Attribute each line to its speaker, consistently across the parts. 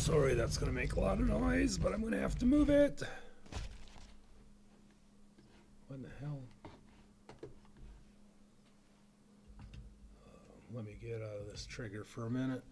Speaker 1: Sorry, that's going to make a lot of noise, but I'm going to have to move it. What the hell? Let me get out of this trigger for a minute.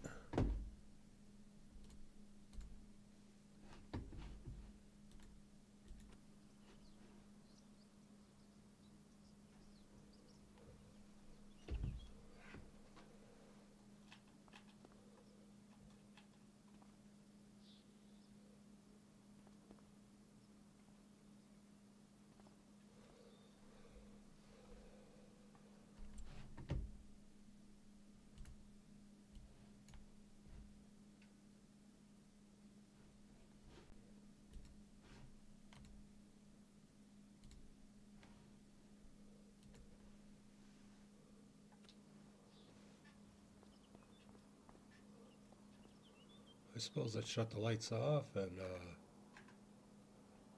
Speaker 1: I suppose let's shut the lights off and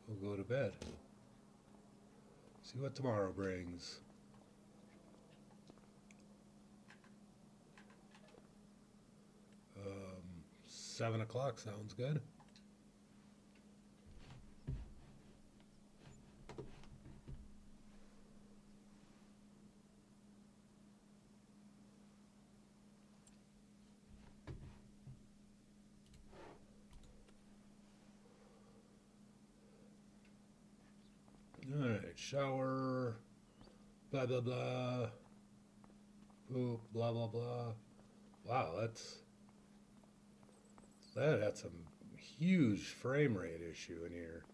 Speaker 1: we'll go to bed. See what tomorrow brings. Um, 7 o'clock sounds good. Alright, shower, blah blah blah, poop, blah blah blah. Wow, that had some huge frame rate issue in here.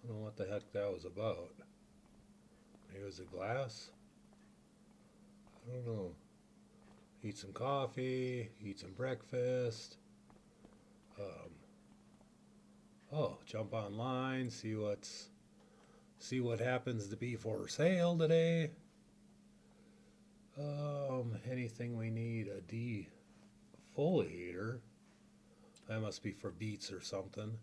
Speaker 1: I don't know what the heck that was about. Maybe it was the glass? I don't know. Eat some coffee, eat some breakfast. Jump online, see what happens to be for sale today. Anything we need, a defoliator. That must be for beets or something.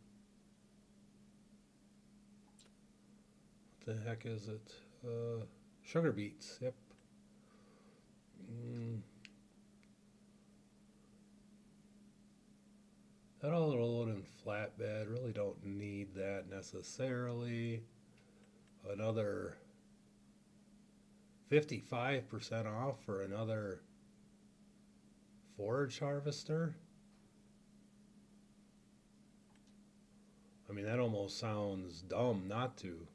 Speaker 1: What the heck is it? Sugar beets, yep. That all-in flatbed, really don't need that necessarily. Another 55% off for another forage harvester. I mean, that almost sounds dumb not to.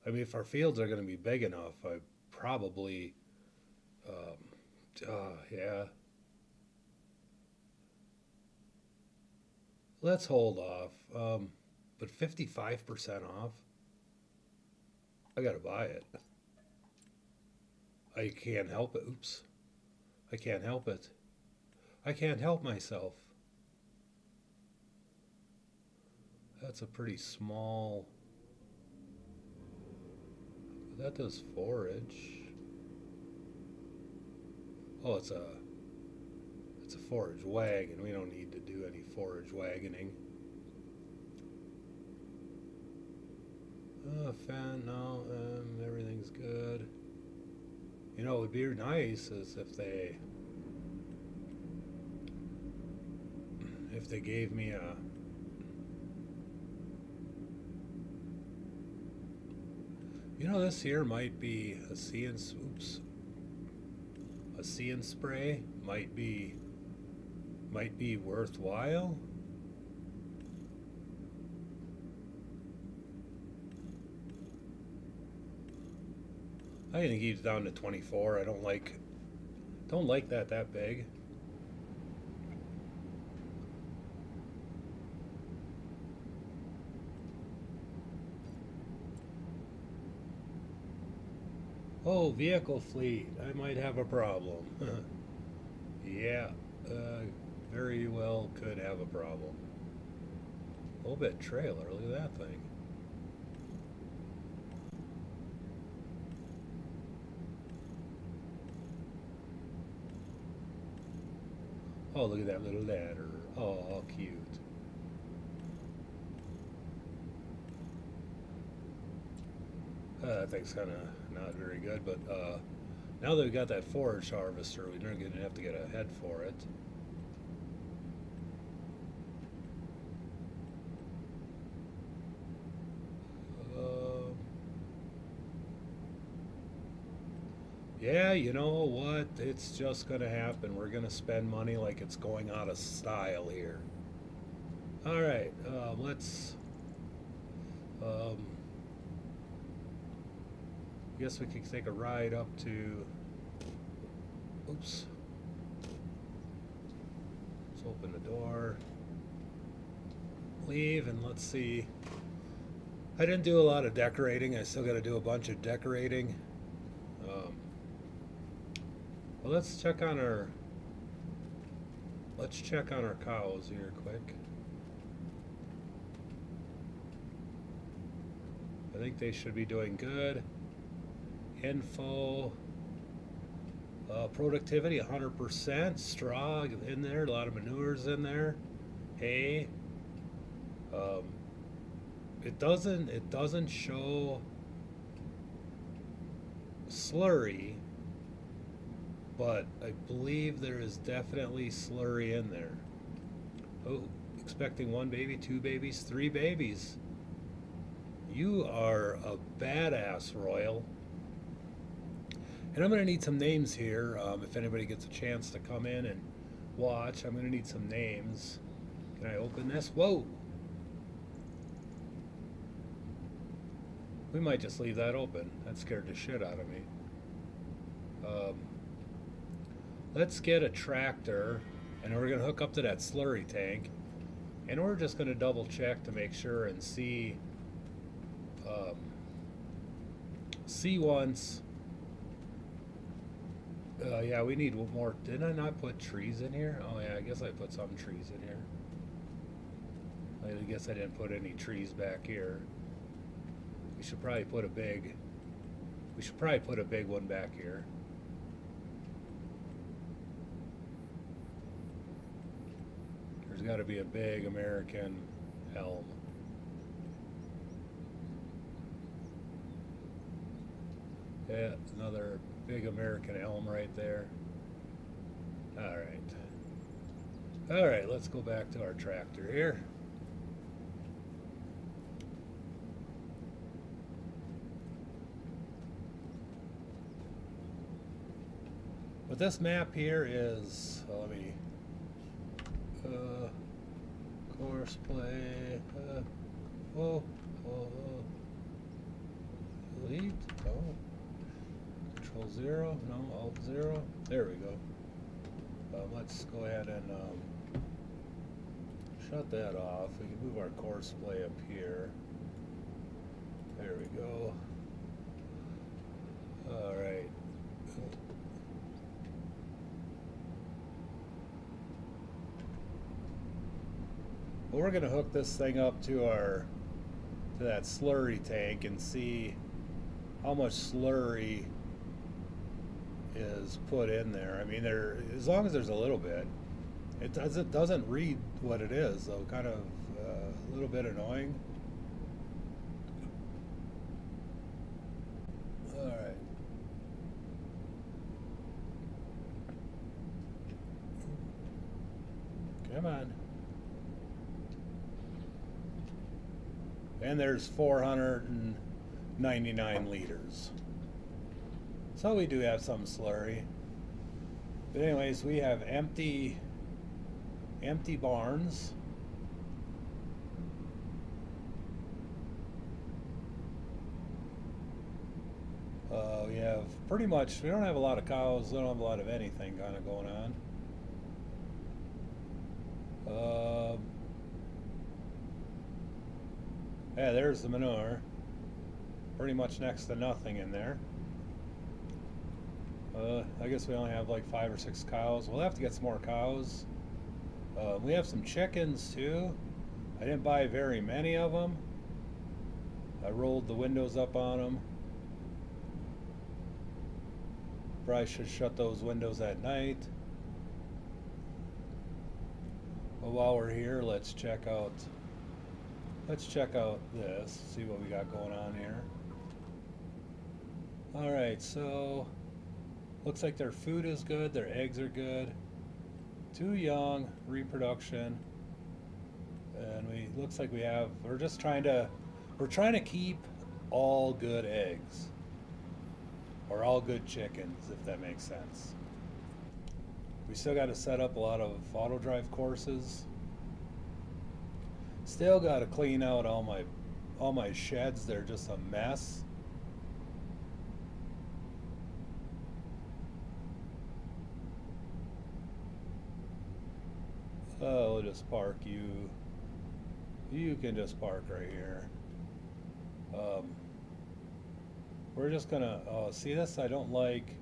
Speaker 1: I mean, if our fields are going to be big enough, I probably, yeah. Let's hold off. But 55% off, I gotta buy it. I can't help it. Oops. I can't help it. I can't help myself. That's a pretty small. That does forage. Oh, it's a forage wagon. We don't need to do any forage wagoning. Fan, no, everything's good. You know, it would be nice is if they gave me a this here might be a see and spray might be worthwhile. I'm gonna keep it down to 24. I don't like that big. Oh, vehicle fleet. I might have a problem. Yeah, very well could have a problem. A little bit trailer. Look at that thing. Oh, look at that little ladder. Oh, how cute. That thing's kind of not very good, but now that we got that forage harvester, we're going to have to get a head for it. Yeah, you know what? It's just going to happen. We're going to spend money like it's going out of style here. All right, let's. Guess we could take a ride up to. Oops. Let's open the door. Leave and let's see. I didn't do a lot of decorating. I still got to do a bunch of decorating. Well, let's check on our cows here quick. I think they should be doing good. Info, productivity 100%. Straw in there, a lot of manures in there. Hay. It doesn't show slurry, but I believe there is definitely slurry in there. Oh, expecting 1 baby, 2 babies, 3 babies. You are a badass, Royal. And I'm going to need some names here. If anybody gets a chance to come in and watch, I'm going to need some names. Can I open this? Whoa! We might just leave that open. That scared the shit out of me. Let's get a tractor, and we're going to hook up to that slurry tank. And we're just going to double check to make sure and see once. Yeah, we need more. Didn't I not put trees in here? Oh yeah, I guess I put some trees in here. I guess I didn't put any trees back here. We should probably put a big one back here. There's got to be a big American elm. Yeah, another big American elm right there. All right, let's go back to our tractor here. But this map here is, let me, course play, delete, oh. Control 0, no, Alt 0. There we go. Let's go ahead and shut that off. We can move our course play up here. There we go. All right. Well, we're going to hook this thing up to that slurry tank and see how much slurry is put in there. I mean, as long as there's a little bit, it doesn't read what it is, so kind of a little bit annoying. All right. Come on. And there's 499 liters. So we do have some slurry. But anyways, we have empty barns. We have pretty much, we don't have a lot of cows, we don't have a lot of anything kind of going on. Yeah, there's the manure. Pretty much next to nothing in there. I guess we only have like 5 or 6 cows. We'll have to get some more cows. We have some chickens too. I didn't buy very many of them. I rolled the windows up on them. Probably should shut those windows at night. But while we're here, let's check out this. See what we got going on here. Alright, so looks like their food is good, their eggs are good. Too young, reproduction. And looks like we're trying to keep all good eggs. Or all good chickens, if that makes sense. We still got to set up a lot of auto drive courses. Still got to clean out all my sheds. They're just a mess. Oh, we'll just park you. You can just park right here. Um, we're just gonna. Oh, see this? I don't like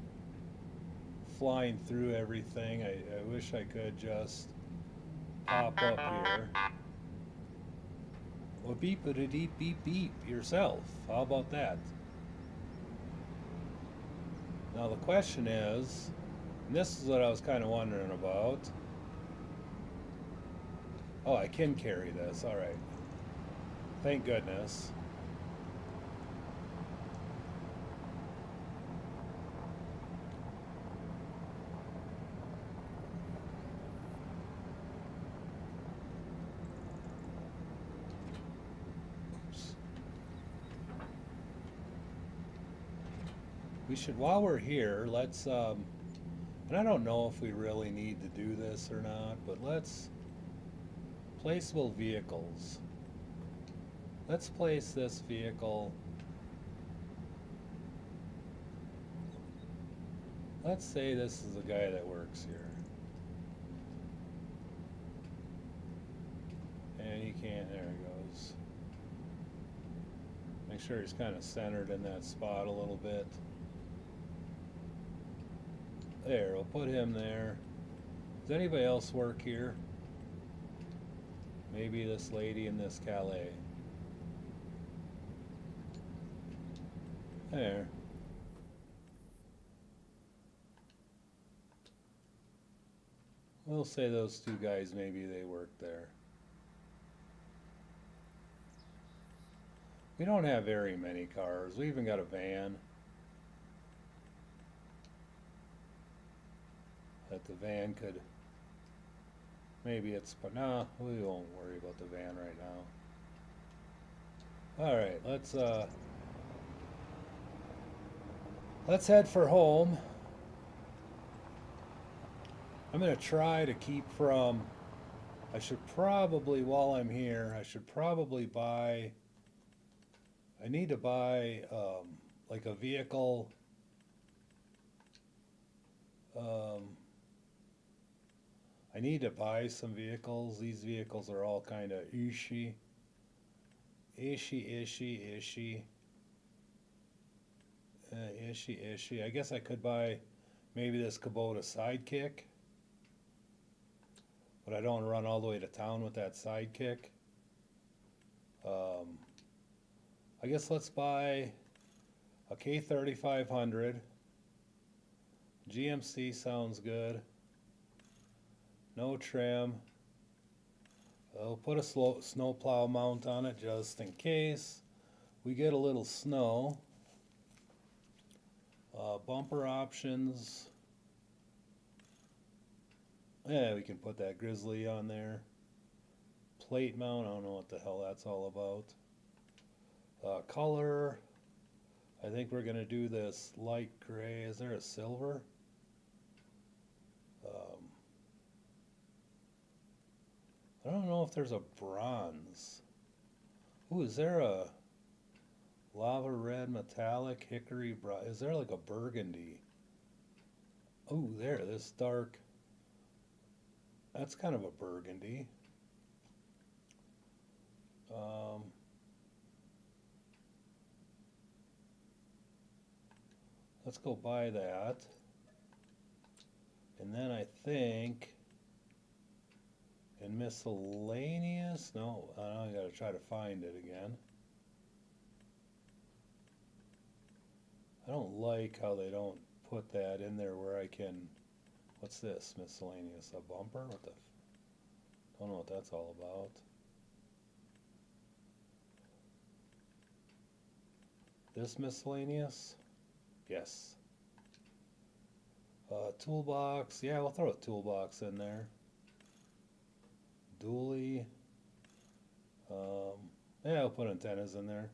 Speaker 1: flying through everything. I wish I could just pop up here. Well, beep a deep beep beep yourself. How about that? Now the question is, and this is what I was kind of wondering about. Oh, I can carry this. All right. Thank goodness. Oops. We should, while we're here, let's, and I don't know if we really need to do this or not, but let's, placeable vehicles. Let's place this vehicle. Let's say this is the guy that works here. And he can't, there he goes. Make sure he's kind of centered in that spot a little bit. There, we'll put him there. Does anybody else work here? Maybe this lady in this Calais. There. We'll say those two guys, maybe they work there. We don't have very many cars. We even got a van. That the van could, maybe it's, but no, we won't worry about the van right now. Alright, let's head for home. I'm gonna try to keep from, I should probably, while I'm here, I should probably buy, I need to buy like a vehicle, I need to buy some vehicles. These vehicles are all kind of ishy. Ishy. Ishy. I guess I could buy maybe this Kubota Sidekick. But I don't want to run all the way to town with that Sidekick. I guess let's buy a K3500. GMC sounds good. No trim. I'll put a snow plow mount on it just in case we get a little snow. Bumper options. Yeah, we can put that Grizzly on there. Plate mount, I don't know what the hell that's all about. Color, I think we're gonna do this light gray. Is there a silver? I don't know if there's a bronze. Ooh, is there a lava red metallic hickory is there like a burgundy? Ooh, there, this dark. That's kind of a burgundy. Let's go buy that. And then I think in miscellaneous, no, I gotta try to find it again. I don't like how they don't put that in there where I can, what's this, miscellaneous, a bumper? What the, don't know what that's all about. This miscellaneous? Yes. Toolbox. Yeah, we'll throw a toolbox in there. Dually. Yeah, I'll put antennas in there.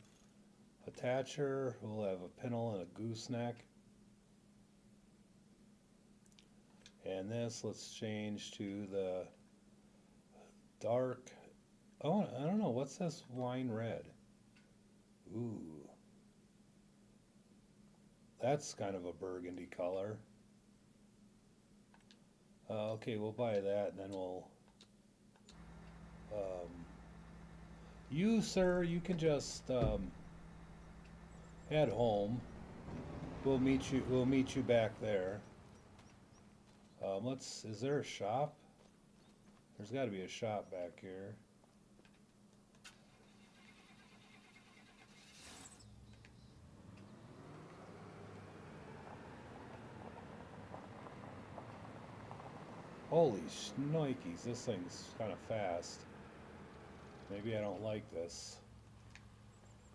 Speaker 1: Attacher. We'll have a pintle and a gooseneck. And this, let's change to the dark. Oh, I don't know. What's this wine red? Ooh. That's kind of a burgundy color. Okay, we'll buy that, and then we'll. You, sir, you can just head home. We'll meet you. We'll meet you back there. Let's. Is there a shop? There's got to be a shop back here. Holy shnikes, this thing's kind of fast. Maybe I don't like this.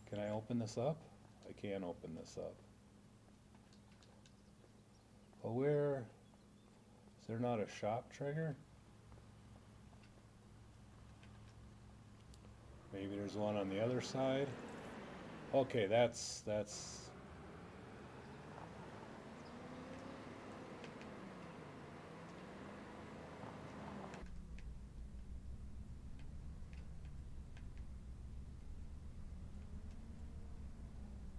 Speaker 1: Can I open this up? I can't open this up. Well, where? Is there not a shop trigger? Maybe there's one on the other side. Okay, that's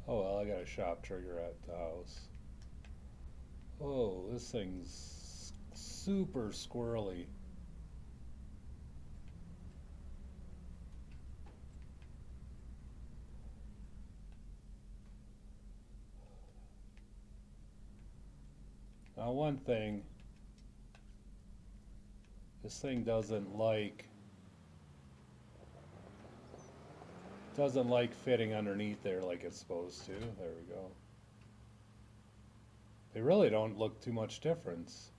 Speaker 1: oh well, I got a shop trigger at the house. Oh, this thing's super squirrely. Now one thing, this thing doesn't like fitting underneath there like it's supposed to. There we go. They really don't look too much difference.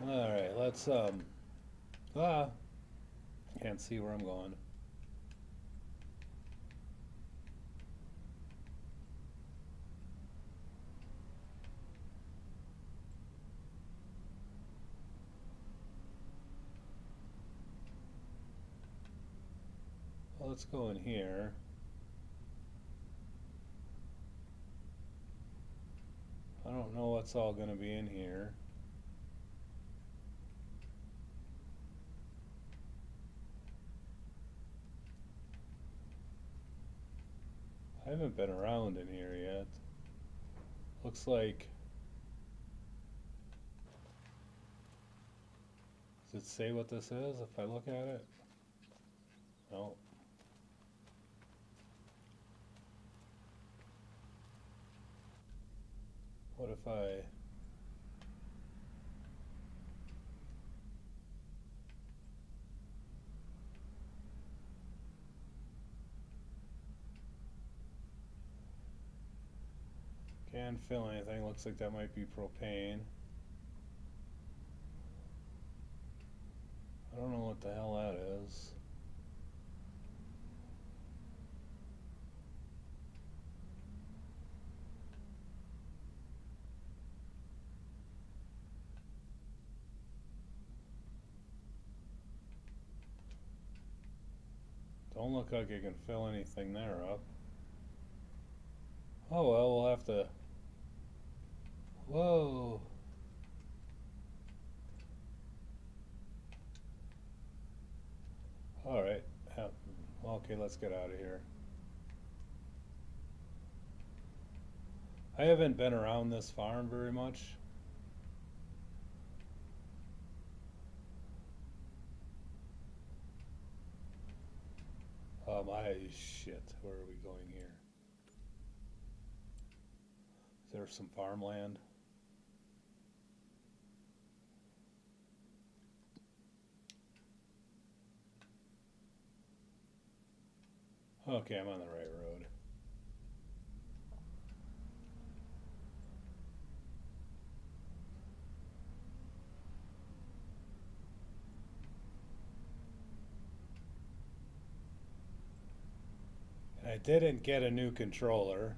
Speaker 1: Alright, let's can't see where I'm going. Let's go in here. I don't know what's all going to be in here. I haven't been around in here yet. Looks like... Does it say what this is if I look at it? No. What if I... Can't fill anything. Looks like that might be propane. I don't know what the hell that is. Don't look like I can fill anything there up. Oh well, we'll have to... Whoa! Alright. Okay, let's get out of here. I haven't been around this farm very much. Shit, where are we going here? Is there some farmland? Okay, I'm on the right road. I didn't get a new controller.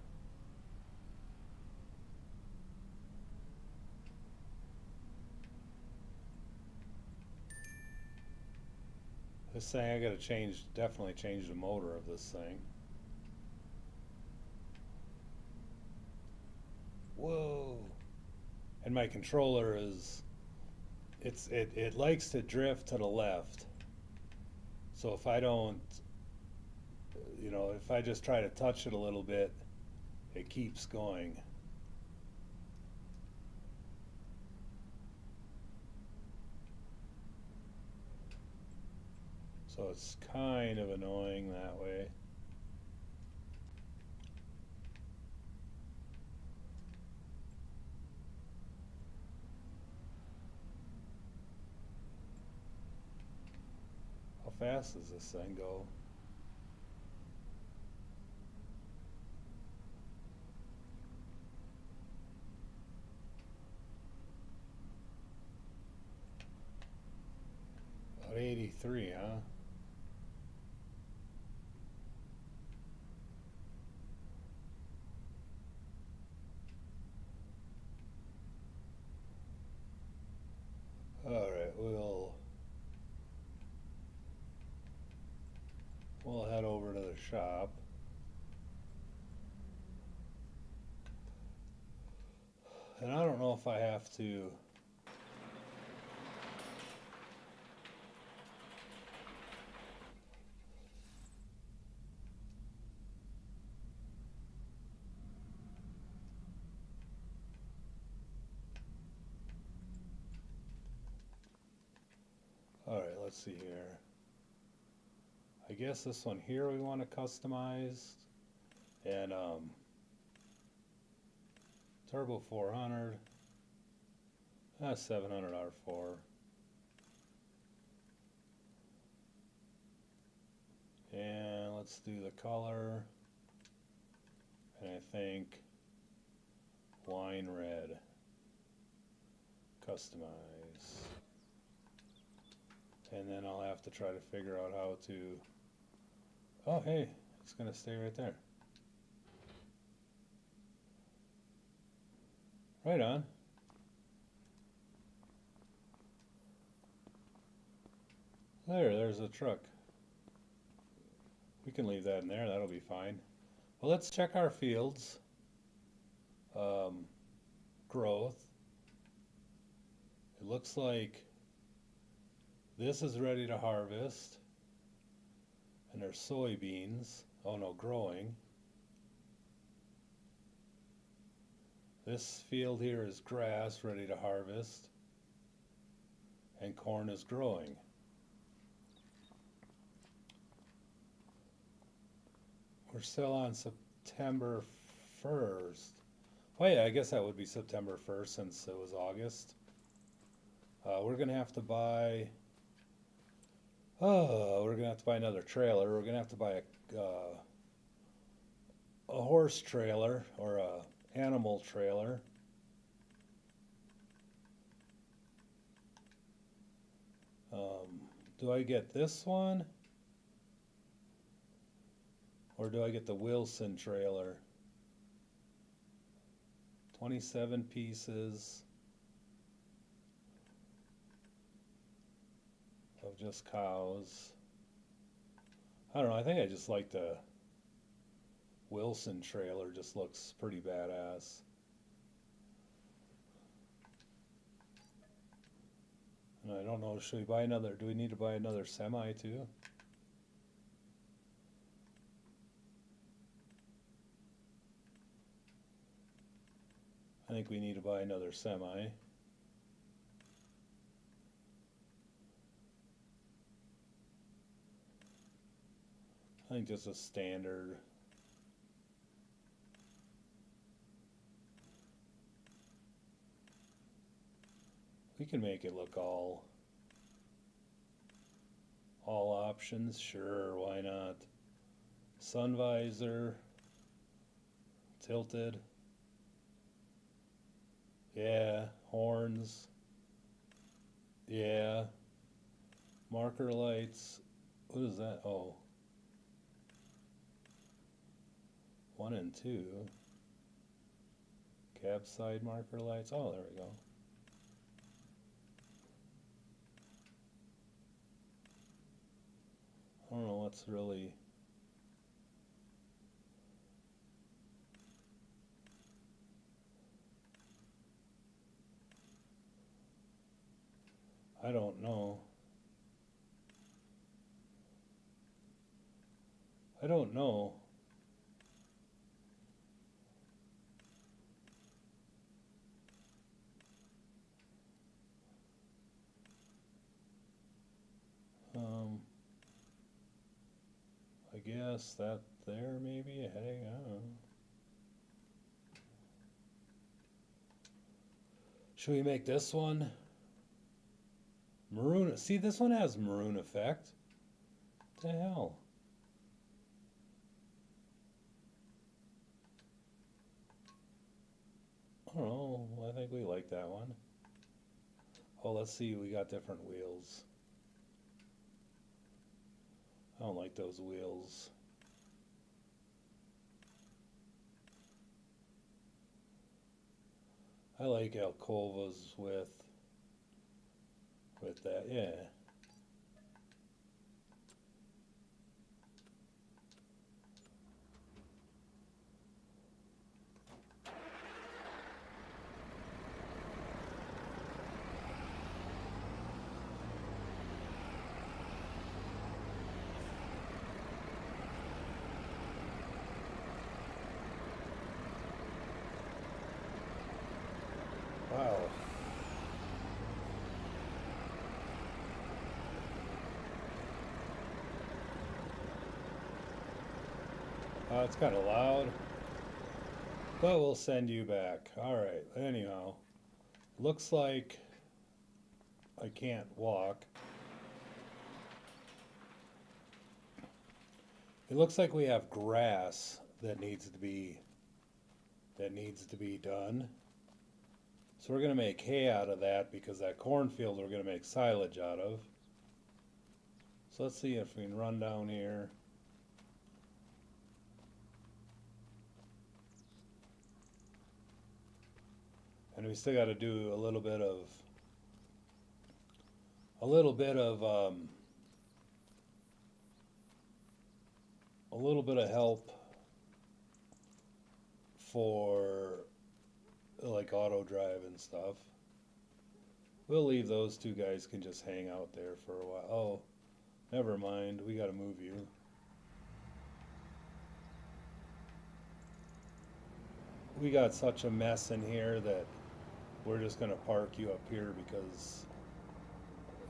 Speaker 1: This thing, I gotta change, definitely change the motor of this thing. Whoa. And my controller is, it likes to drift to the left. So if I don't, if I just try to touch it a little bit, it keeps going. So it's kind of annoying that way. How fast does this thing go? About 83, huh? Alright, we'll head over to the shop. And I don't know if I have to. Alright, let's see here. I guess this one here we want to customize. And Turbo 400. 700 R4. And let's do the color. And I think wine red. Customize. And then I'll have to try to figure out how to. Oh, hey, it's going to stay right there. Right on. There's a truck. We can leave that in there, that'll be fine. Well, let's check our fields. Growth. It looks like this is ready to harvest. And there's soybeans. Oh no, growing. This field here is grass ready to harvest. And corn is growing. We're still on September 1st. Oh yeah, I guess that would be September 1st since it was August. We're gonna have to buy. Oh, we're gonna have to buy another trailer. We're gonna have to buy a horse trailer or a animal trailer. Do I get this one? Or do I get the Wilson trailer? 27 pieces of just cows. I don't know, I think I just like the Wilson trailer, just looks pretty badass. And I don't know, should we buy another, do we need to buy another semi too? I think we need to buy another semi. I think just a standard. We can make it look all options, sure, why not? Sun visor, tilted. Yeah, horns. Yeah. Marker lights. What is that? Oh. 1 and 2. Cab side marker lights. Oh, there we go. I don't know what's really... I don't know. I don't know. I guess that there maybe a heading, I don't know. Should we make this one maroon? See, this one has maroon effect. What the hell? I don't know. I think we like that one. Oh, let's see. We got different wheels. I don't like those wheels. I like Alcova's with that, yeah. Wow. It's kind of loud, but we'll send you back. All right, anyhow, looks like I can't walk. It looks like we have grass that needs to be done. So we're going to make hay out of that because that cornfield we're going to make silage out of. So let's see if we can run down here. And we still got to do a little bit of help for like auto drive and stuff. We'll leave those two guys can just hang out there for a while. Oh, never mind. We got to move you. We got such a mess in here that we're just going to park you up here because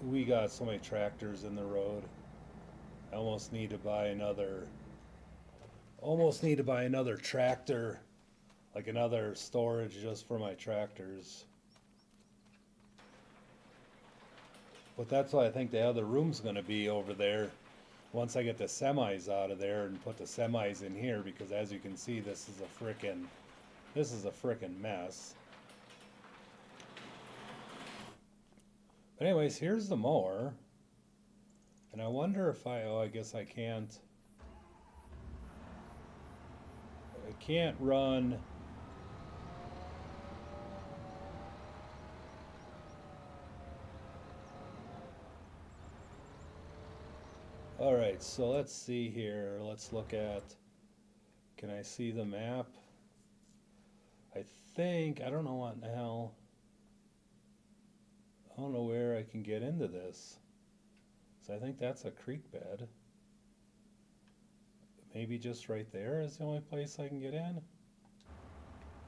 Speaker 1: we got so many tractors in the road. I almost need to buy another tractor, like another storage just for my tractors. But that's why I think the other room's going to be over there once I get the semis out of there and put the semis in here, because as you can see, this is a frickin' mess. But anyways, here's the mower. And I wonder if I guess I can't run. All right, so let's see here. Let's look at, can I see the map? I don't know what the hell. I don't know where I can get into this. So I think that's a creek bed. Maybe just right there is the only place I can get in?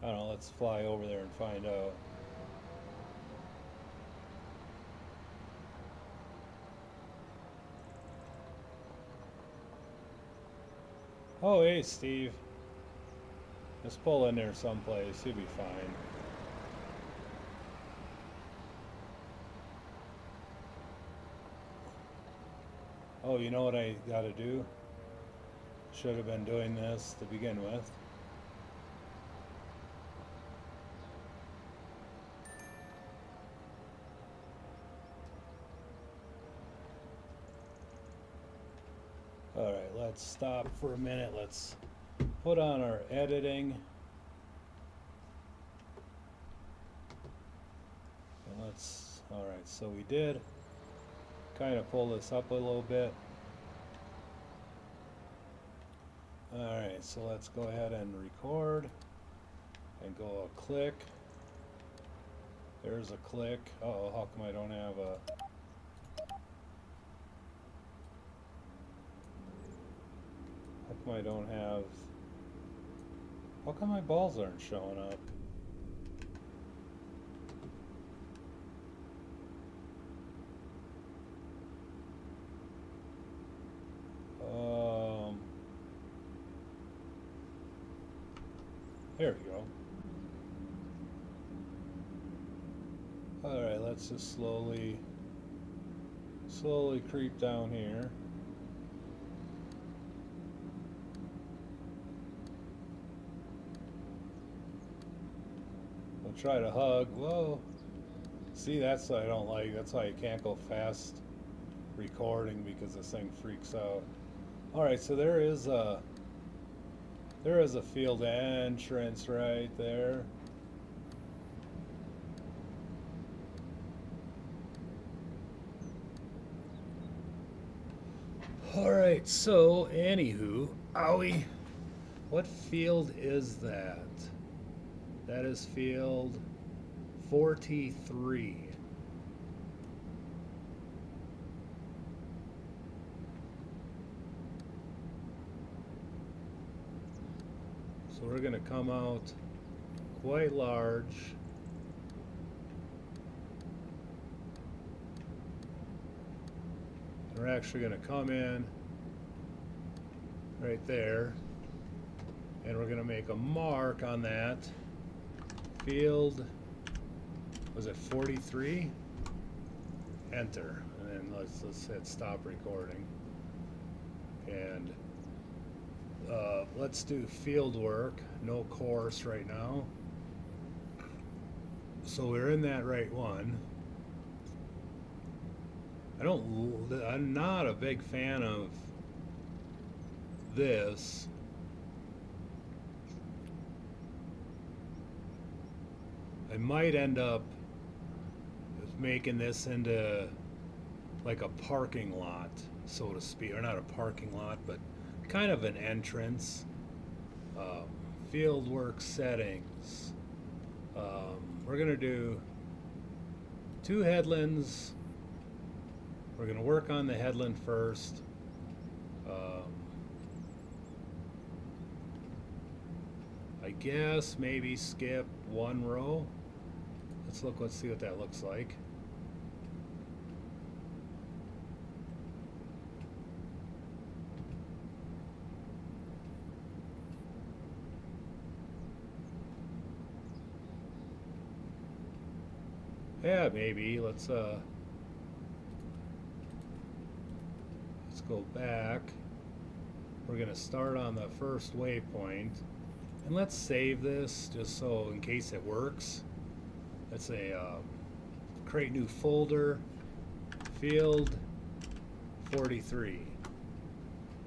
Speaker 1: I don't know, let's fly over there and find out. Oh, hey, Steve. Just pull in there someplace, you'll be fine. Oh, you know what I gotta do? Should have been doing this to begin with. Alright, let's stop for a minute. Let's put on our editing. And let's, alright, so we did kind of pull this up a little bit. Alright, so let's go ahead and record and go a click. There's a click. Uh-oh, how come I don't have a... How come I don't have... How come my balls aren't showing up? There we go. Alright, let's just slowly creep down here. We'll try to hug. Whoa. See, that's what I don't like. That's why you can't go fast recording, because this thing freaks out. Alright, so there is a field entrance right there. Alright, so anywho, owie, what field is that? That is field 43. So we're going to come out quite large. We're actually going to come in right there, and we're going to make a mark on that field. Was it 43? Enter, and then let's hit stop recording, and let's do field work, no course right now. So we're in that right one. I'm not a big fan of this. I might end up making this into like a parking lot, so to speak, or not a parking lot, but kind of an entrance. Field work settings. We're gonna do 2 headlands. We're going to work on the headland first. I guess maybe skip 1 row. Let's see what that looks like. Yeah, maybe. Let's go back. We're going to start on the first waypoint, and let's save this just so in case it works. Let's say create new folder, field 43,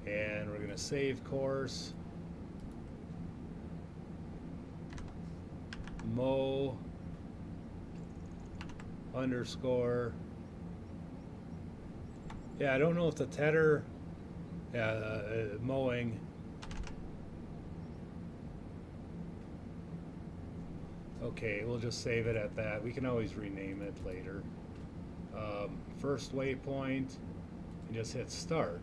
Speaker 1: and we're going to save course, mow underscore. Yeah, I don't know if the tedder, mowing. Okay, we'll just save it at that. We can always rename it later. First waypoint, and just hit start.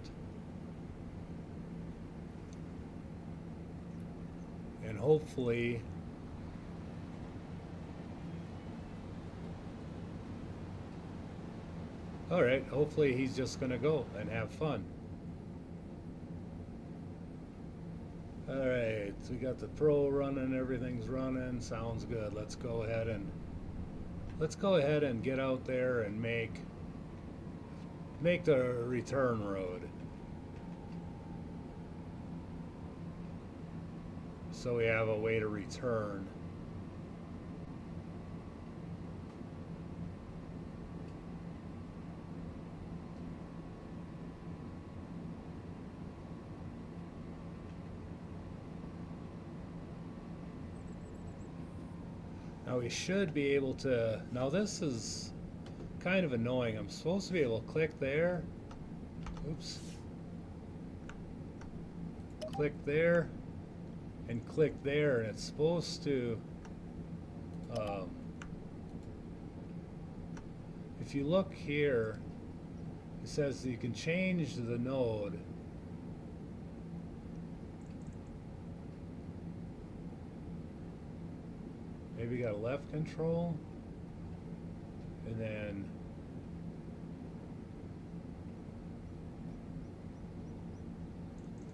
Speaker 1: And hopefully, alright, hopefully he's just going to go and have fun. Alright, so we got the pro running, everything's running, sounds good. Let's go ahead and get out there and make the return road. So we have a way to return. Now we should be able to, now this is kind of annoying. I'm supposed to be able to click there. Oops. Click there and click there, and it's supposed to, if you look here, it says that you can change the node. Maybe you got a left control, and then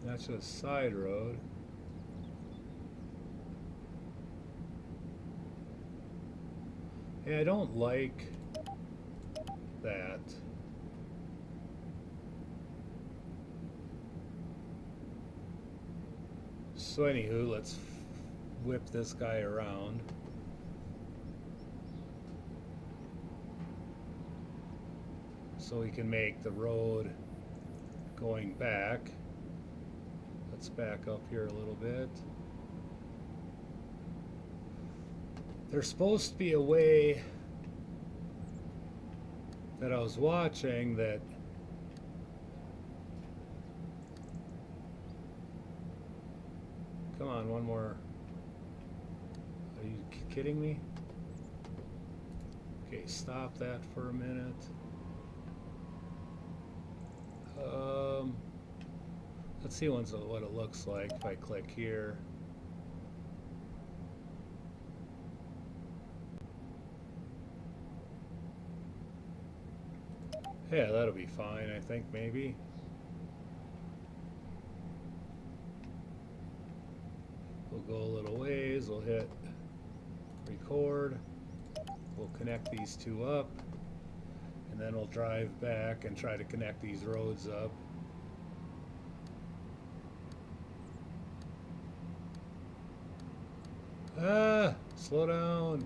Speaker 1: that's just side road. Hey, I don't like that. So anywho, let's whip this guy around. So we can make the road going back. Let's back up here a little bit. There's supposed to be a way that I was watching that come on, one more. Are you kidding me? Okay, stop that for a minute. Let's see what it looks like if I click here. Yeah, that'll be fine, I think, maybe. We'll go a little ways, we'll hit record, we'll connect these two up, and then we'll drive back and try to connect these roads up. Ah, slow down.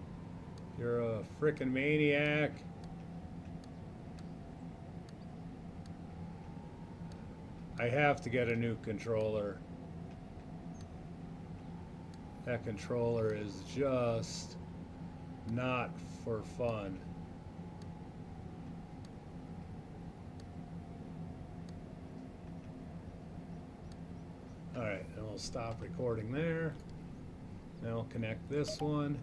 Speaker 1: You're a frickin' maniac. I have to get a new controller. That controller is just not for fun. Alright, and we'll stop recording there. Now we'll connect this one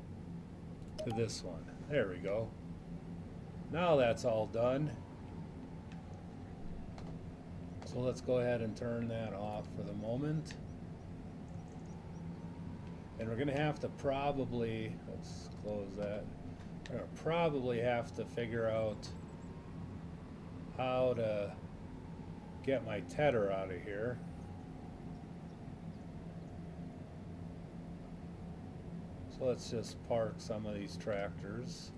Speaker 1: to this one. There we go. Now that's all done. So let's go ahead and turn that off for the moment. And we're going to have to probably, let's close that. We're going to probably have to figure out how to get my tether out of here. So let's just park some of these tractors.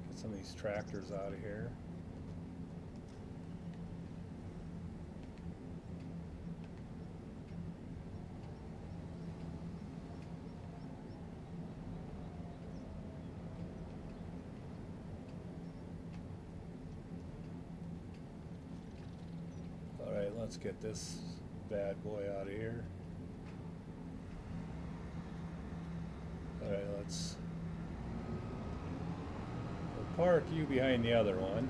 Speaker 1: Get some of these tractors out of here. Alright, let's get this bad boy out of here. Alright, we'll park you behind the other one.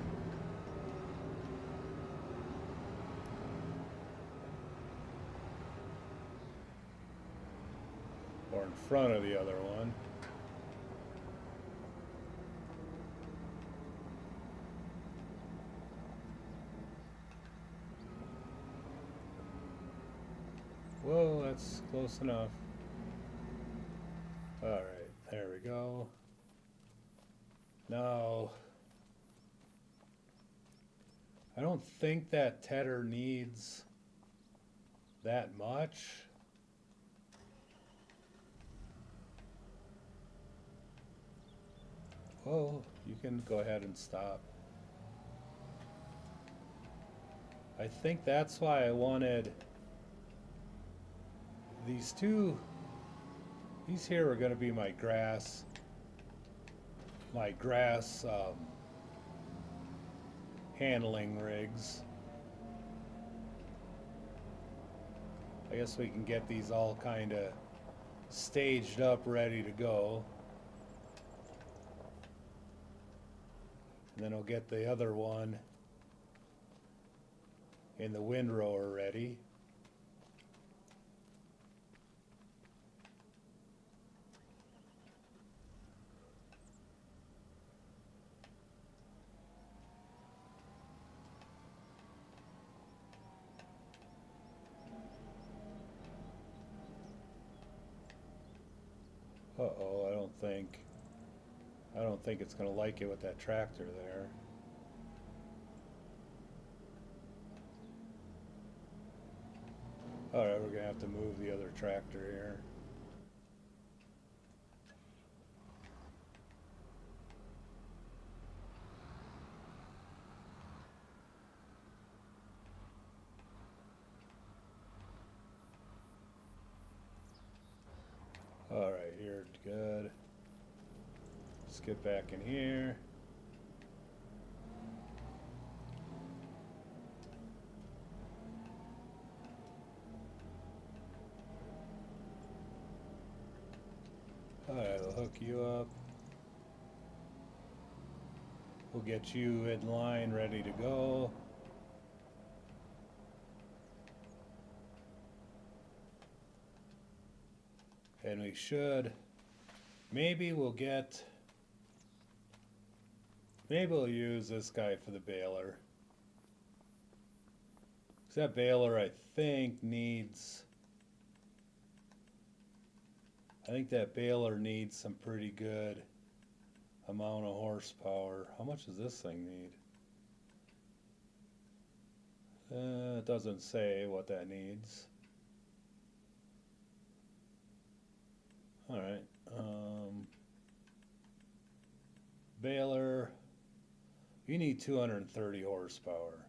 Speaker 1: Or in front of the other one. Whoa, that's close enough. Alright, there we go. Now, I don't think that tether needs that much. Whoa, you can go ahead and stop. I think that's why I wanted these two. These here are going to be my grass handling rigs. I guess we can get these all kind of staged up, ready to go. And then I'll get the other one in the windrower ready. Uh-oh, I don't think it's gonna like it with that tractor there. Alright, we're gonna have to move the other tractor here. Alright, you're good. Let's get back in here. Alright, we'll hook you up. We'll get you in line, ready to go. And we should, maybe we'll use this guy for the baler. 'Cause that baler, I think that baler needs some pretty good amount of horsepower. How much does this thing need? It doesn't say what that needs. Alright, baler, you need 230 horsepower,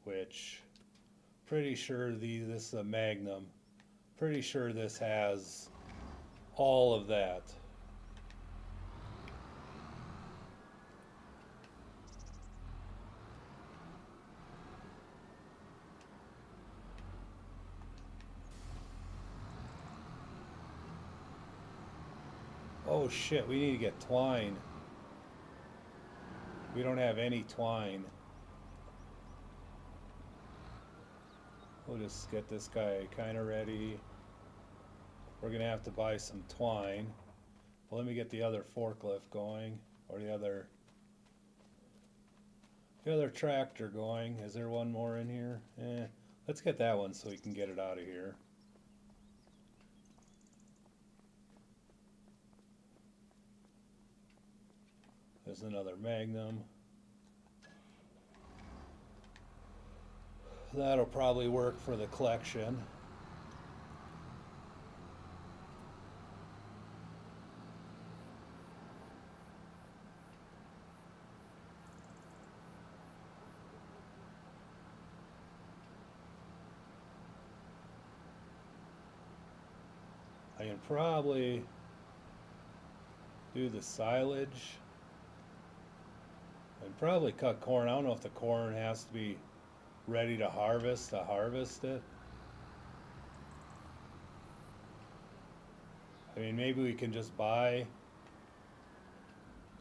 Speaker 1: which, pretty sure this is a Magnum, pretty sure this has all of that. Oh shit, we need to get twine. We don't have any twine. We'll just get this guy kinda ready. We're gonna have to buy some twine. Well, let me get the other forklift going, or the other tractor going. Is there one more in here? Let's get that one so we can get it out of here. There's another Magnum. That'll probably work for the collection. I can probably do the silage and probably cut corn. I don't know if the corn has to be ready to harvest it. I mean, maybe we can just buy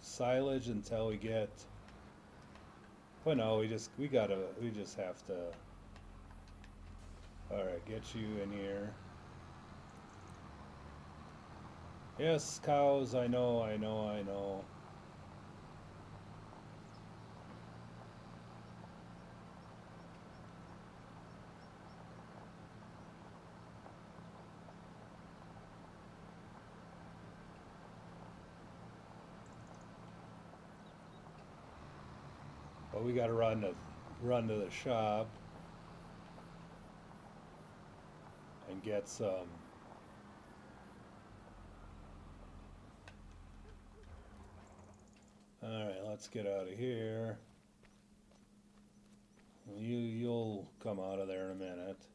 Speaker 1: silage until we get, well, no, we just have to. Alright, get you in here. Yes, cows, I know. But we gotta run to the shop and get some. Alright, let's get out of here. You'll come out of there in a minute.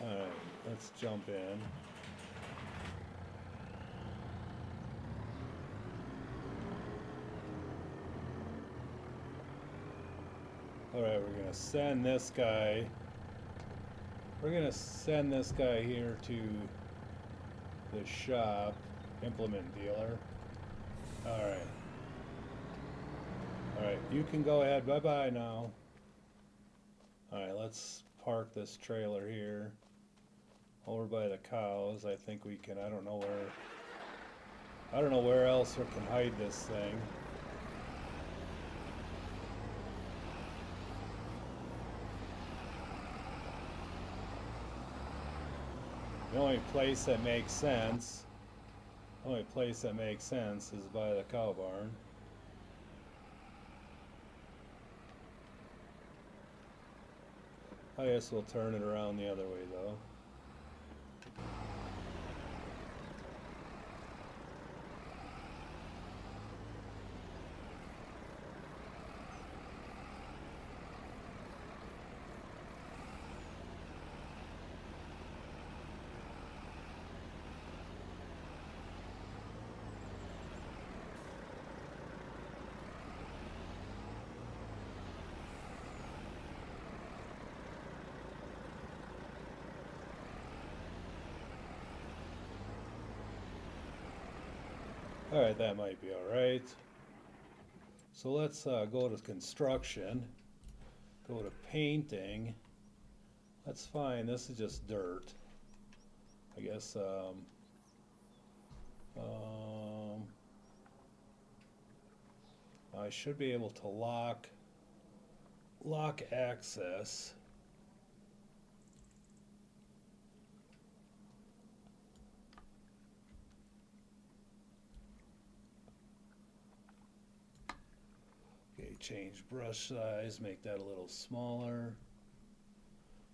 Speaker 1: Alright, let's jump in. Alright, we're gonna send this guy We're gonna send this guy here to the shop, implement dealer. Alright. Alright, you can go ahead. Bye-bye now. Alright, let's park this trailer here. Over by the cows. I think we can, I don't know where else we can hide this thing. The only place that makes sense is by the cow barn. I guess we'll turn it around the other way though. Alright, that might be alright. So let's go to construction, go to painting. That's fine, this is just dirt. I guess, I should be able to lock access. Change brush size, make that a little smaller,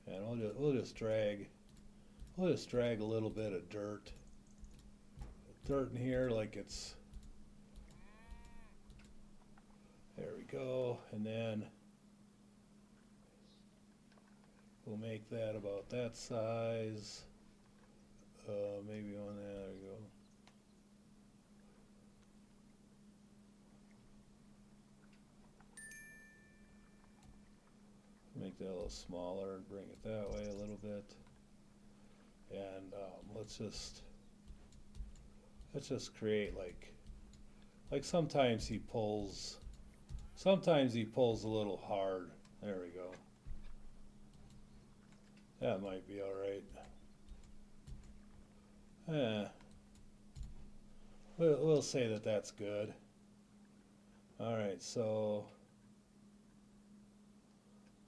Speaker 1: and we'll just drag a little bit of dirt in here, like it's, there we go, and then we'll make that about that size, maybe on there we go. Make that a little smaller and bring it that way a little bit, and let's just create like sometimes he pulls a little hard. There we go. That might be all right. We'll say that that's good. All right, so.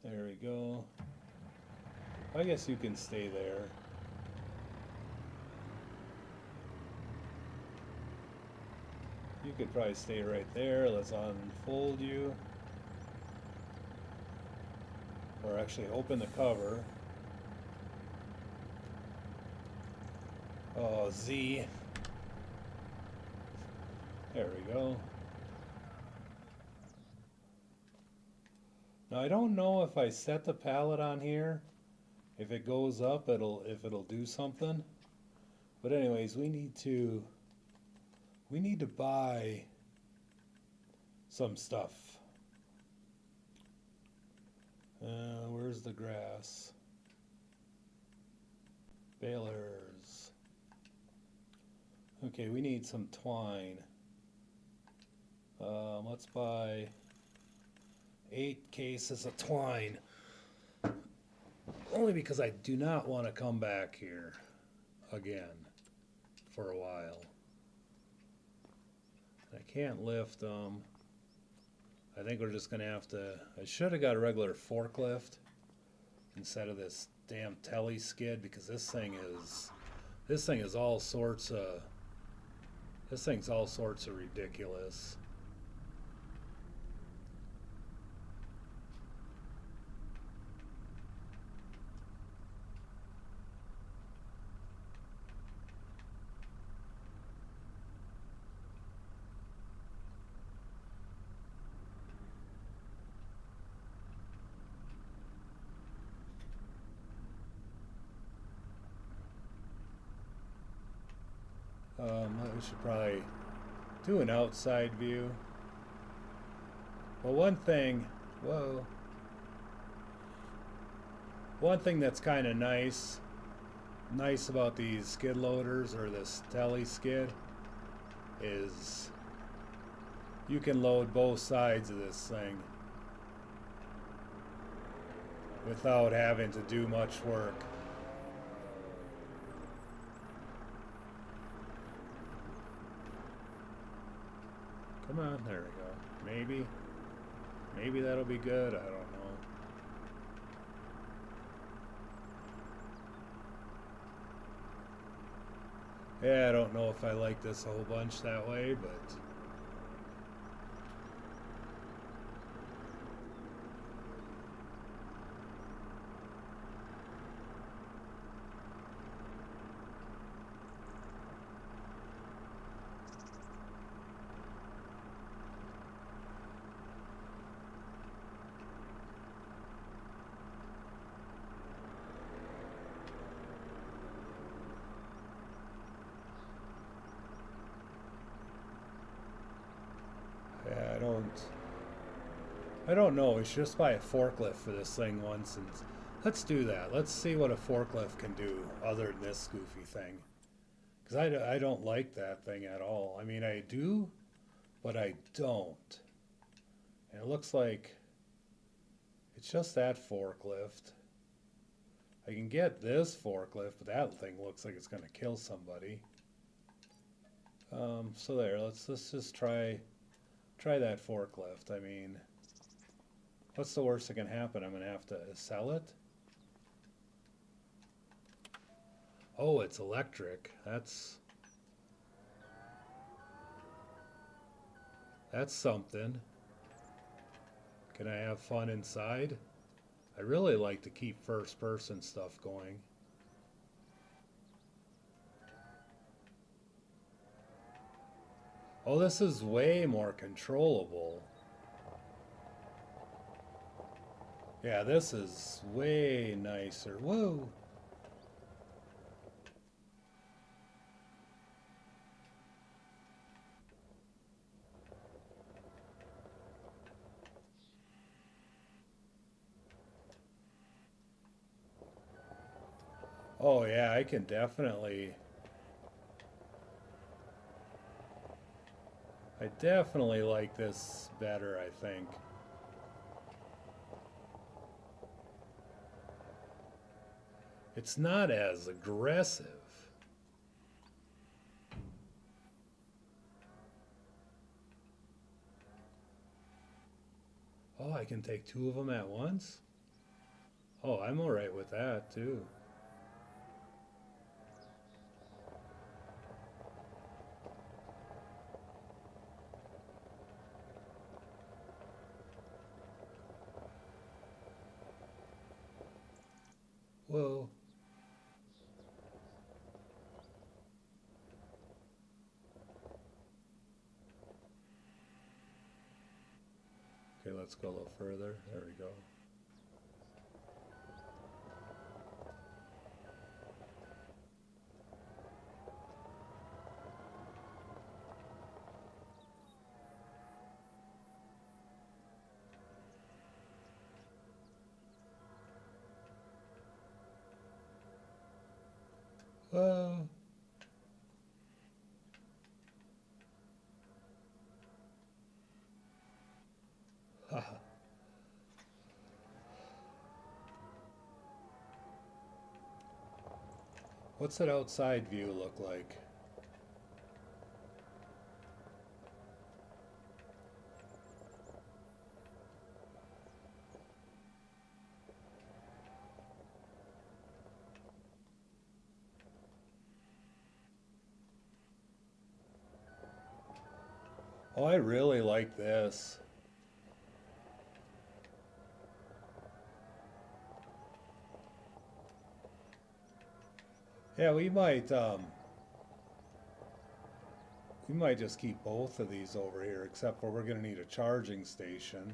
Speaker 1: There we go. I guess you can stay there. You could probably stay right there. Let's unfold you. Or actually open the cover. Oh, Z. There we go. Now I don't know if I set the pallet on here, if it goes up, if it'll do something. But anyways, we need to buy some stuff. Where's the grass? Balers. Okay, we need some twine. Let's buy 8 cases of twine. Only because I do not want to come back here again for a while. I can't lift them. I think we're just gonna have to. I should have got a regular forklift instead of this damn telly skid, because this thing is all sorts of. This thing's all sorts of ridiculous. We should probably do an outside view. Well, one thing, whoa. One thing that's kind of nice about these skid loaders or this tele skid is you can load both sides of this thing without having to do much work. Come on, there we go. Maybe that'll be good, I don't know. Yeah, I don't know if I like this a whole bunch that way, but yeah, I don't know. We should just buy a forklift for this thing once, and let's do that. Let's see what a forklift can do other than this goofy thing. Because I don't like that thing at all. I mean, I do, but I don't. And it looks like it's just that forklift. I can get this forklift, but that thing looks like it's going to kill somebody. So there, let's just try that forklift. I mean, what's the worst that can happen? I'm going to have to sell it. Oh, it's electric. That's something. Can I have fun inside? I really like to keep first person stuff going. Oh, this is way more controllable. Yeah, this is way nicer. Whoa. Oh yeah, I definitely like this better, I think. It's not as aggressive. Oh, I can take two of them at once? Oh, I'm alright with that too. Whoa. Okay, let's go a little further. There we go. Whoa. Haha. What's that outside view look like? Oh, I really like this. Yeah, we might just keep both of these over here, except for we're gonna need a charging station.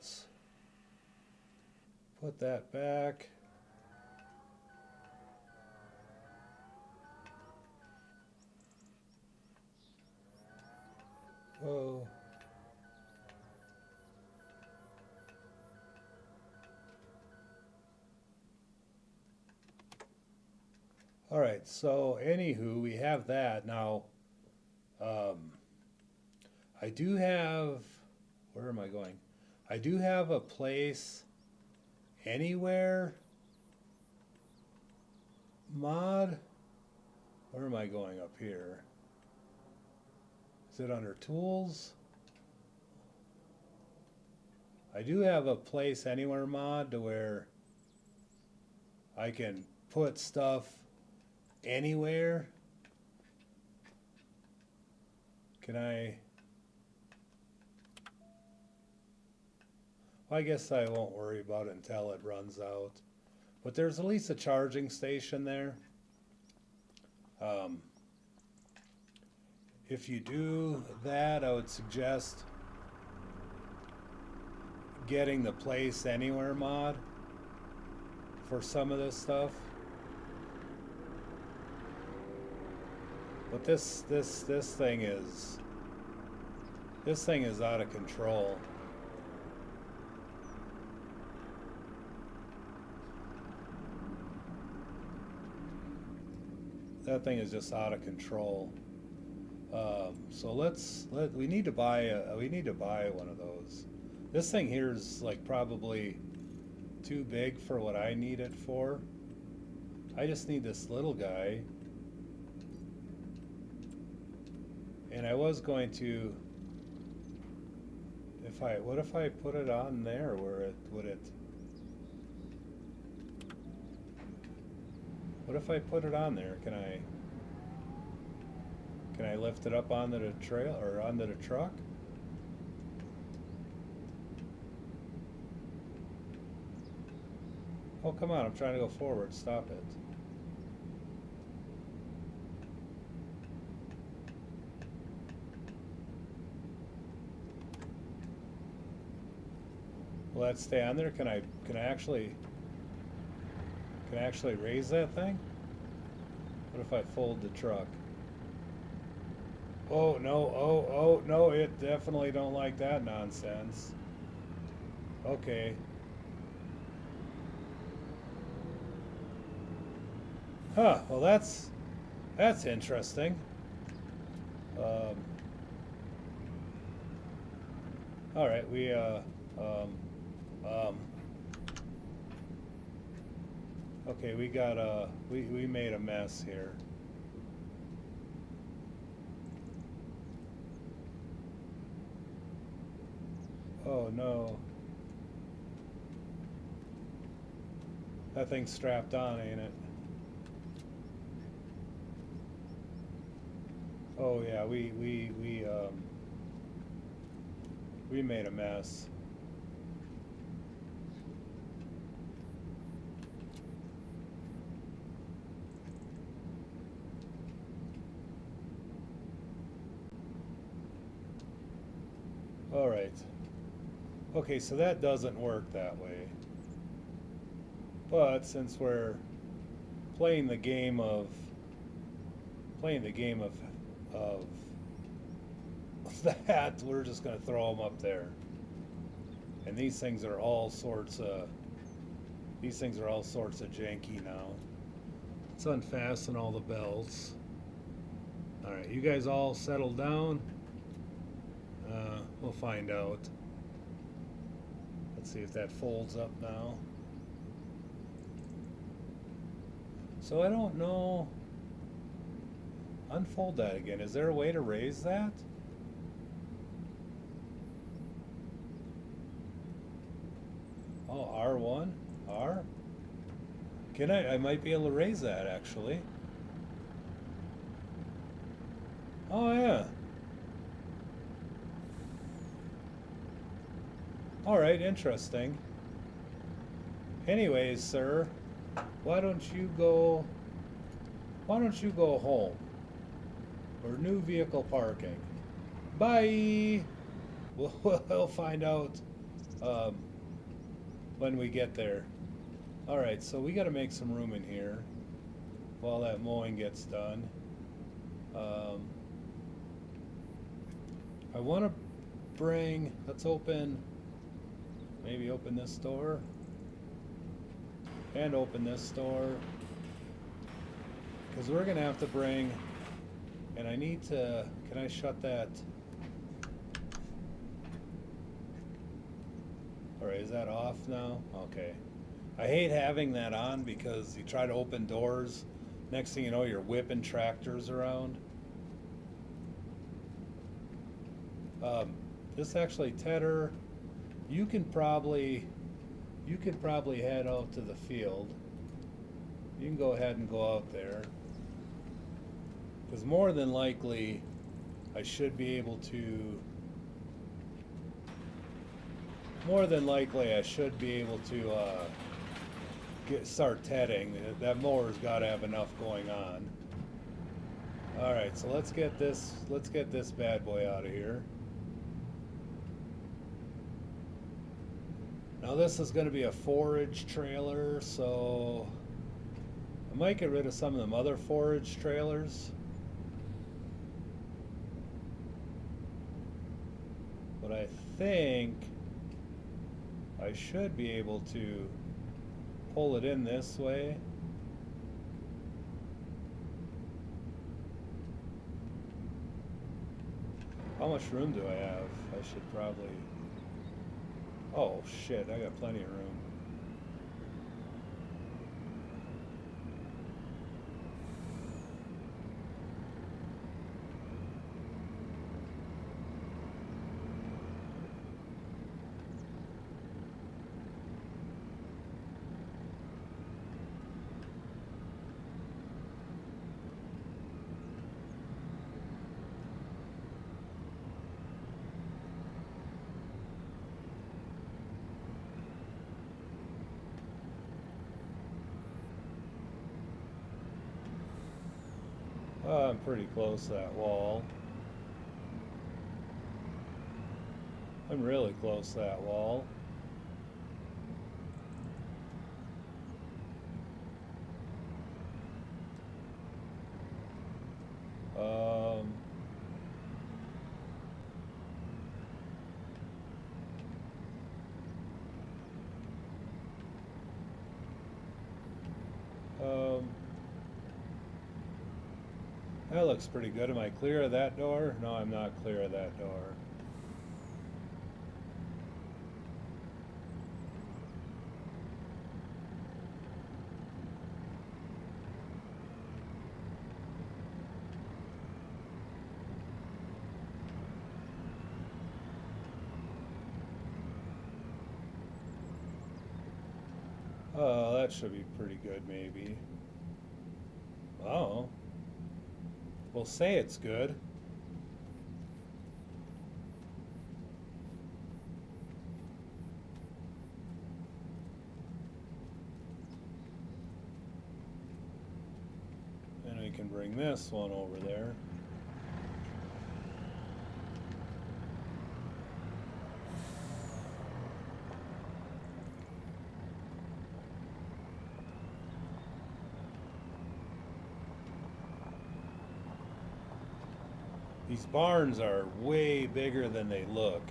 Speaker 1: let's put that back. Whoa. All right, so anywho, we have that. Now, I do have, where am I going? I do have a place anywhere mod. Where am I going up here? Is it under tools? I do have a place anywhere mod to where I can put stuff anywhere. Can I? Well, I guess I won't worry about it until it runs out. But there's at least a charging station there. If you do that, I would suggest getting the place anywhere mod for some of this stuff. But this thing is out of control. That thing is just out of control. So we need to buy one of those. This thing here is like probably too big for what I need it for. I just need this little guy. And I was going to, what if I put it on there where what if I put it on there? Can I lift it up onto the trail or onto the truck? Oh, come on, I'm trying to go forward. Stop it. Will that stay on there? Can I actually raise that thing? What if I fold the truck? Oh no, oh no, it definitely don't like that nonsense. Okay. Huh, well that's interesting. All right, okay, we got we made a mess here. Oh no. That thing's strapped on, ain't it? Oh yeah, we made a mess. All right. Okay, so that doesn't work that way. But since we're playing the game of that, we're just going to throw them up there. And these things are all sorts of janky now. Let's unfasten all the belts. All right, you guys all settle down. We'll find out. Let's see if that folds up now. So I don't know. Unfold that again. Is there a way to raise that? Oh, R1? R? Can I might be able to raise that actually. Oh yeah. All right, interesting. Anyways, sir, why don't you go home? Or new vehicle parking. Bye. We'll find out um, when we get there. Alright, so we got to make some room in here while that mowing gets done. I want to let's maybe open this door and open this door, because we're going to have to bring, and I need to, can I shut that? Alright, is that off now? Okay. I hate having that on because you try to open doors, next thing you know you're whipping tractors around. This actually, Tedder, you could probably head out to the field. You can go ahead and go out there, because more than likely I should be able to start tedding. That mower's got to have enough going on. Alright, so let's get this bad boy out of here. Now this is going to be a forage trailer, so I might get rid of some of them other forage trailers. But I think I should be able to pull it in this way. How much room do I have? I should probably... Oh shit, I got plenty of room. I'm pretty close to that wall. I'm really close to that wall. That looks pretty good. Am I clear of that door? No, I'm not clear of that door. Oh, that should be pretty good, maybe. Oh. We'll say it's good. And we can bring this one over there. These barns are way bigger than they look.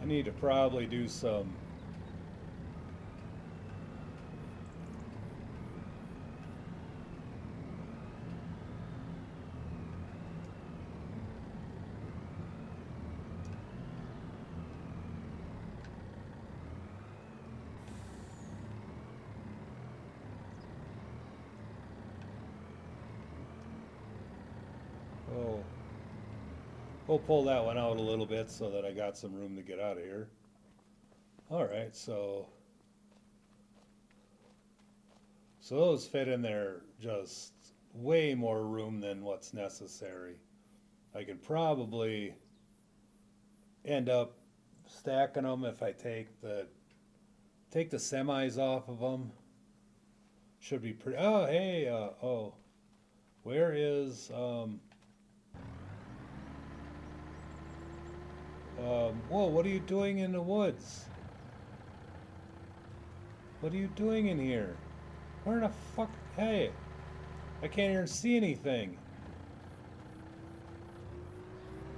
Speaker 1: I need to probably do some we'll pull that one out a little bit so that I got some room to get out of here. Alright, so So those fit in there just way more room than what's necessary. I could probably end up stacking them if I take the semis off of them. Should be pretty. Oh, hey, where is whoa, what are you doing in the woods? What are you doing in here? Where the fuck? Hey, I can't even see anything.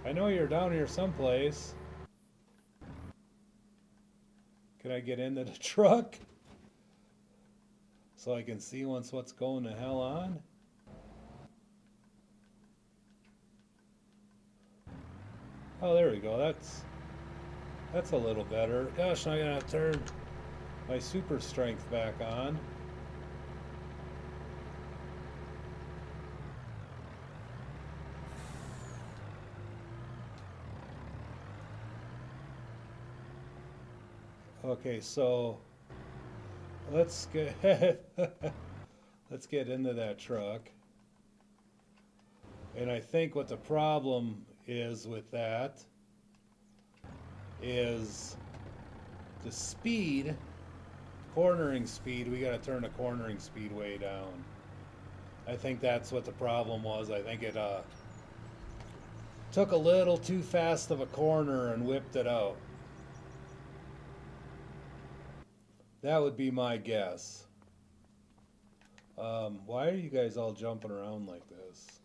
Speaker 1: I know you're down here someplace. Can I get into the truck? So I can see once what's going the hell on? Oh, there we go. That's a little better. Gosh, I'm gonna have to turn my super strength back on. Okay, so let's get let's get into that truck. And I think what the problem is with that is the speed, cornering speed. We got to turn the cornering speed way down. I think that's what the problem was. I think it took a little too fast of a corner and whipped it out. That would be my guess. Why are you guys all jumping around like this?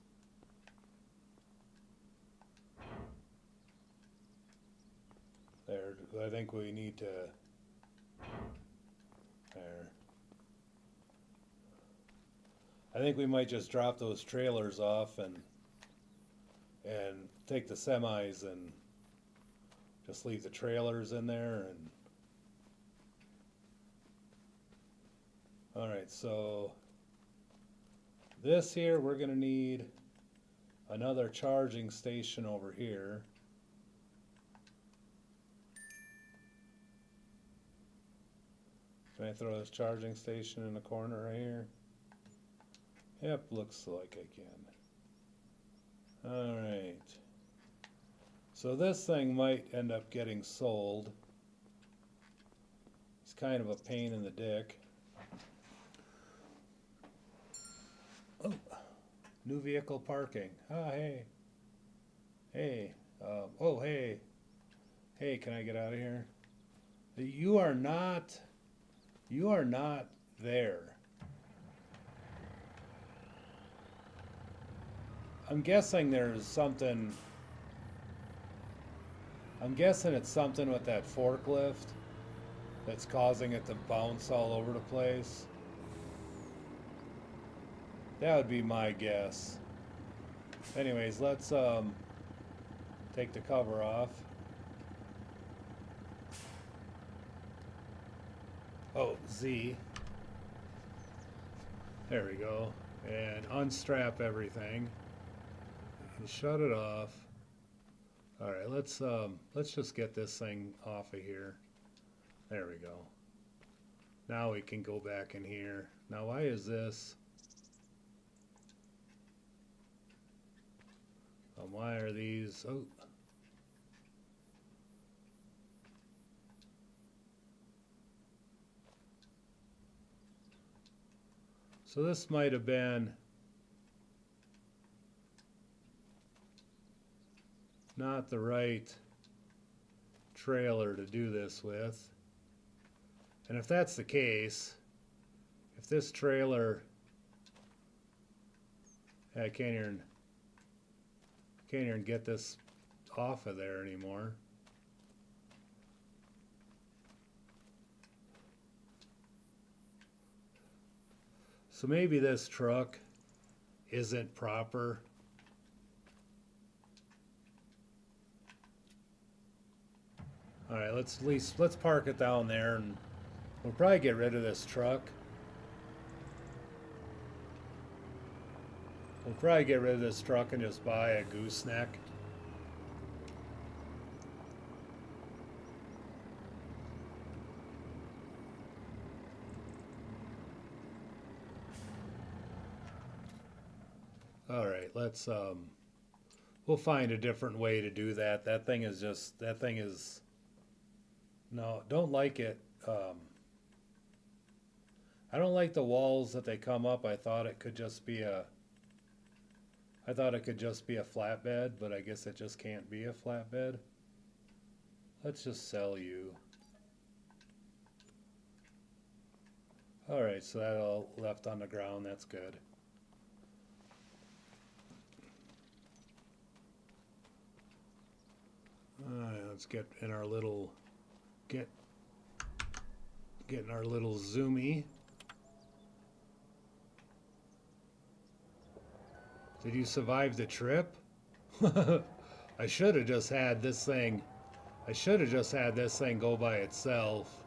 Speaker 1: There, I think we need to, there. I think we might just drop those trailers off and take the semis and just leave the trailers in there. And all right, so this here, we're gonna need another charging station over here. Can I throw this charging station in the corner right here? Yep, looks like I can. Alright. So this thing might end up getting sold. It's kind of a pain in the dick. Oh, new vehicle parking. Ah, hey. Hey. Oh, hey. Hey, can I get out of here? You are not there. I'm guessing there's something. I'm guessing it's something with that forklift that's causing it to bounce all over the place. That would be my guess. Anyways, let's take the cover off. Oh, Z. There we go. And unstrap everything. And shut it off. All right, let's just get this thing off of here. There we go. Now we can go back in here. Now why is this? Why are these? Oh. So this might have been not the right trailer to do this with. And if that's the case, if this trailer, I can't even get this off of there anymore. So maybe this truck isn't proper. All right, let's park it down there, and we'll probably get rid of this truck. We'll probably get rid of this truck and just buy a gooseneck. All right, let's we'll find a different way to do that. That thing is just, that thing is, no, don't like it. I don't like the walls that they come up. I thought it could just be a flatbed, but I guess it just can't be a flatbed. Let's just sell you. All right, so that all left on the ground, that's good. All right, let's get in our little, get in our little zoomy. Did you survive the trip? I should have just had this thing. I should have just had this thing go by itself.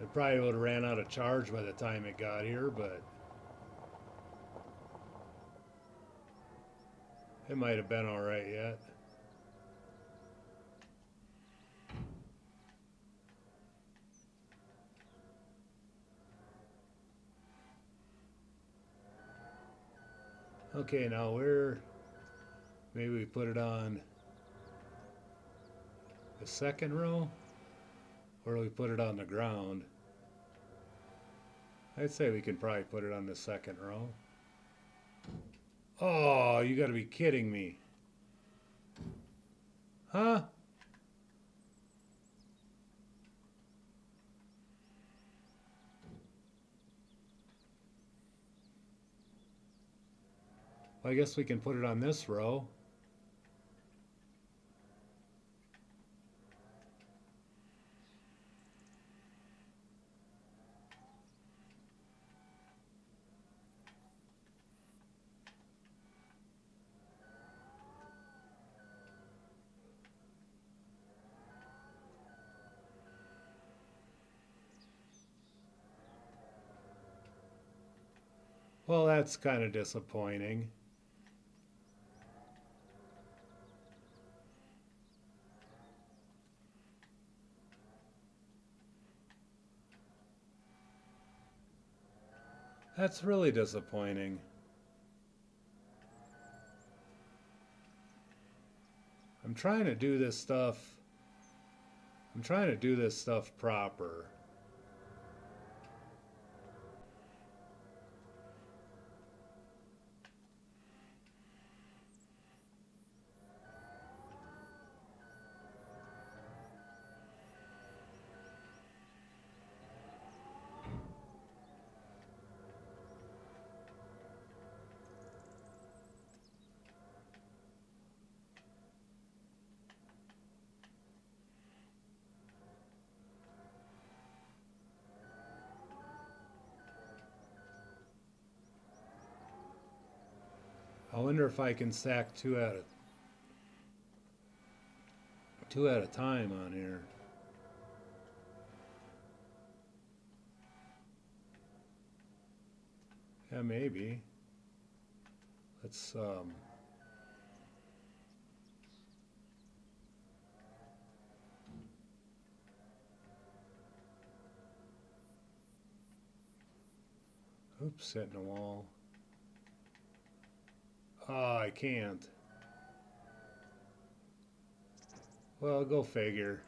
Speaker 1: It probably would have ran out of charge by the time it got here, but it might have been all right yet. Okay, now maybe we put it on the second row, or do we put it on the ground? I'd say we can probably put it on the second row. Oh, you gotta be kidding me. Huh? Well, I guess we can put it on this row. Well, that's kind of disappointing. That's really disappointing. I'm trying to do this stuff. I'm trying to do this stuff proper. I wonder if I can stack two at a time on here. Yeah, maybe. Let's oops, hitting the wall. Oh, I can't. Well, go figure.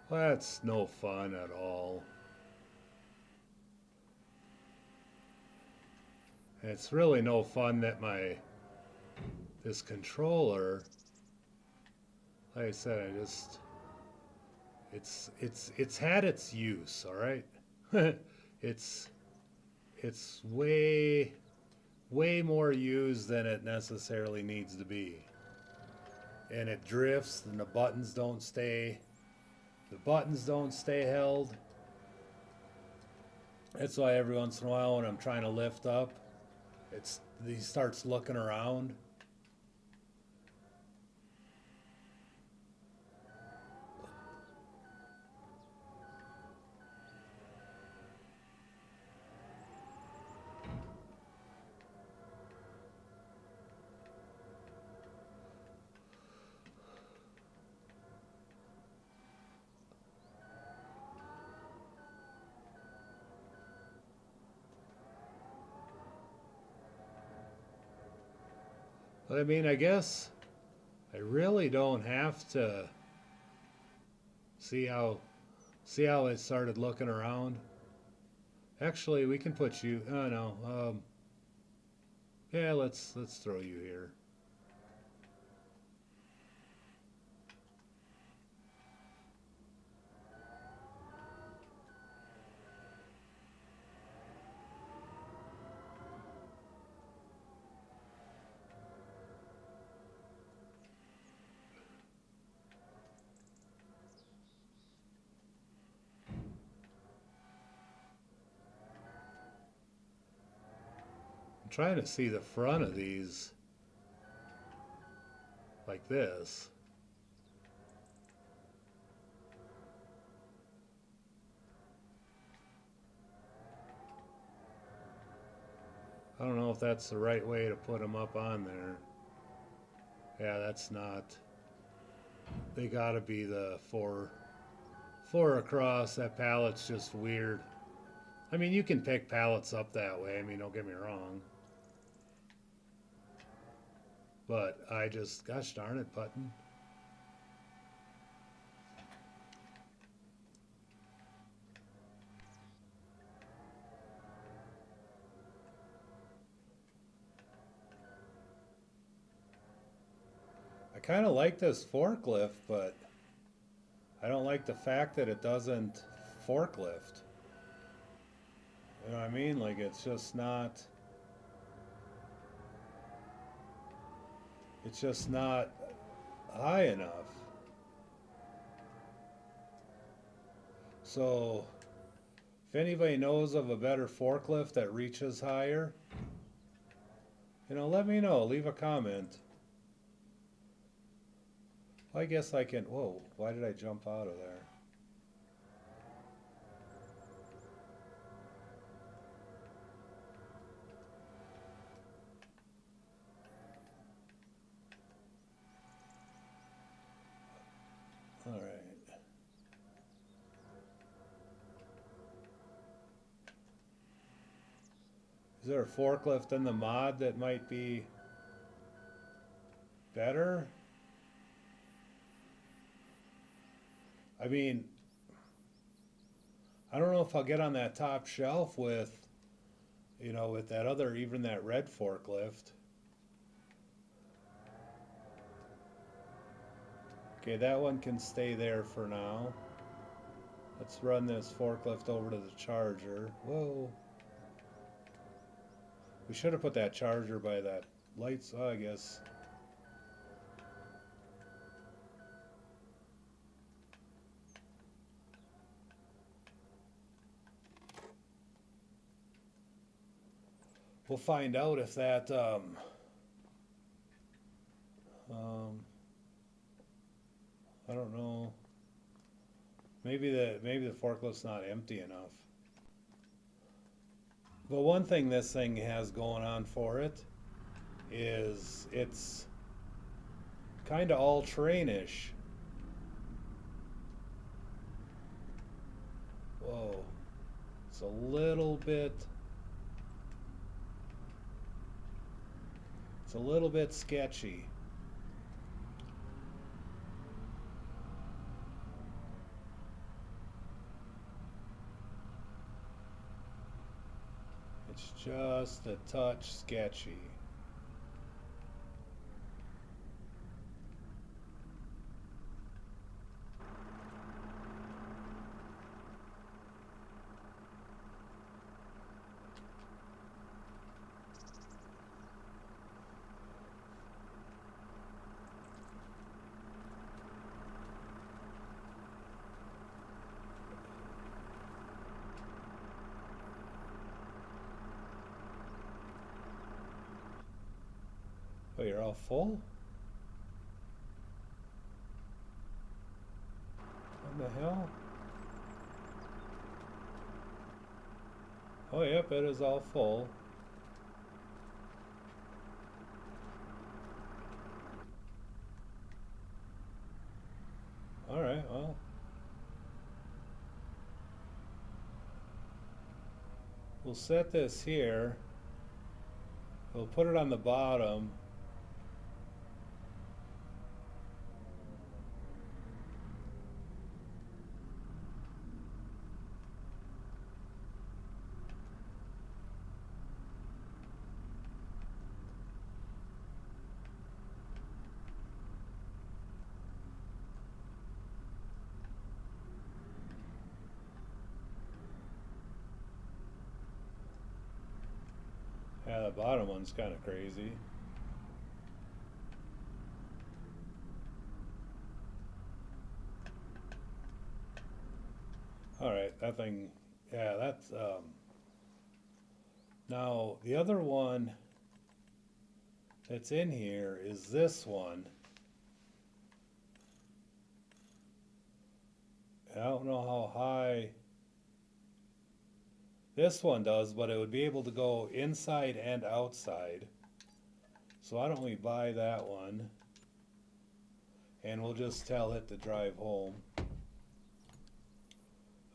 Speaker 1: Well, that's no fun at all. And it's really no fun that this controller, like I said, it's had its use, all right? it's way more used than it necessarily needs to be. And it drifts and the buttons don't stay held. That's why every once in a while when I'm trying to lift up, he starts looking around. But I mean, I guess I really don't have to see how I started looking around. Actually, we can put you. Oh no. Yeah, let's throw you here. I'm trying to see the front of these like this. I don't know if that's the right way to put them up on there. Yeah, that's not. They gotta be the four across. That pallet's just weird. I mean, you can pick pallets up that way. I mean, don't get me wrong. But I just, gosh darn it, Putton. I kind of like this forklift, but I don't like the fact that it doesn't forklift. You know what I mean? Like, it's just not. It's just not high enough. So, if anybody knows of a better forklift that reaches higher, let me know. Leave a comment. I guess I can. Whoa, why did I jump out of there? All right. Is there a forklift in the mod that might be better? I mean, I don't know if I'll get on that top shelf with, with that other, even that red forklift. Okay, that one can stay there for now. Let's run this forklift over to the charger. Whoa. We should have put that charger by that lights. Oh, I guess. We'll find out if that I don't know. Maybe the forklift's not empty enough. But one thing this thing has going on for it is it's kind of all terrain-ish. Whoa. It's a little bit sketchy. It's just a touch sketchy. Oh, you're all full? What the hell? Oh, yep, it is all full. Alright, well. We'll set this here. We'll put it on the bottom. That bottom one's kind of crazy. Alright, that thing, yeah, that's, now the other one that's in here is this one. I don't know how high this one does, but it would be able to go inside and outside. So why don't we buy that one? And we'll just tell it to drive home.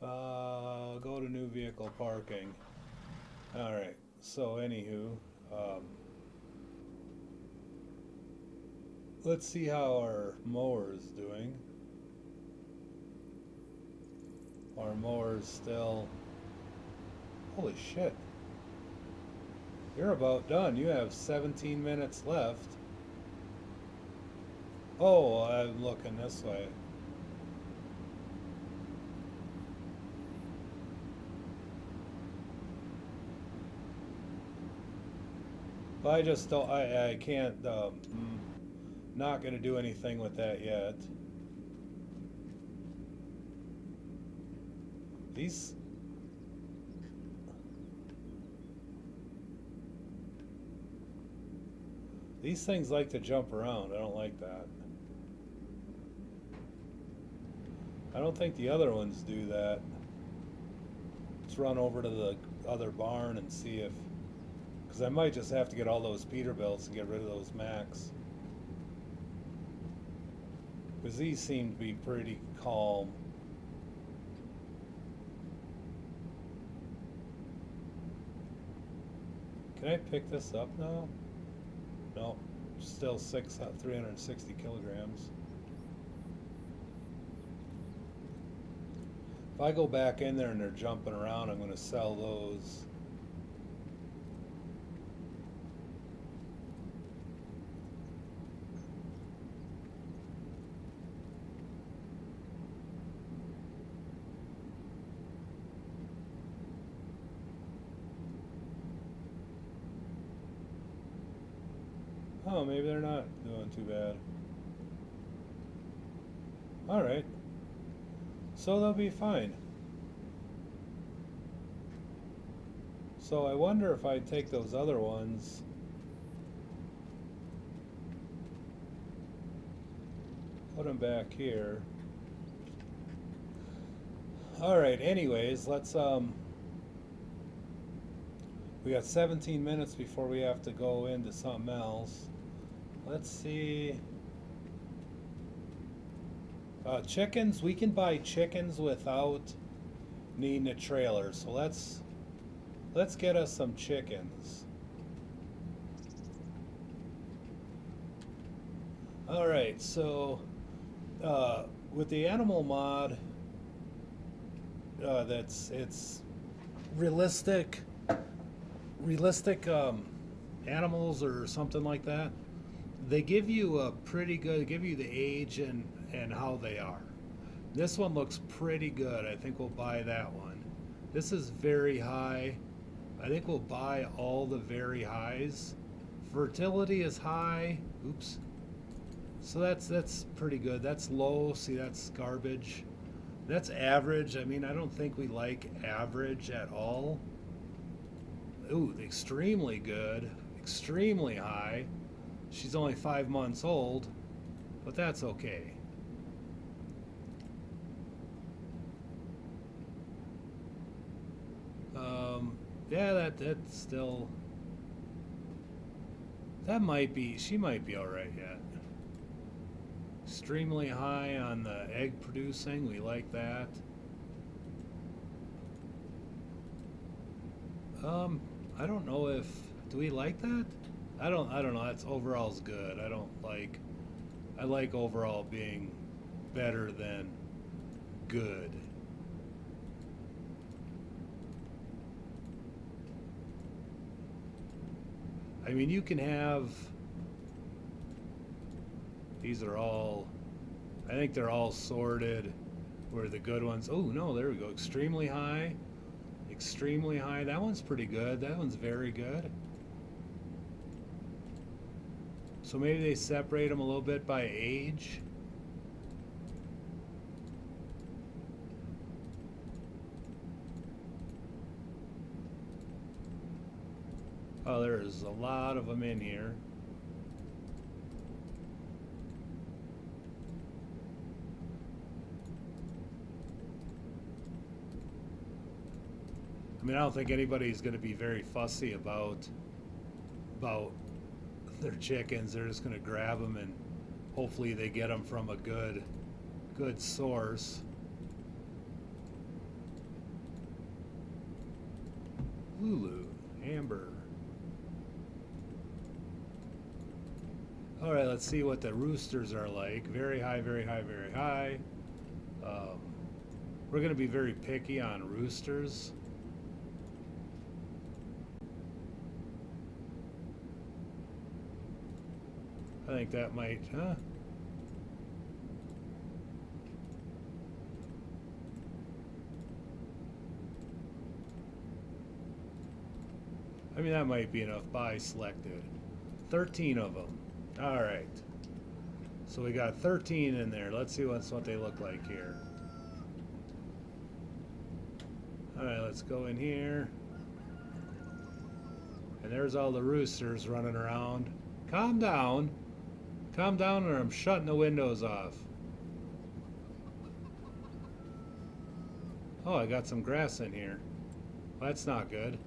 Speaker 1: Go to new vehicle parking. Alright, so anywho, let's see how our mower is doing. Our mower's still... Holy shit. You're about done. You have 17 minutes left. Oh, I'm looking this way. I just don't, I can't, not gonna do anything with that yet. These things like to jump around. I don't like that. I don't think the other ones do that. Let's run over to the other barn and see if, because I might just have to get all those Peterbilts and get rid of those Macs. Because these seem to be pretty calm. Can I pick this up now? No, still 360 kilograms. If I go back in there and they're jumping around, I'm going to sell those. Oh, maybe they're not doing too bad. Alright. So they'll be fine. So I wonder if I take those other ones. Put them back here. Alright, anyways, let's, we got 17 minutes before we have to go into something else. Let's see. Chickens, we can buy chickens without needing a trailer. So let's get us some chickens. Alright, so with the animal mod, it's realistic animals or something like that. They give you a pretty good, give you the age and how they are. This one looks pretty good. I think we'll buy that one. This is very high. I think we'll buy all the very highs. Fertility is high. Oops. So that's pretty good. That's low. See, that's garbage. That's average. I mean, I don't think we like average at all. Ooh, extremely good. Extremely high. She's only 5 months old, but that's okay. Yeah, that's still, that might be, she might be alright yet. Extremely high on the egg producing, we like that. I don't know if, do we like that? I don't know, that's overall's good. I like overall being better than good. I mean, you can have, these are all, I think they're all sorted where the good ones, oh no, there we go, extremely high, that one's pretty good, that one's very good. So maybe they separate them a little bit by age. Oh, there's a lot of them in here. I mean, I don't think anybody's going to be very fussy about their chickens. They're just going to grab them and hopefully they get them from a good source. Lulu, Amber. All right, let's see what the roosters are like. Very high, very high, very high. We're going to be very picky on roosters. I think that might, huh? I mean, that might be enough. Buy selected. 13 of them. All right. So we got 13 in there. Let's see what they look like here. All right, let's go in here. And there's all the roosters running around. Calm down. Calm down or I'm shutting the windows off. Oh, I got some grass in here. Well, that's not good.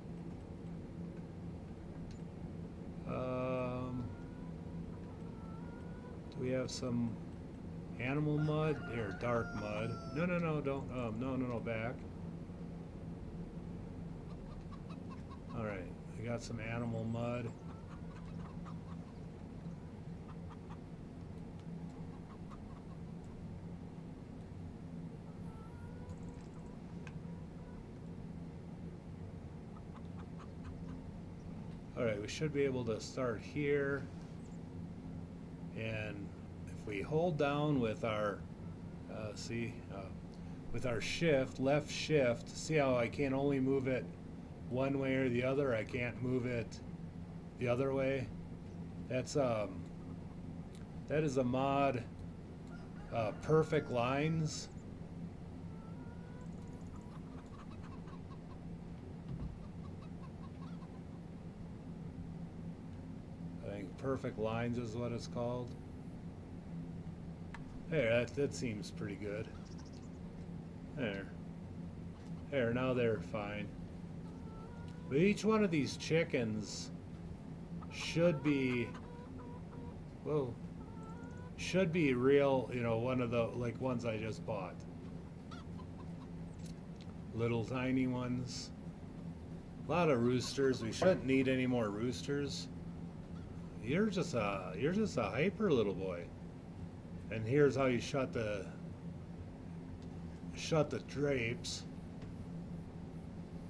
Speaker 1: Do we have some animal mud? Here, dark mud. No, no, no, don't. No, back. All right, I got some animal mud. All right, we should be able to start here. And if we hold down with our, with our shift, left shift, see how I can only move it one way or the other? I can't move it the other way. That's that is a mod, perfect lines. Perfect lines is what it's called. There, that seems pretty good. There, now they're fine. But each one of these chickens should be, should be real, you know, one of the, like, ones I just bought. Little tiny ones. A lot of roosters. We shouldn't need any more roosters. You're just a hyper little boy. And here's how you shut the drapes.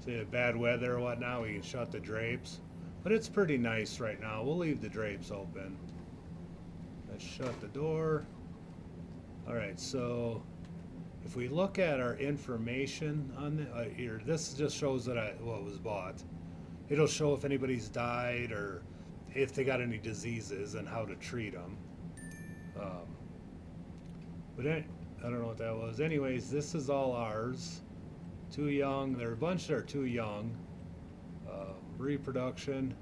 Speaker 1: See, bad weather or whatnot, we can shut the drapes. But it's pretty nice right now. We'll leave the drapes open. Let's shut the door. All right, so if we look at our information on the, here, this just shows that what was bought. It'll show if anybody's died or if they got any diseases and how to treat them. But I don't know what that was. Anyways, this is all ours. Too young. There are a bunch that are too young. Reproduction.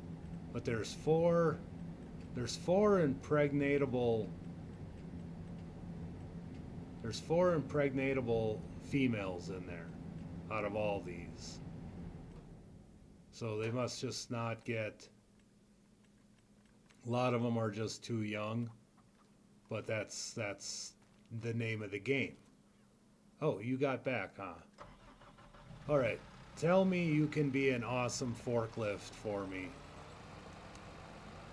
Speaker 1: But there's four impregnatable. There's 4 impregnatable females in there out of all these. So they must just not get. A lot of them are just too young, but that's the name of the game. Oh, you got back, huh? All right, tell me you can be an awesome forklift for me.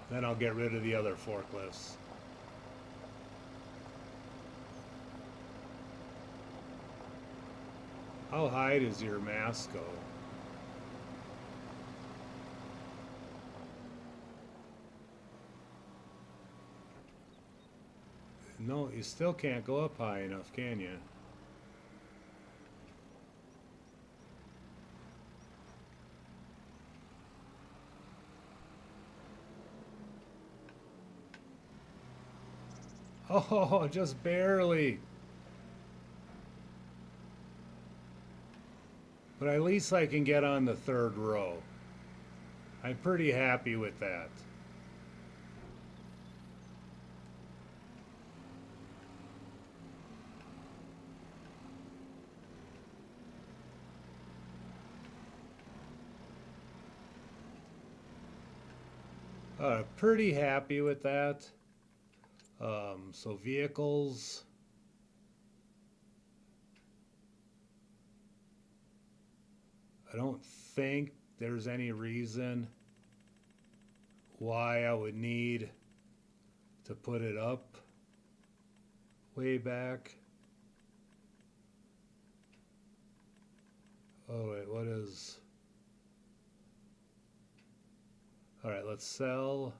Speaker 1: Then I'll get rid of the other forklifts. How high does your mask go? No, you still can't go up high enough, can you? Oh, just barely. But at least I can get on the third row. I'm pretty happy with that. Pretty happy with that. So vehicles. I don't think there's any reason why I would need to put it up way back. Oh wait, what is... Alright, let's sell.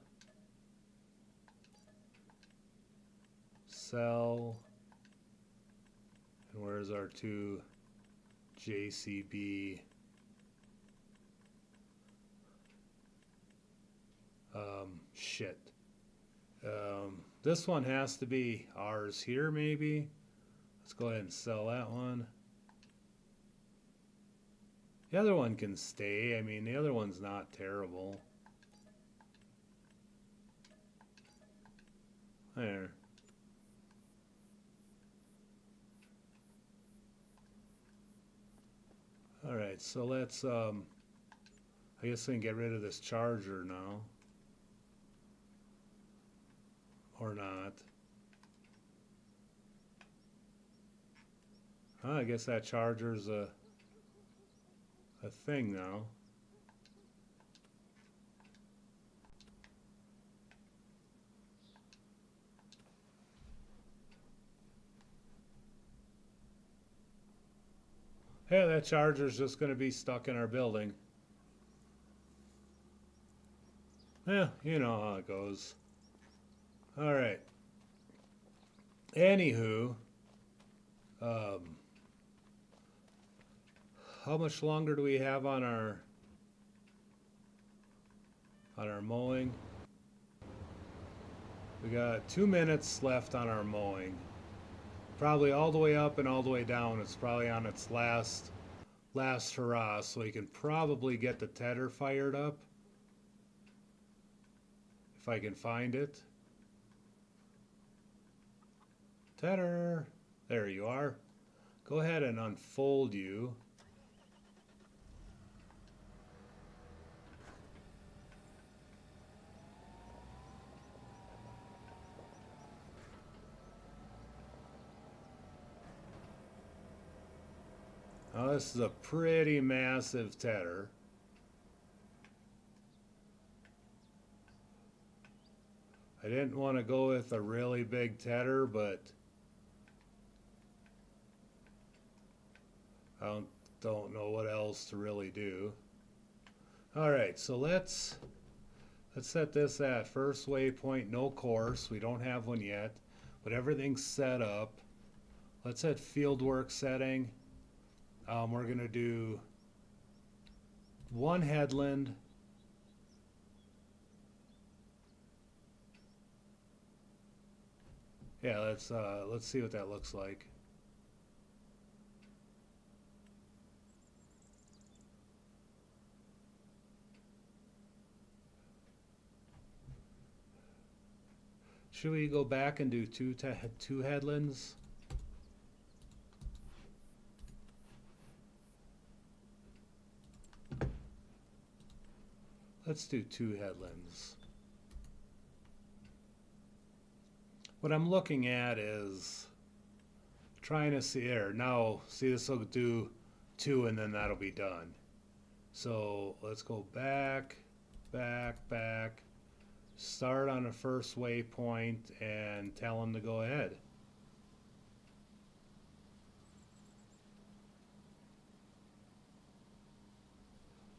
Speaker 1: Sell. And where's our two JCB? Shit. This one has to be ours here, maybe. Let's go ahead and sell that one. The other one can stay. I mean, the other one's not terrible. There. Alright, so let's, I guess we can get rid of this charger now. Or not. I guess that charger's a thing now. Yeah, that charger's just going to be stuck in our building. Yeah, you know how it goes. Alright. Anywho, how much longer do we have on our mowing? We got 2 minutes left on our mowing. Probably all the way up and all the way down. It's probably on its last hurrah, so we can probably get the tedder fired up if I can find it. Tedder, there you are. Go ahead and unfold you. Now this is a pretty massive tedder. I didn't want to go with a really big tedder, but I don't know what else to really do. Alright, so let's set this at first waypoint, no course. We don't have one yet, but everything's set up. Let's set fieldwork setting. We're going to do one headland. Yeah, let's see what that looks like. Should we go back and do two headlands? Let's do 2 headlands. What I'm looking at is trying to see there. Now, see, this will do 2 and then that'll be done. So let's go back, back, back. Start on the first waypoint and tell them to go ahead.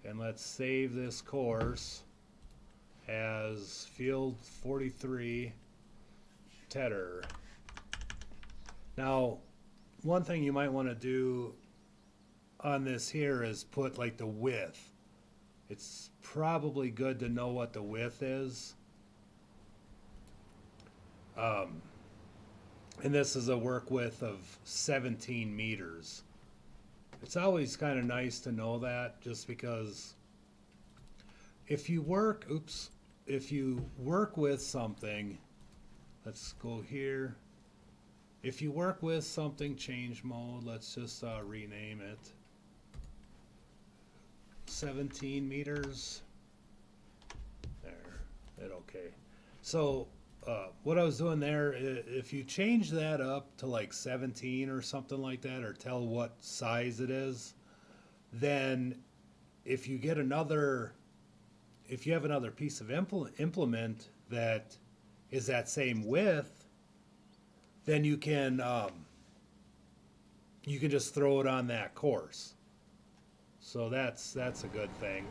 Speaker 1: And let's save this course as field 43 tedder. Now, one thing you might want to do on this here is put like the width. It's probably good to know what the width is. And this is a work width of 17 meters. It's always kind of nice to know that, just because if you work, if you work with something, let's go here. If you work with something, change mode, let's just rename it. 17 meters. There, it okay. So what I was doing there, if you change that up to like 17 or something like that, or tell what size it is, then if you get another, if you have another piece of implement that is that same width, then you can just throw it on that course. So that's a good thing.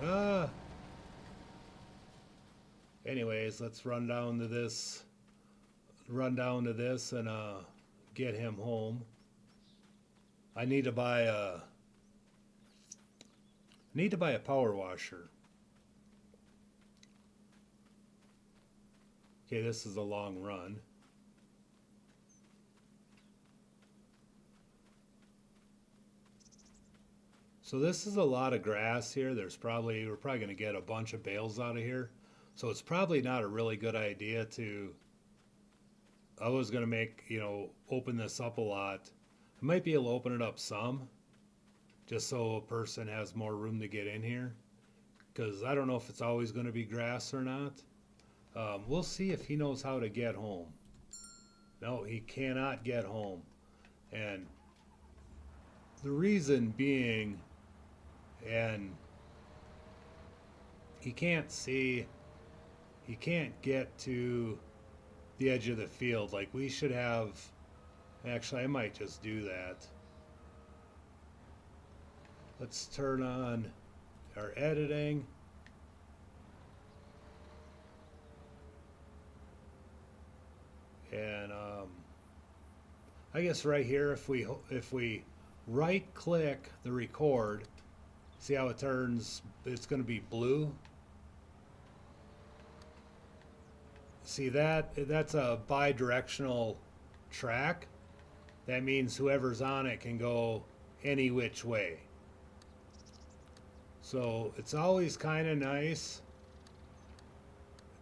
Speaker 1: Anyways, let's run down to this and get him home. I need to buy a power washer. Okay, this is a long run. So this is a lot of grass here. We're probably going to get a bunch of bales out of here. So it's probably not a really good idea to, I was going to make, open this up a lot. I might be able to open it up some, just so a person has more room to get in here. Because I don't know if it's always going to be grass or not. We'll see if he knows how to get home. No, he cannot get home. And the reason being, and he can't see, he can't get to the edge of the field. Like we should have, actually I might just do that. Let's turn on our editing. And I guess right here, if we right click the record, see how it turns, it's going to be blue. See that's a bi-directional track. That means whoever's on it can go any which way. So it's always kind of nice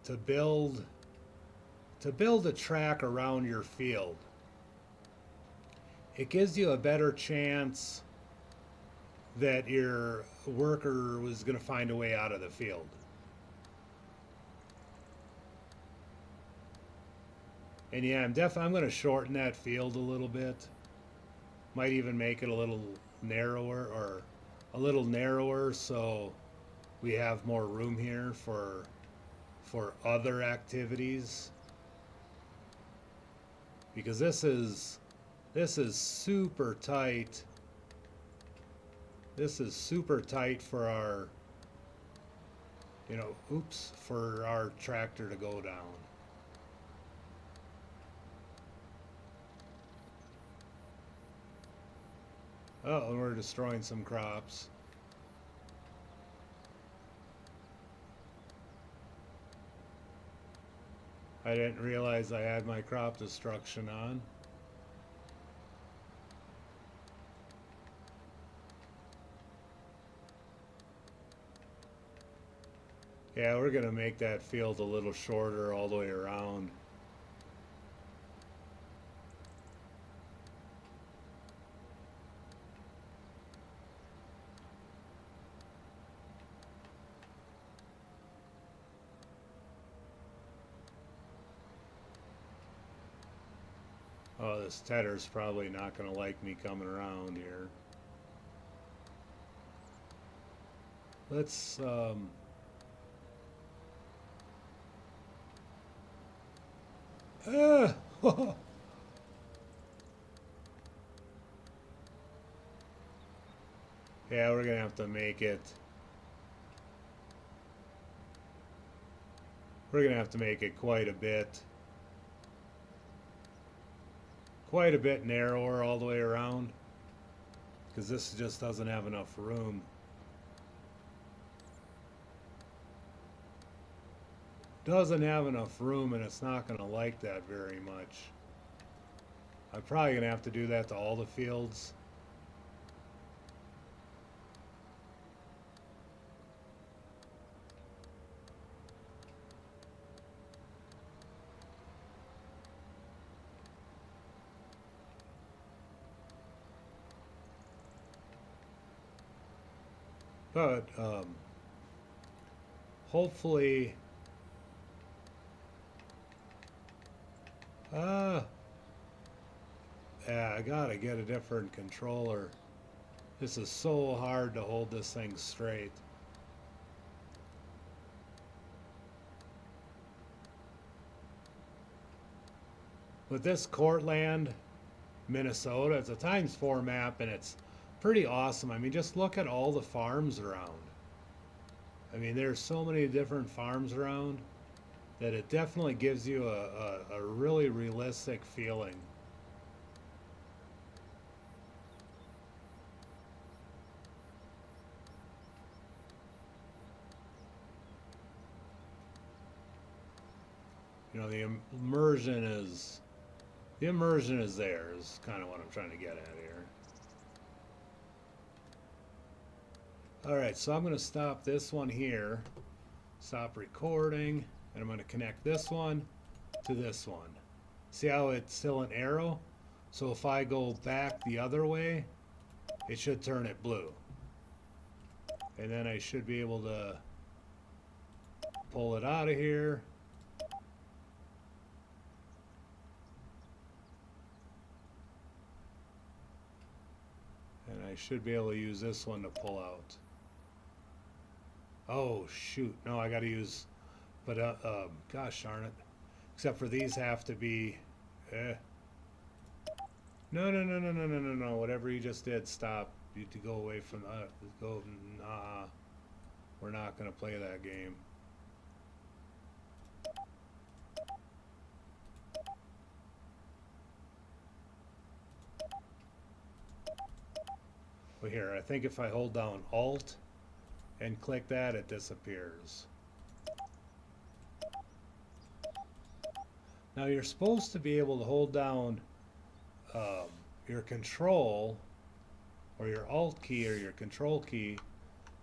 Speaker 1: to build a track around your field. It gives you a better chance that your worker was going to find a way out of the field. And yeah, I'm going to shorten that field a little bit. Might even make it a little narrower, so we have more room here for other activities. Because this is super tight. This is super tight for our, for our tractor to go down. Oh, and we're destroying some crops. I didn't realize I had my crop destruction on. Yeah, we're going to make that field a little shorter all the way around. Oh, this tedder's probably not going to like me coming around here. Let's yeah, we're gonna have to make it. We're gonna have to make it quite a bit narrower all the way around, because this just doesn't have enough room. Doesn't have enough room, and it's not going to like that very much. I'm probably going to have to do that to all the fields. But hopefully, yeah, I gotta get a different controller. This is so hard to hold this thing straight. But this Courtland, Minnesota, it's a ×4 map and it's pretty awesome. I mean, just look at all the farms around. I mean, there's so many different farms around that it definitely gives you a really realistic feeling. You know, the immersion is there is kind of what I'm trying to get at here. All right, so I'm going to stop this one here, stop recording, and I'm going to connect this one to this one. See how it's still an arrow? So if I go back the other way, it should turn it blue. And then I should be able to pull it out of here. And I should be able to use this one to pull out. Oh, shoot. No, I got to use... But, gosh darn it. Except for these have to be... No. Whatever you just did, stop. You to go away from... go... Nah. We're not going to play that game. Well, here, I think if I hold down Alt and click that, it disappears. Now you're supposed to be able to hold down your Control or your Alt key or your Control key,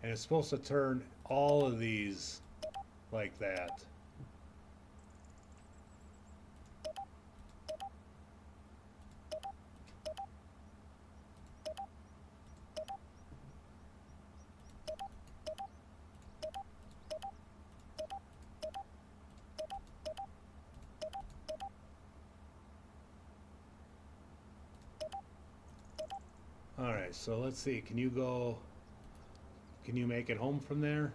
Speaker 1: and it's supposed to turn all of these like that. Alright, so let's see. Can you make it home from there?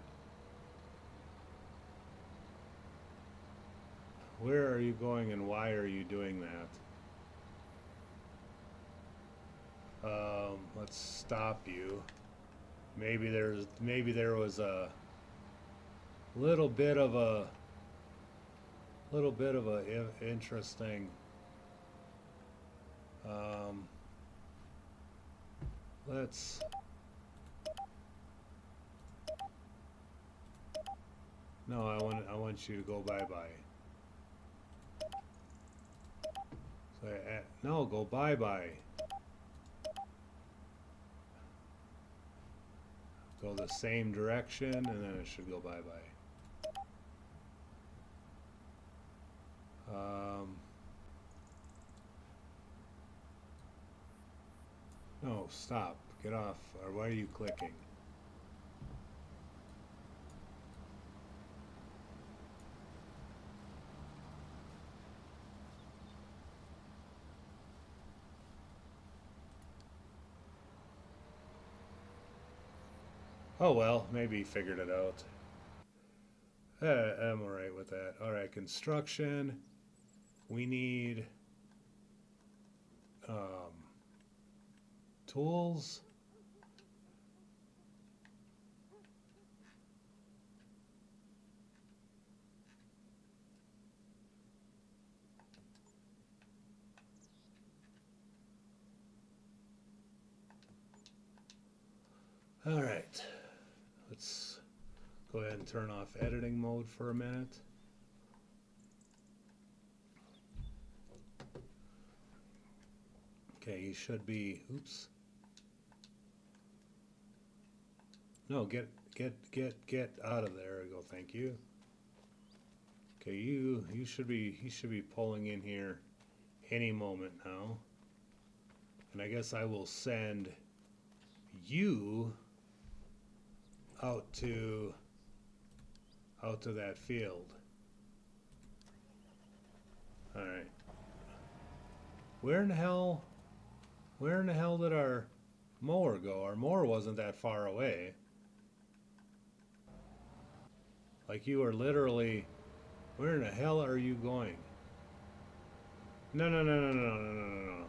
Speaker 1: Where are you going and why are you doing that? Let's stop you. Maybe there was a little bit of a interesting let's no, I want you to go bye-bye. So no, go bye-bye. Go the same direction and then it should go bye-bye. No, stop. Get off. Or why are you clicking? Oh well, maybe he figured it out. I'm alright with that. Alright, construction. We need tools. Alright, let's go ahead and turn off editing mode for a minute. Okay, you should be, oops. No, get out of there. Go, thank you. Okay, he should be pulling in here any moment now. And I guess I will send you out to that field. All right. Where in the hell did our mower go? Our mower wasn't that far away. Like, you are literally, where in the hell are you going? No.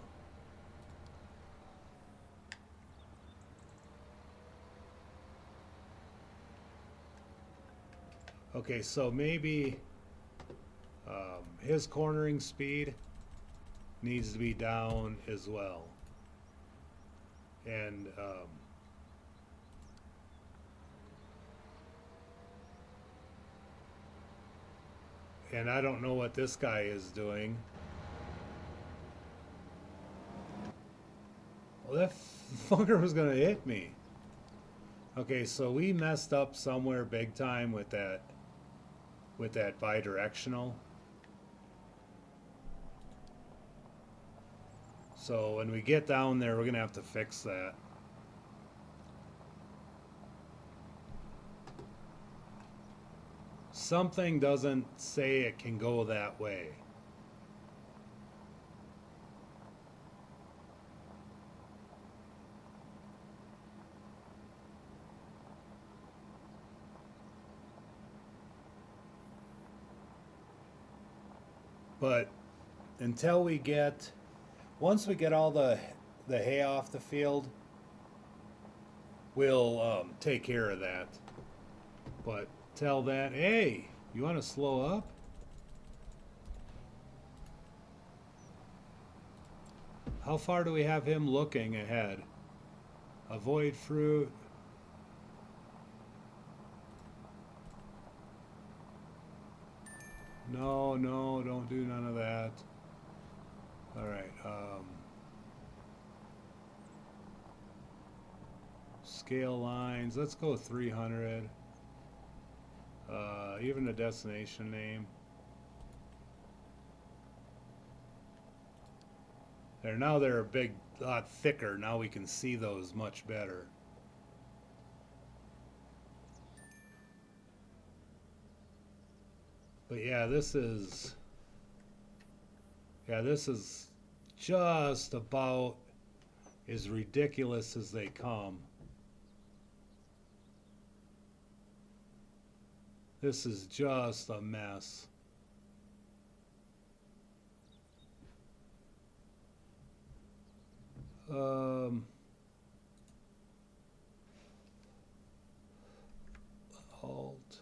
Speaker 1: Okay, so maybe his cornering speed needs to be down as well. And I don't know what this guy is doing. Well, that fucker was gonna hit me. Okay, so we messed up somewhere big time with that bidirectional. So when we get down there, we're gonna have to fix that. Something doesn't say it can go that way. But until we get, once we get all the hay off the field, we'll take care of that. But tell that, hey, you want to slow up? How far do we have him looking ahead? Avoid fruit. No, don't do none of that. All right. Scale lines. Let's go 300. Even the destination name. There. Now they're a lot thicker. Now we can see those much better. But yeah, this is just about as ridiculous as they come. This is just a mess. Alt.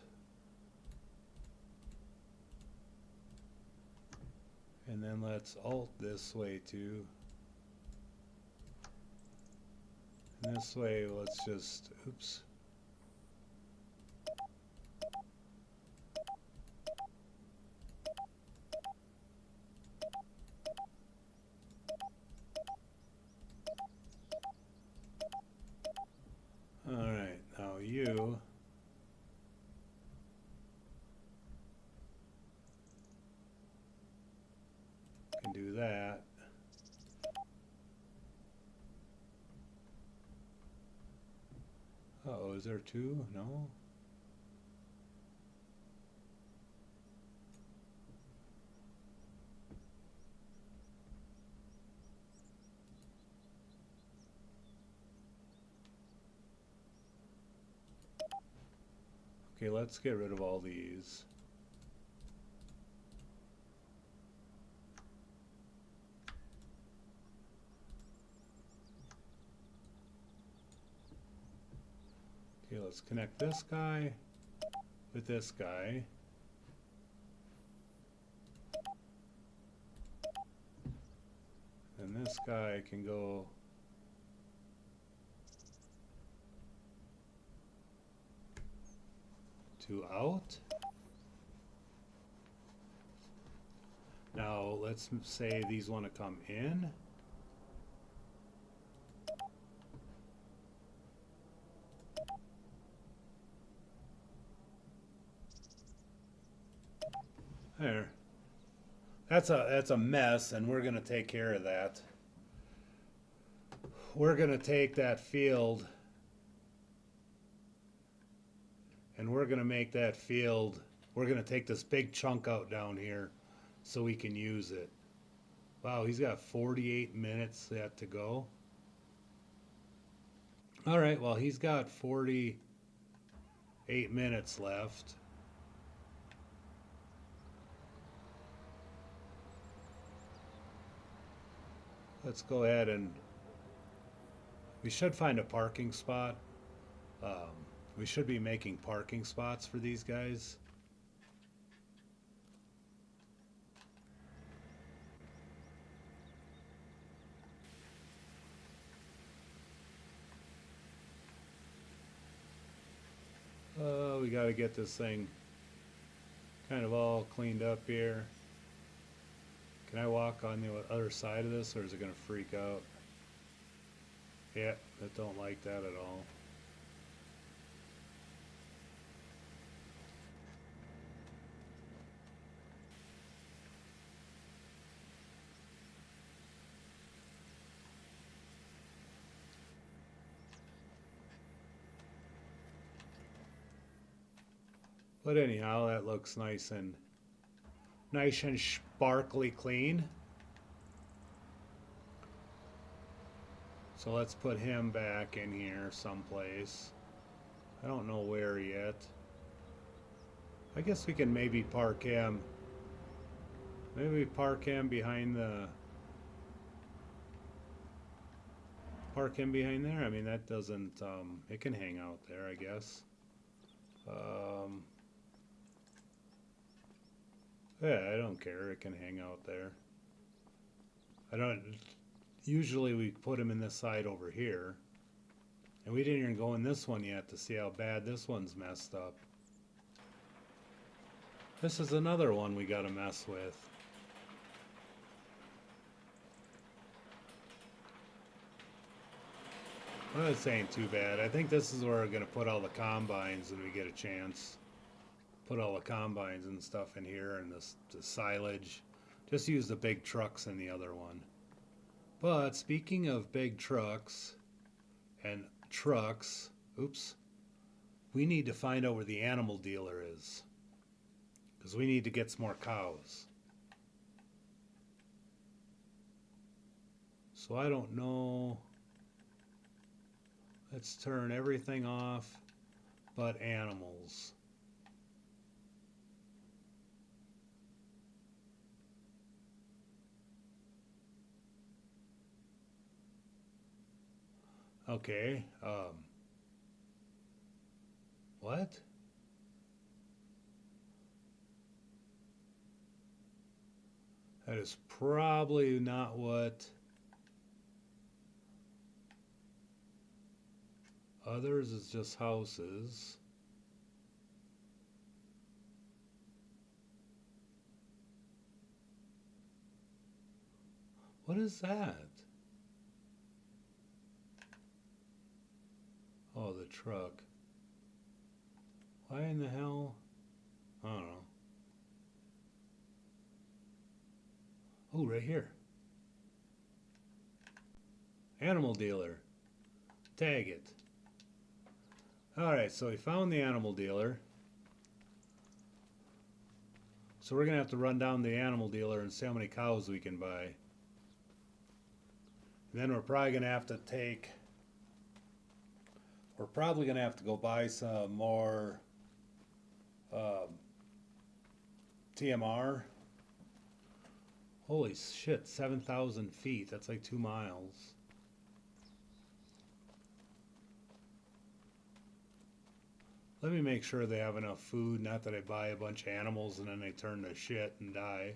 Speaker 1: And then let's alt this way too. And this way, let's just, oops. All right, now you can do that. Uh-oh, is there two? No? Okay, let's get rid of all these. Okay, let's connect this guy with this guy. And this guy can go to out. Now let's say these want to come in. There. That's a mess, and we're gonna take care of that. We're gonna take that field, and we're gonna make that field. We're gonna take this big chunk out down here, so we can use it. Wow, he's got 48 minutes yet to go. All right, well, he's got 48 minutes left. Let's go ahead and we should find a parking spot. We should be making parking spots for these guys. We got to get this thing kind of all cleaned up here. Can I walk on the other side of this, or is it going to freak out? Yeah, I don't like that at all. But anyhow, that looks nice and sparkly clean. So let's put him back in here someplace. I don't know where yet. I guess we can maybe park him. Maybe park him behind the... Park him behind there? I mean, that doesn't... it can hang out there, I guess. Yeah, I don't care. It can hang out there. I don't... Usually we put him in this side over here. And we didn't even go in this one yet to see how bad this one's messed up. This is another one we gotta mess with. Well, this ain't too bad. I think this is where we're gonna put all the combines when we get a chance. Put all the combines and stuff in here, and the silage. Just use the big trucks in the other one. But speaking of big trucks and trucks, oops, we need to find out where the animal dealer is, because we need to get some more cows. So I don't know. Let's turn everything off but animals. Okay, what? That is probably not what others is, just houses. What is that? Oh, the truck. Why in the hell? I don't know. Oh, right here. Animal dealer. Tag it. Alright, so we found the animal dealer. So we're going to have to run down the animal dealer and see how many cows we can buy. And then we're probably going to have to take... We're probably going to have to go buy some more TMR. Holy shit, 7,000 feet. That's like 2 miles. Let me make sure they have enough food, not that I buy a bunch of animals and then they turn to shit and die.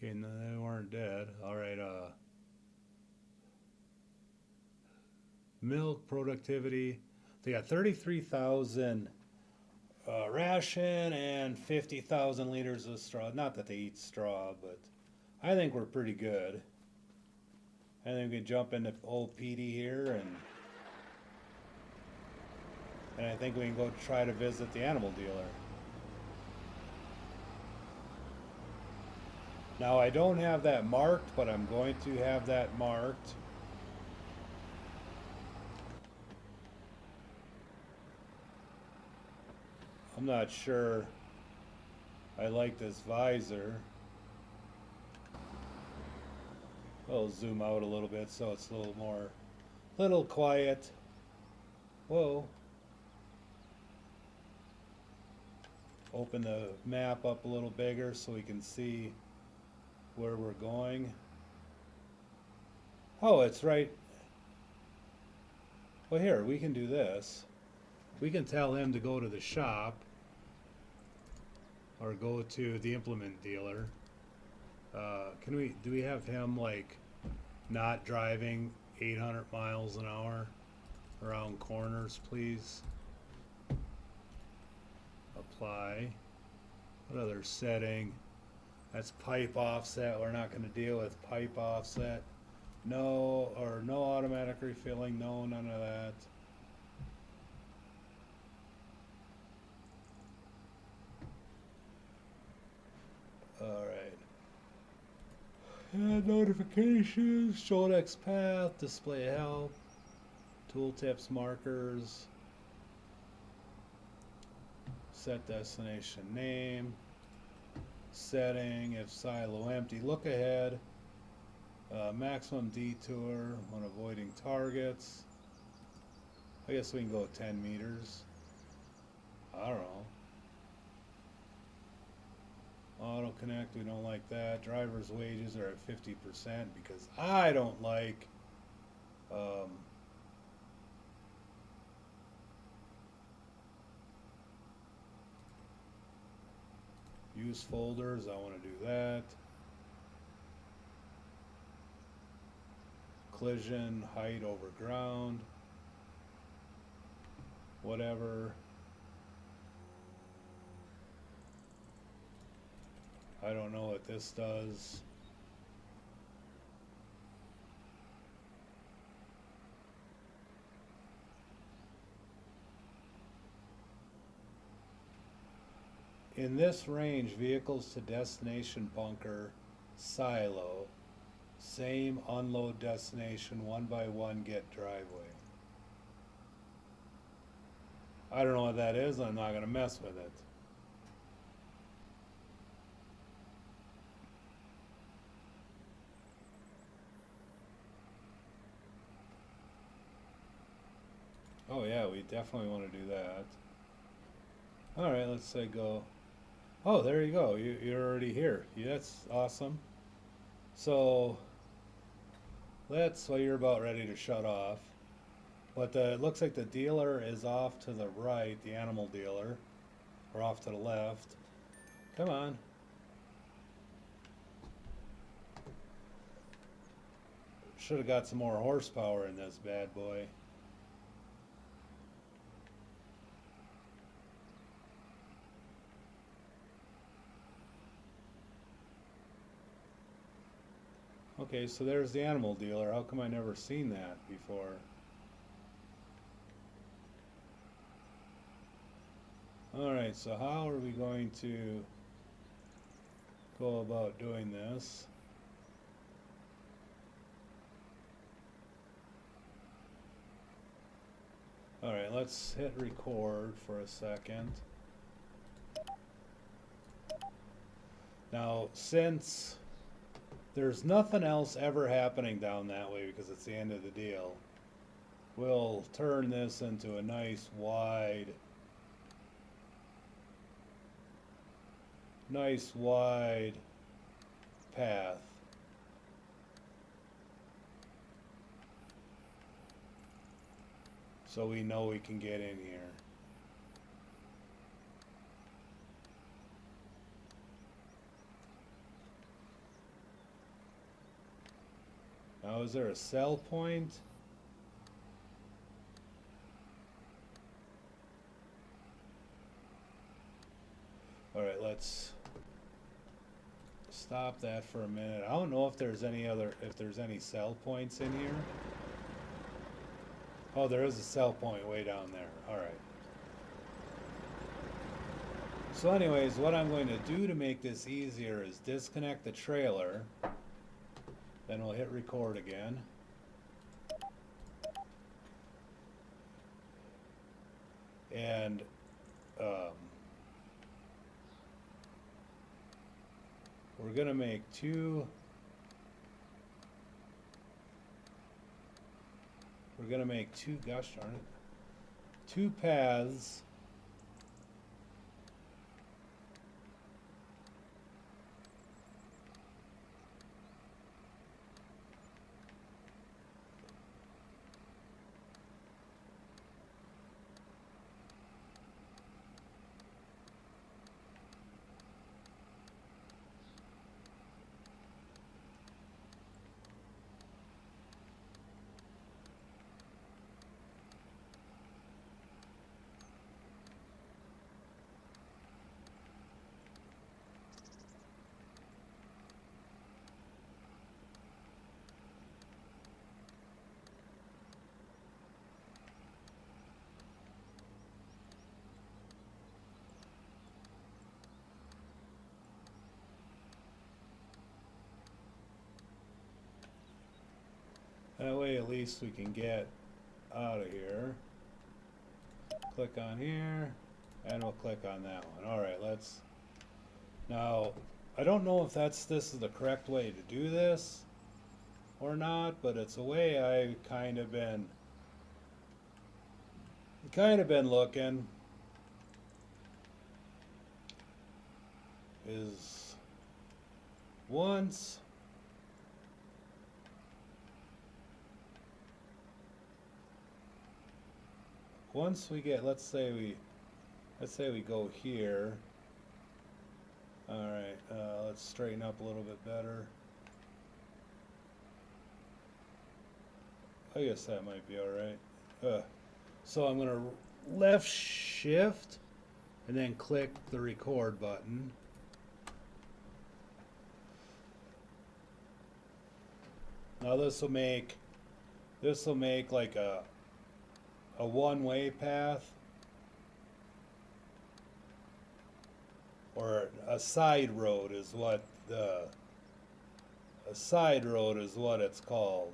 Speaker 1: Okay, no, they weren't dead. Alright, milk productivity. They got 33,000 ration and 50,000 liters of straw. Not that they eat straw, but I think we're pretty good. I think we can jump into old Petey here and And I think we can go try to visit the animal dealer. Now I don't have that marked, but I'm going to have that marked. I'm not sure I like this visor. I'll zoom out a little bit so it's a little quiet. Whoa. Open the map up a little bigger so we can see where we're going. Oh, it's right. Well, here, we can do this. We can tell him to go to the shop or go to the implement dealer. Do we have him like not driving 800 miles an hour around corners, please? Apply. What other setting? That's pipe offset. We're not going to deal with pipe offset. No, or no automatic refilling. No, none of that. Alright. Notifications, show next path, display help, tooltips, markers, set destination name, setting if silo empty, look ahead, maximum detour when avoiding targets. I guess we can go 10 meters. I don't know. Auto connect, we don't like that. Driver's wages are at 50% because I don't like use folders. I want to do that. Collision, height over ground, whatever. I don't know what this does. In this range, vehicles to destination bunker, silo, same unload destination, one by one get driveway. I don't know what that is, I'm not going to mess with it. Oh yeah, we definitely want to do that. Alright, let's say go. Oh, there you go. You're already here. Yeah, that's awesome. So, well, you're about ready to shut off. But it looks like the dealer is off to the right, the animal dealer. Or off to the left. Come on. Should have got some more horsepower in this bad boy. Okay, so there's the animal dealer. How come I never seen that before? Alright, so how are we going to go about doing this? Alright, let's hit record for a second. Now, since there's nothing else ever happening down that way because it's the end of the deal, we'll turn this into a nice wide path. So we know we can get in here. Now, is there a sell point? Alright, let's stop that for a minute. I don't know if there's any sell points in here. Oh, there is a sell point way down there. Alright. So anyways, what I'm going to do to make this easier is disconnect the trailer. Then we'll hit record again. And we're going to make two gosh darn it, two paths that way at least we can get out of here. Click on here and we'll click on that one. Alright, let's now I don't know if this is the correct way to do this or not, but it's a way I've kind of been looking, is once we get, let's say we go here. Alright, let's straighten up a little bit better. I guess that might be alright. So I'm going to left shift and then click the record button. Now this will make like a one-way path, or a side road is what it's called.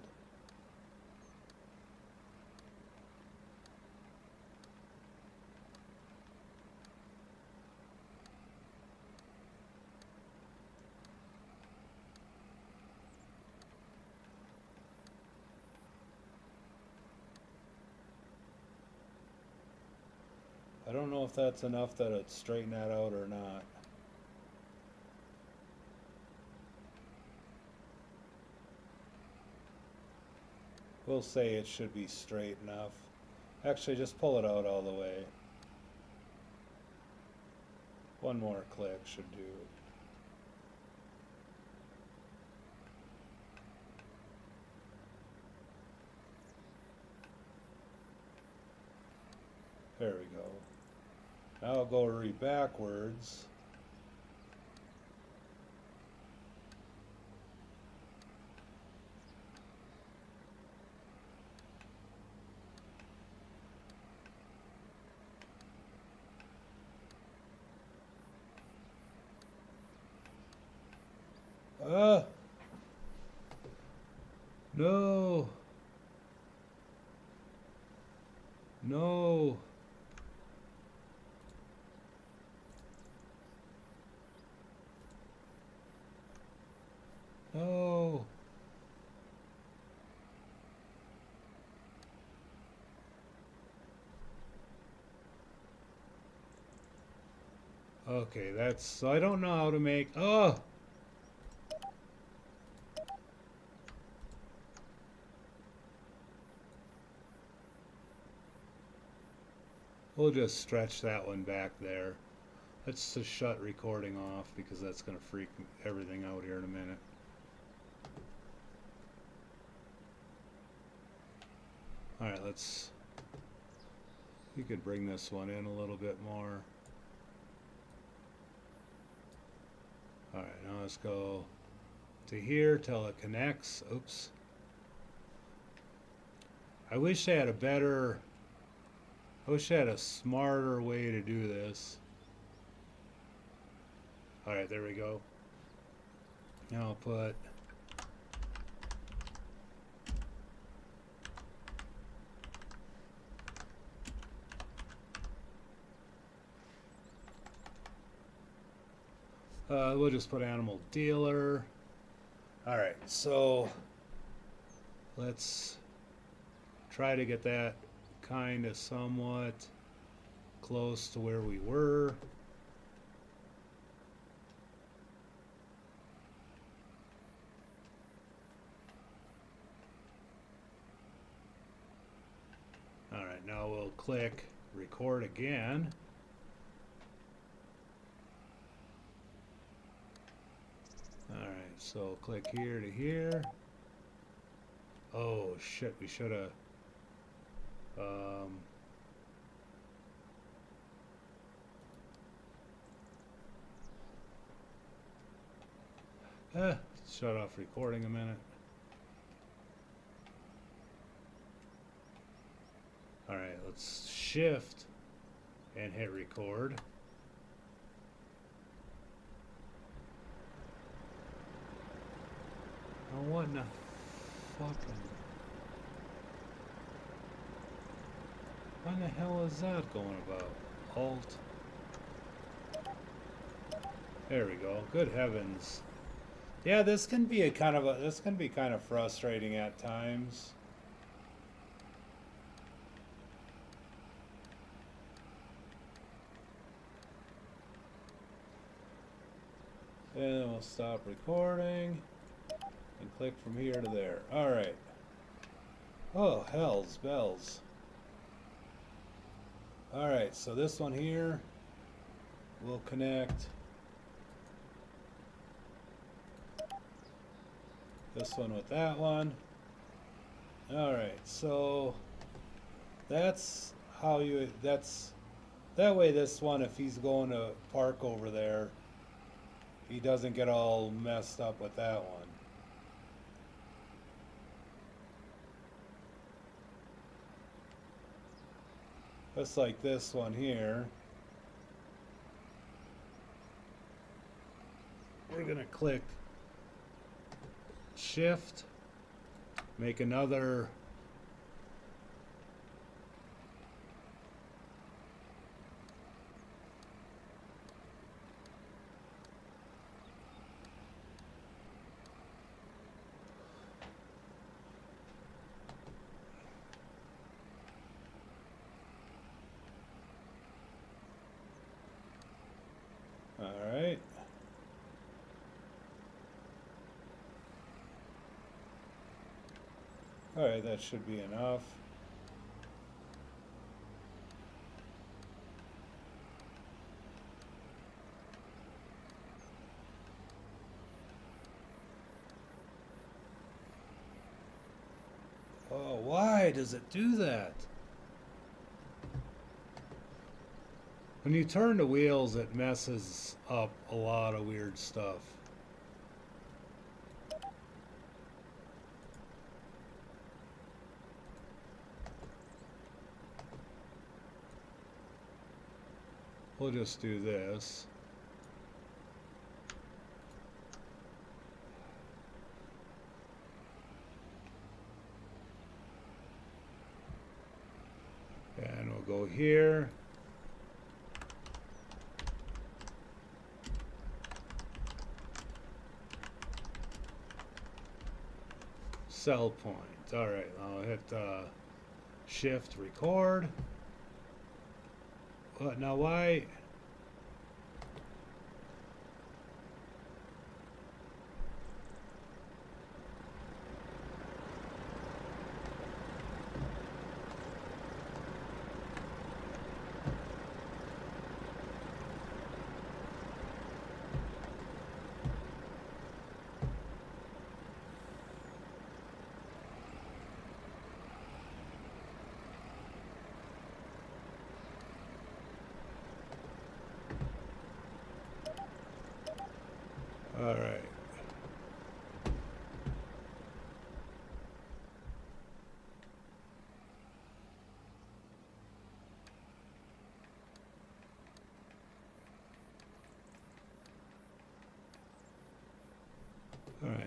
Speaker 1: I don't know if that's enough that it'd straighten that out or not. We'll say it should be straight enough. Actually, just pull it out all the way. One more click should do. There we go. Now I'll go read backwards. No. No. No. Okay, that's, so I don't know how to make, we'll just stretch that one back there. Let's just shut recording off because that's going to freak everything out here in a minute. Alright, you could bring this one in a little bit more. Alright, now let's go to here till it connects. Oops. I wish I had a smarter way to do this. Alright, there we go. Now I'll put we'll just put animal dealer. Alright, so let's try to get that kind of somewhat close to where we were. Alright, now we'll click record again. Alright, so click here to here. Oh shit, we should have shut off recording a minute. Alright, let's shift and hit record. Oh, what in the what the hell is that going about? Alt. There we go. Good heavens. Yeah, this can be kind of frustrating at times. And then we'll stop recording and click from here to there. Alright. Oh, hell's bells. Alright, so this one here will connect this one with that one. Alright, so that's how you, that way this one, if he's going to park over there, he doesn't get all messed up with that one. Just like this one here. We're gonna click shift, make another Alright. Alright, that should be enough. Oh, why does it do that? When you turn the wheels, it messes up a lot of weird stuff. We'll just do this. And we'll go here. Cell point. Alright, I'll hit shift record. What, now why? All right.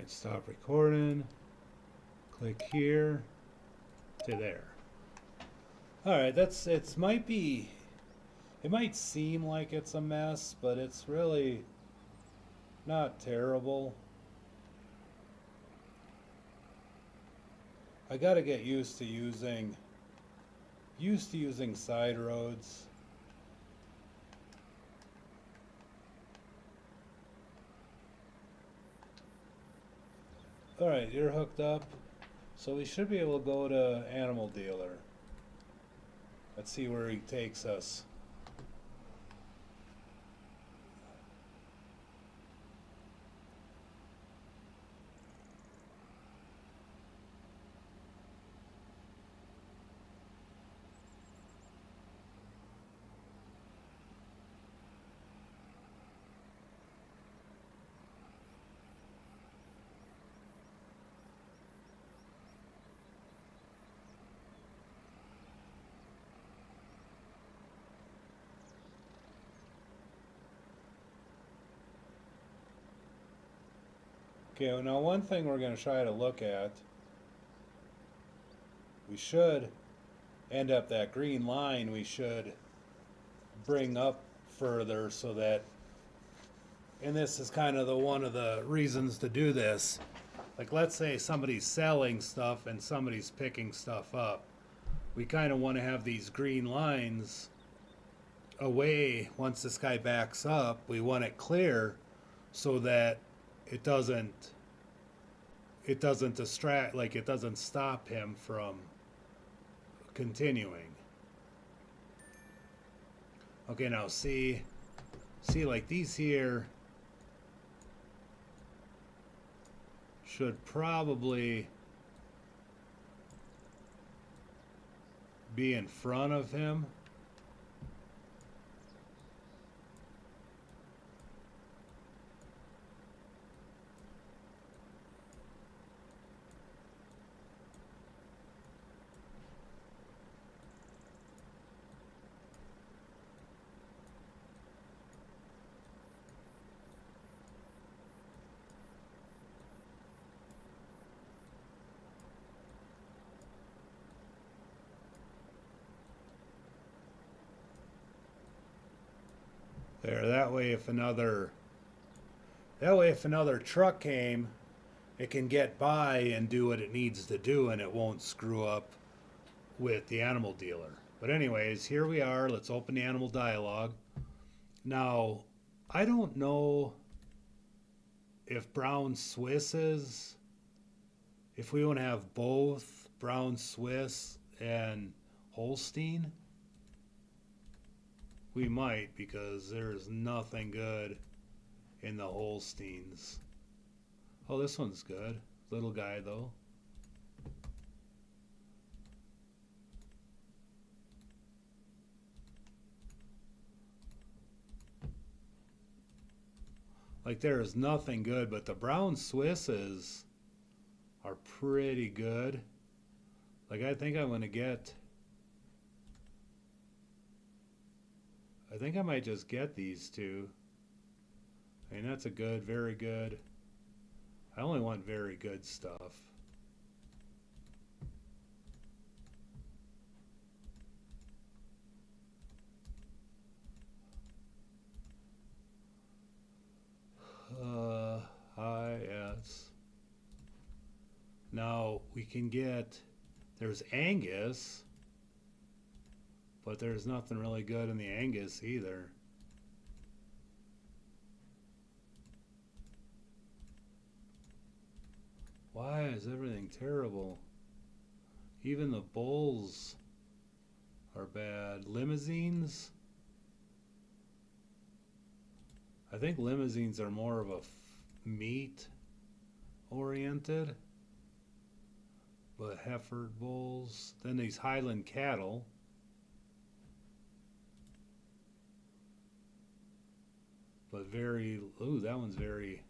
Speaker 1: Alright, stop recording. Click here to there. Alright, it might seem like it's a mess, but it's really not terrible. I gotta get used to using side roads. Alright, you're hooked up. So we should be able to go to Animal Dealer. Let's see where he takes us. Okay, well now one thing we're going to try to look at, we should end up that green line, we should bring up further so that, and this is kind of one of the reasons to do this, like let's say somebody's selling stuff and somebody's picking stuff up. We kind of want to have these green lines away. Once this guy backs up, we want it clear so that it doesn't distract, like it doesn't stop him from continuing. Okay, now see like these here should probably be in front of him. There, that way if another truck came, it can get by and do what it needs to do and it won't screw up with the Animal Dealer. But anyways, here we are. Let's open the animal dialogue. Now, I don't know if Brown Swisses, if we want to have both Brown Swiss and Holstein. We might, because there's nothing good in the Holsteins. Oh, this one's good. Little guy, though. Like, there is nothing good, but the Brown Swisses are pretty good. Like, I think I'm going to get... I think I might just get these two. I mean, that's a good, very good. I only want very good stuff. Yes. Now, we can get... There's Angus. But there's nothing really good in the Angus either. Why is everything terrible? Even the bulls are bad. Limousines? I think limousines are more of a meat oriented. But Heifer bulls. Then these Highland cattle. But very, ooh, that one's very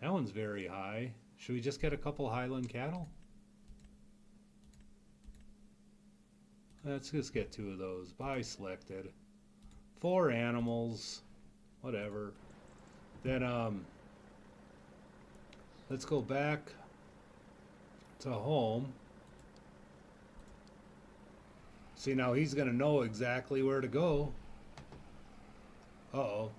Speaker 1: high. Should we just get a couple Highland cattle? Let's just get two of those. Buy selected. 4 animals. Whatever. Then, Let's go back to home. See, now he's going to know exactly where to go. Uh-oh.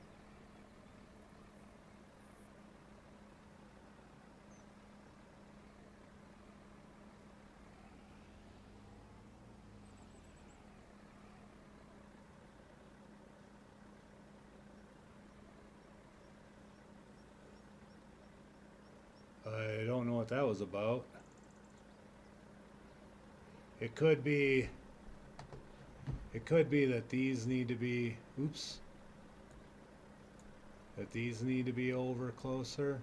Speaker 1: I don't know what that was about. It could be that these need to be, oops, that these need to be over closer.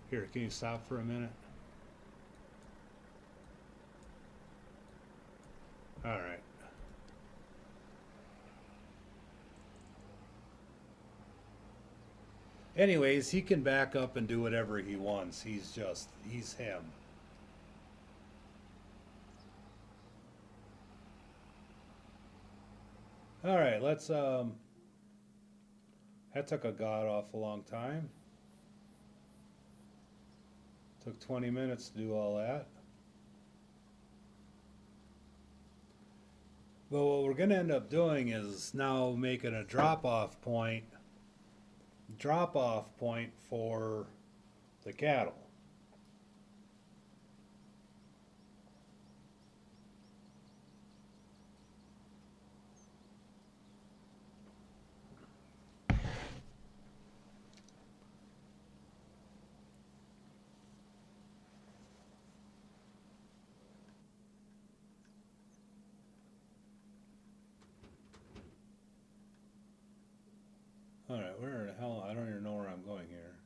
Speaker 1: Here, can you stop for a minute? All right. Anyways, he can back up and do whatever he wants. He's him. All right, let's that took a god awful long time. Took 20 minutes to do all that. But what we're going to end up doing is now making a drop-off point for the cattle. All right, where the hell? I don't even know where I'm going here.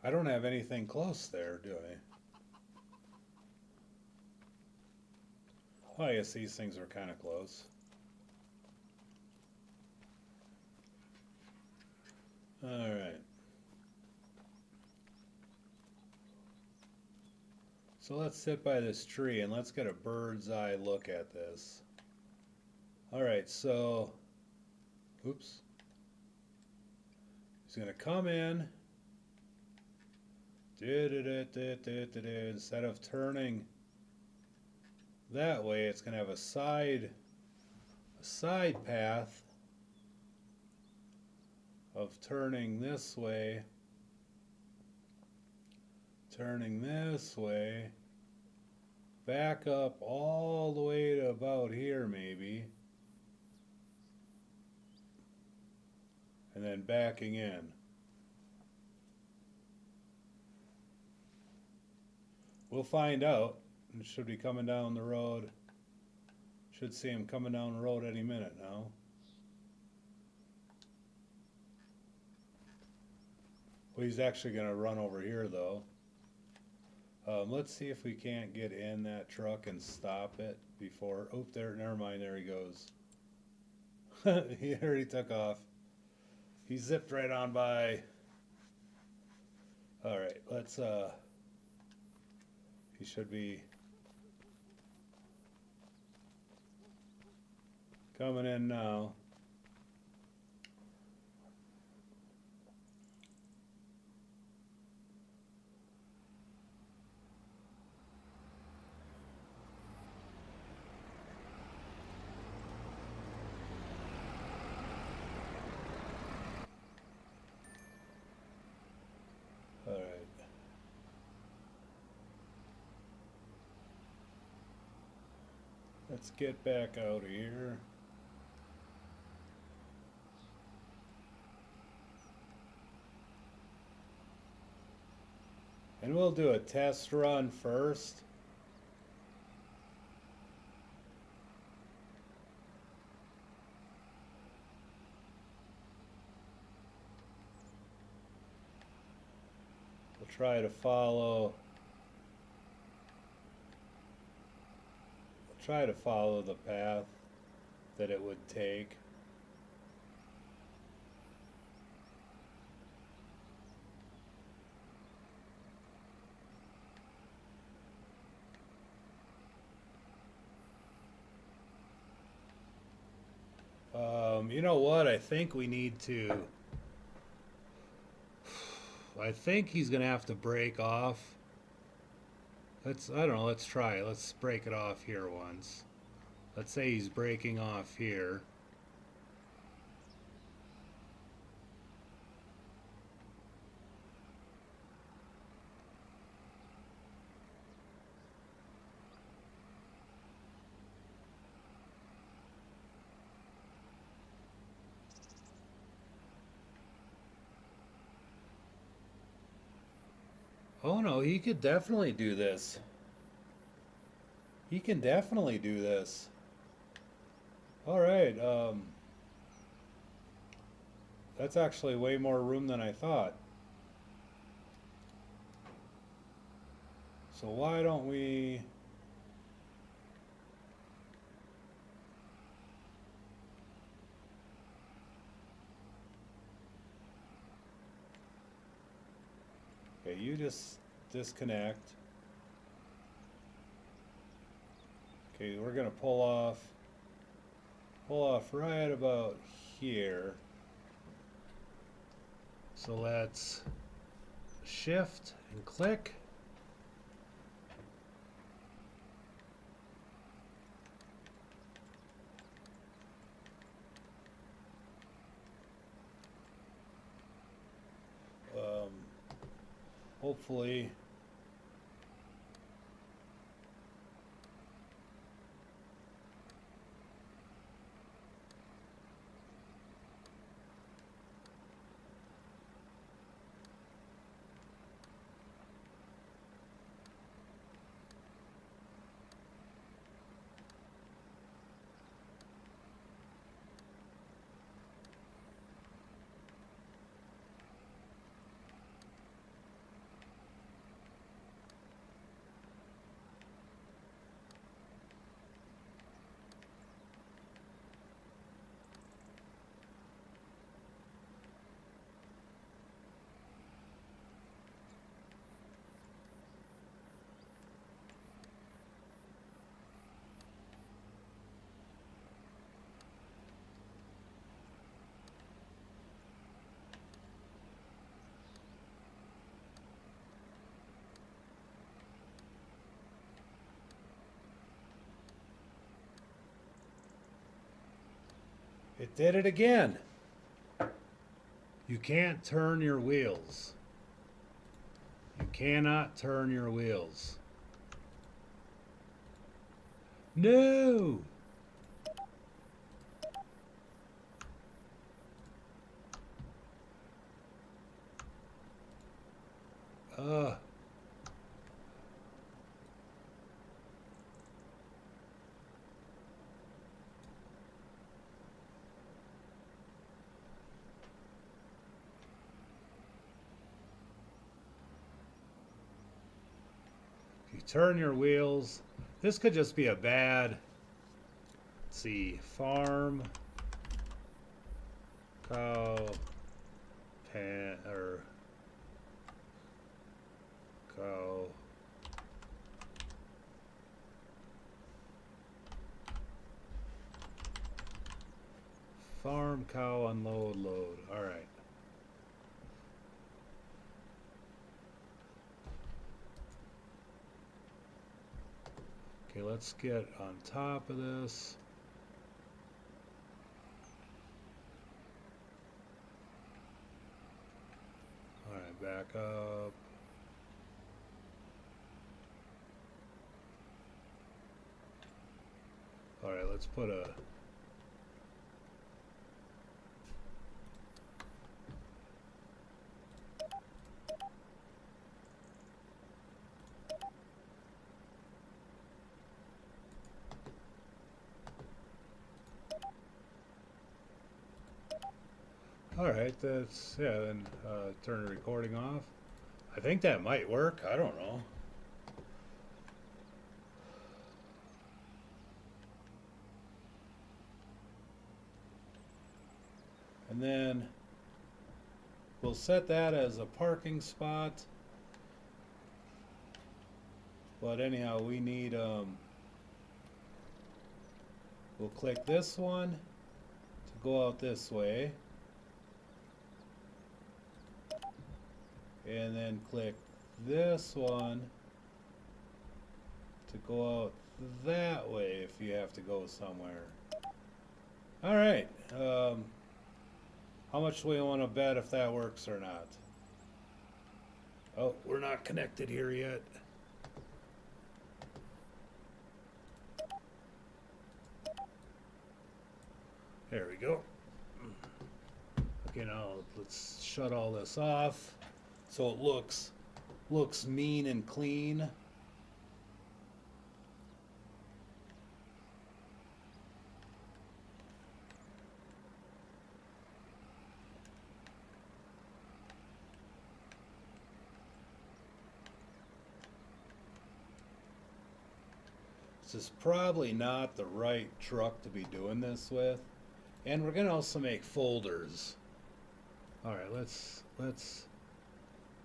Speaker 1: I don't have anything close there, do I? Well, I guess these things are kind of close. All right. So let's sit by this tree and let's get a bird's eye look at this. All right, so, oops. He's gonna come in. Instead of turning that way, it's gonna have a side path of turning this way, back up all the way to about here maybe, and then backing in. We'll find out. It should be coming down the road. Should see him coming down the road any minute now. Well, he's actually going to run over here though. Let's see if we can't get in that truck and stop it before. Oh, there, never mind, there he goes. He already took off. He zipped right on by. All right, let's, he should be coming in now. All right. Let's get back out of here. And we'll do a test run first. try to follow. We'll try to follow the path that it would take. You know what? I think we need to. I think he's gonna have to break off. I don't know, let's try it. Let's break it off here once. Let's say he's breaking off here. Oh no, he could definitely do this. He can definitely do this. All right, that's actually way more room than I thought. So why don't we... Okay, you just disconnect. Okay, we're gonna pull off right about here. So let's shift and click. Hopefully it did it again. You can't turn your wheels. You cannot turn your wheels. No! You turn your wheels. This could just be a bad, let's see, farm, cow, pan, or cow, farm, cow, unload, load. All right. Okay, let's get on top of this. All right, back up. All right, let's put a... All right, that's, yeah, then turn the recording off. I think that might work. I don't know. And then we'll set that as a parking spot. But anyhow, we need, we'll click this one to go out this way. And then click this one to go out that way if you have to go somewhere. All right. How much do we want to bet if that works or not? Oh, we're not connected here yet. There we go. Okay, now let's shut all this off so it looks mean and clean. This is probably not the right truck to be doing this with. And we're gonna also make folders. All right, let's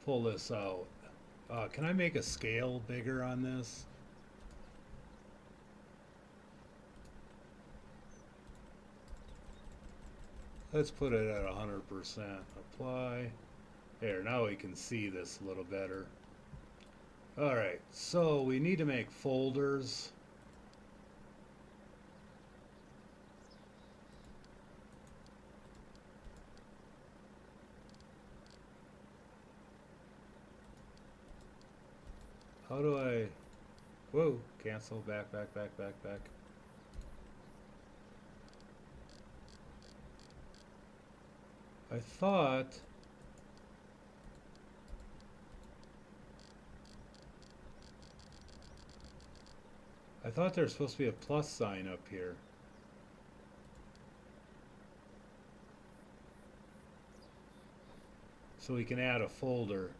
Speaker 1: pull this out. Can I make a scale bigger on this? Let's put it at 100%. Apply. There, now we can see this a little better. All right, so we need to make folders. How do I, whoa, cancel, back. I thought there's supposed to be a plus sign up here. So we can add a folder.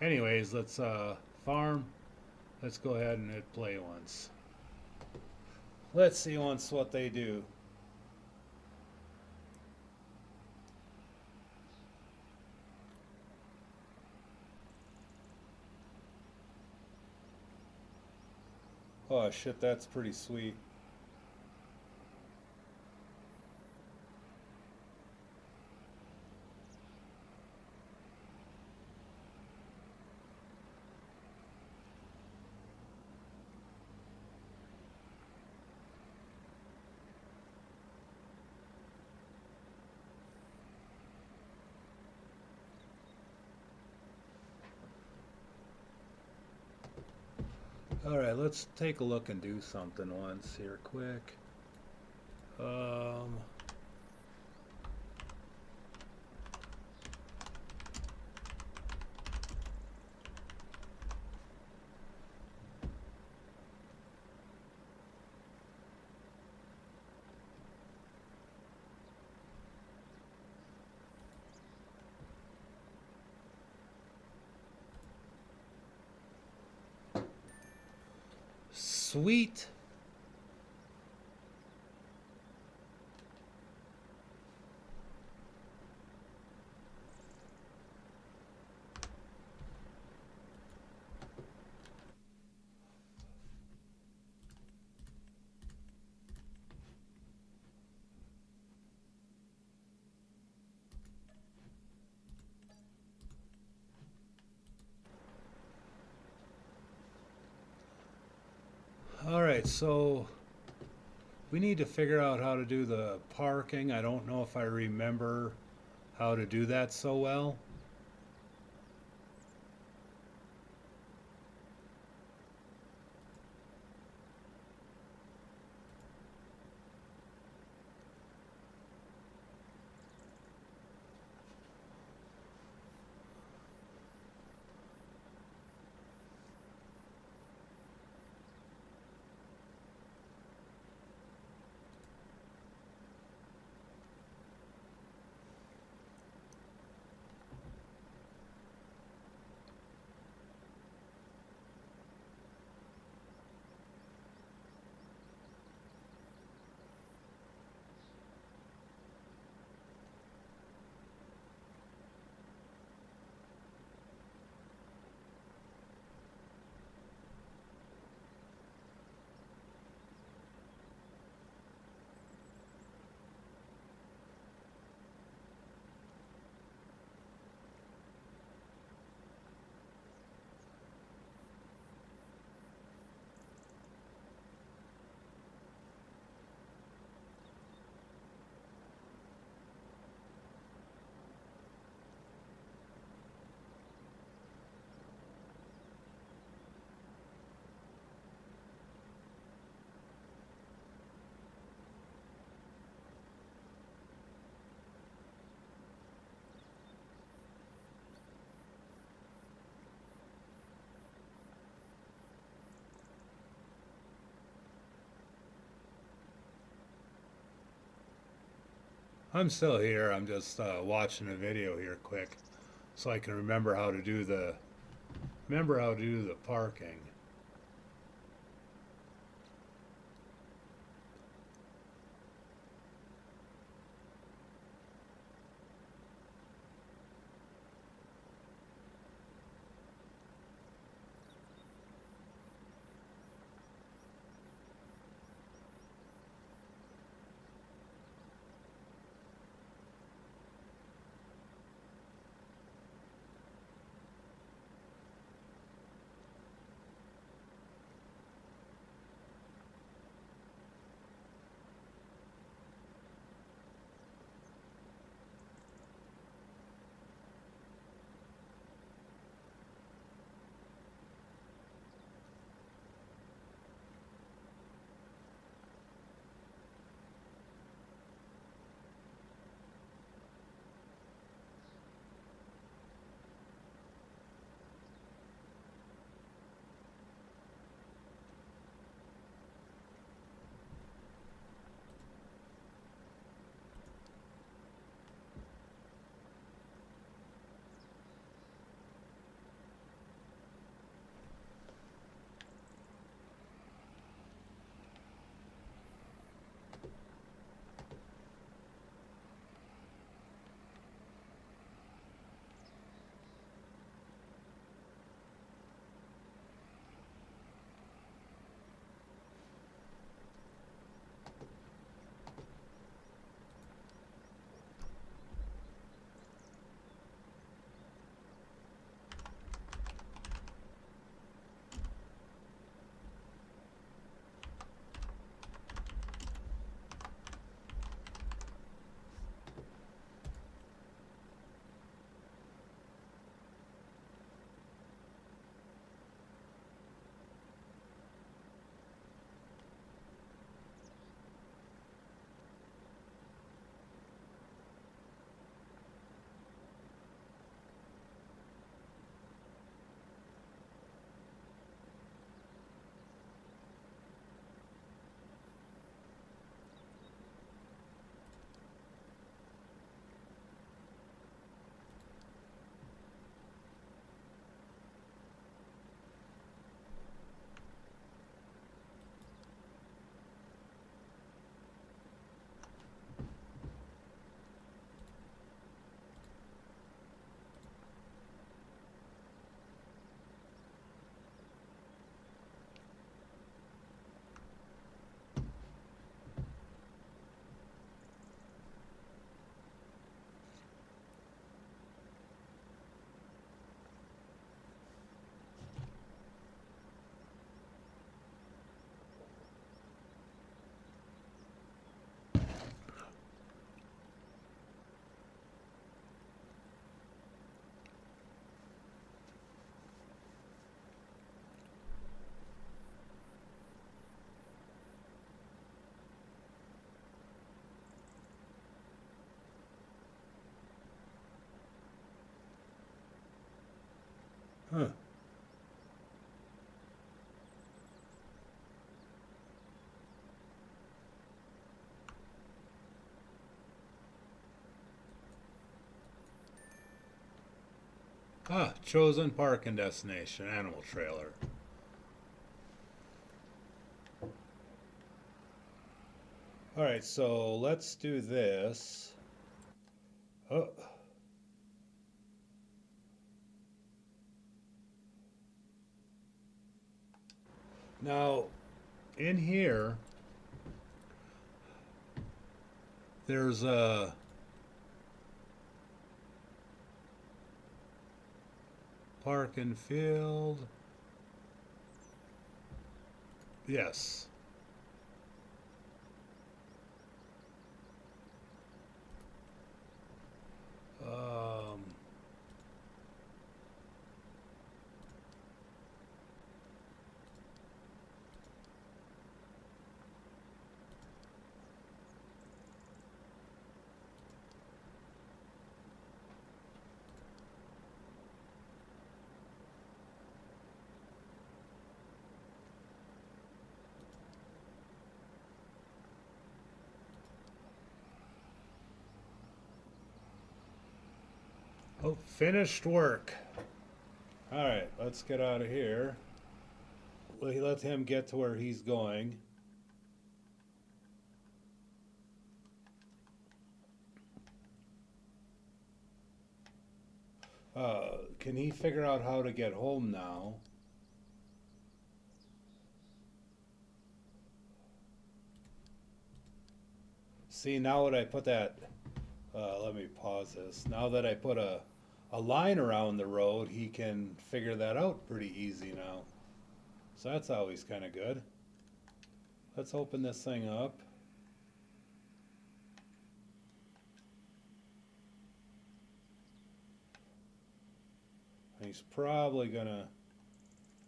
Speaker 1: Anyways, let's farm. Let's go ahead and hit play once. Let's see once what they do. Oh shit, that's pretty sweet. All right, let's take a look and do something once here quick. Sweet. All right, so we need to figure out how to do the parking. I don't know if I remember how to do that so well. I'm still here. I'm just watching a video here quick, so I can remember how to do the parking. Huh. Ah, chosen parking destination, animal trailer. All right, so let's do this. Oh. Now, in here, there's a park and field. Yes. Um, Oh, finished work. All right, let's get out of here. Let him get to where he's going. Can he figure out how to get home now? See, now that I put that, let me pause this. Now that I put a line around the road, he can figure that out pretty easy now. So that's always kind of good. Let's open this thing up. He's probably gonna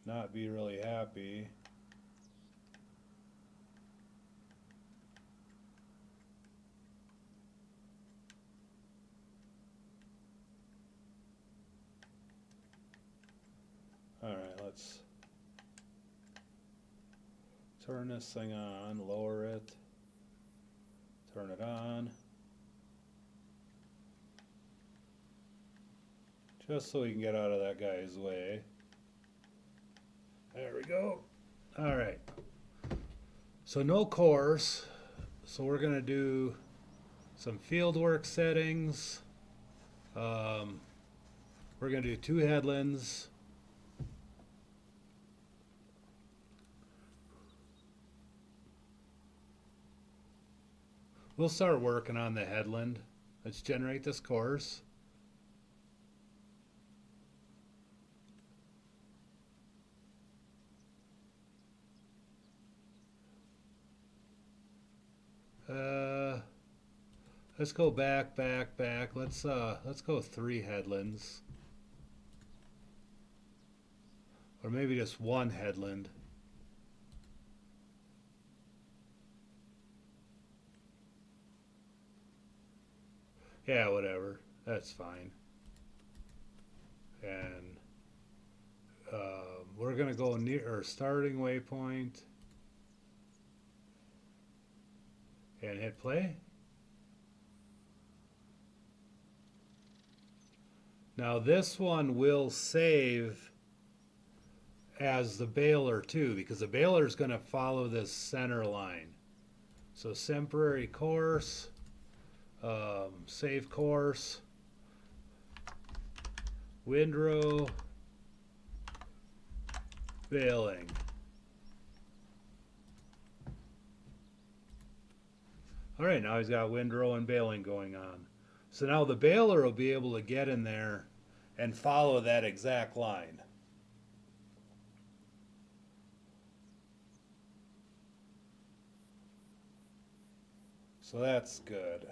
Speaker 1: not be really happy. All right, let's turn this thing on, lower it, turn it on. Just so we can get out of that guy's way. There we go. All right. So no course. So we're going to do some field work settings. We're going to do 2 headlands. We'll start working on the headland. Let's generate this course. Let's go back. Let's go 3 headlands. Or maybe just 1 headland. Yeah, whatever. That's fine. And we're gonna go near our starting waypoint and hit play. Now this one will save as the baler too, because the baler is going to follow this center line. So temporary course, save course, windrow, baling. All right, now he's got windrow and baling going on. So now the baler will be able to get in there and follow that exact line. So that's good.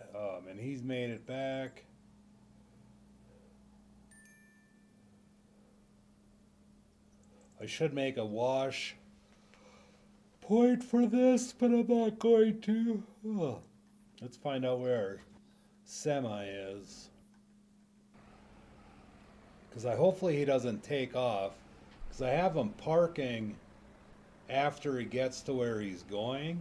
Speaker 1: And he's made it back. I should make a wash point for this, but I'm not going to. Oh. Let's find out where our semi is. Because hopefully he doesn't take off. Because I have him parking after he gets to where he's going.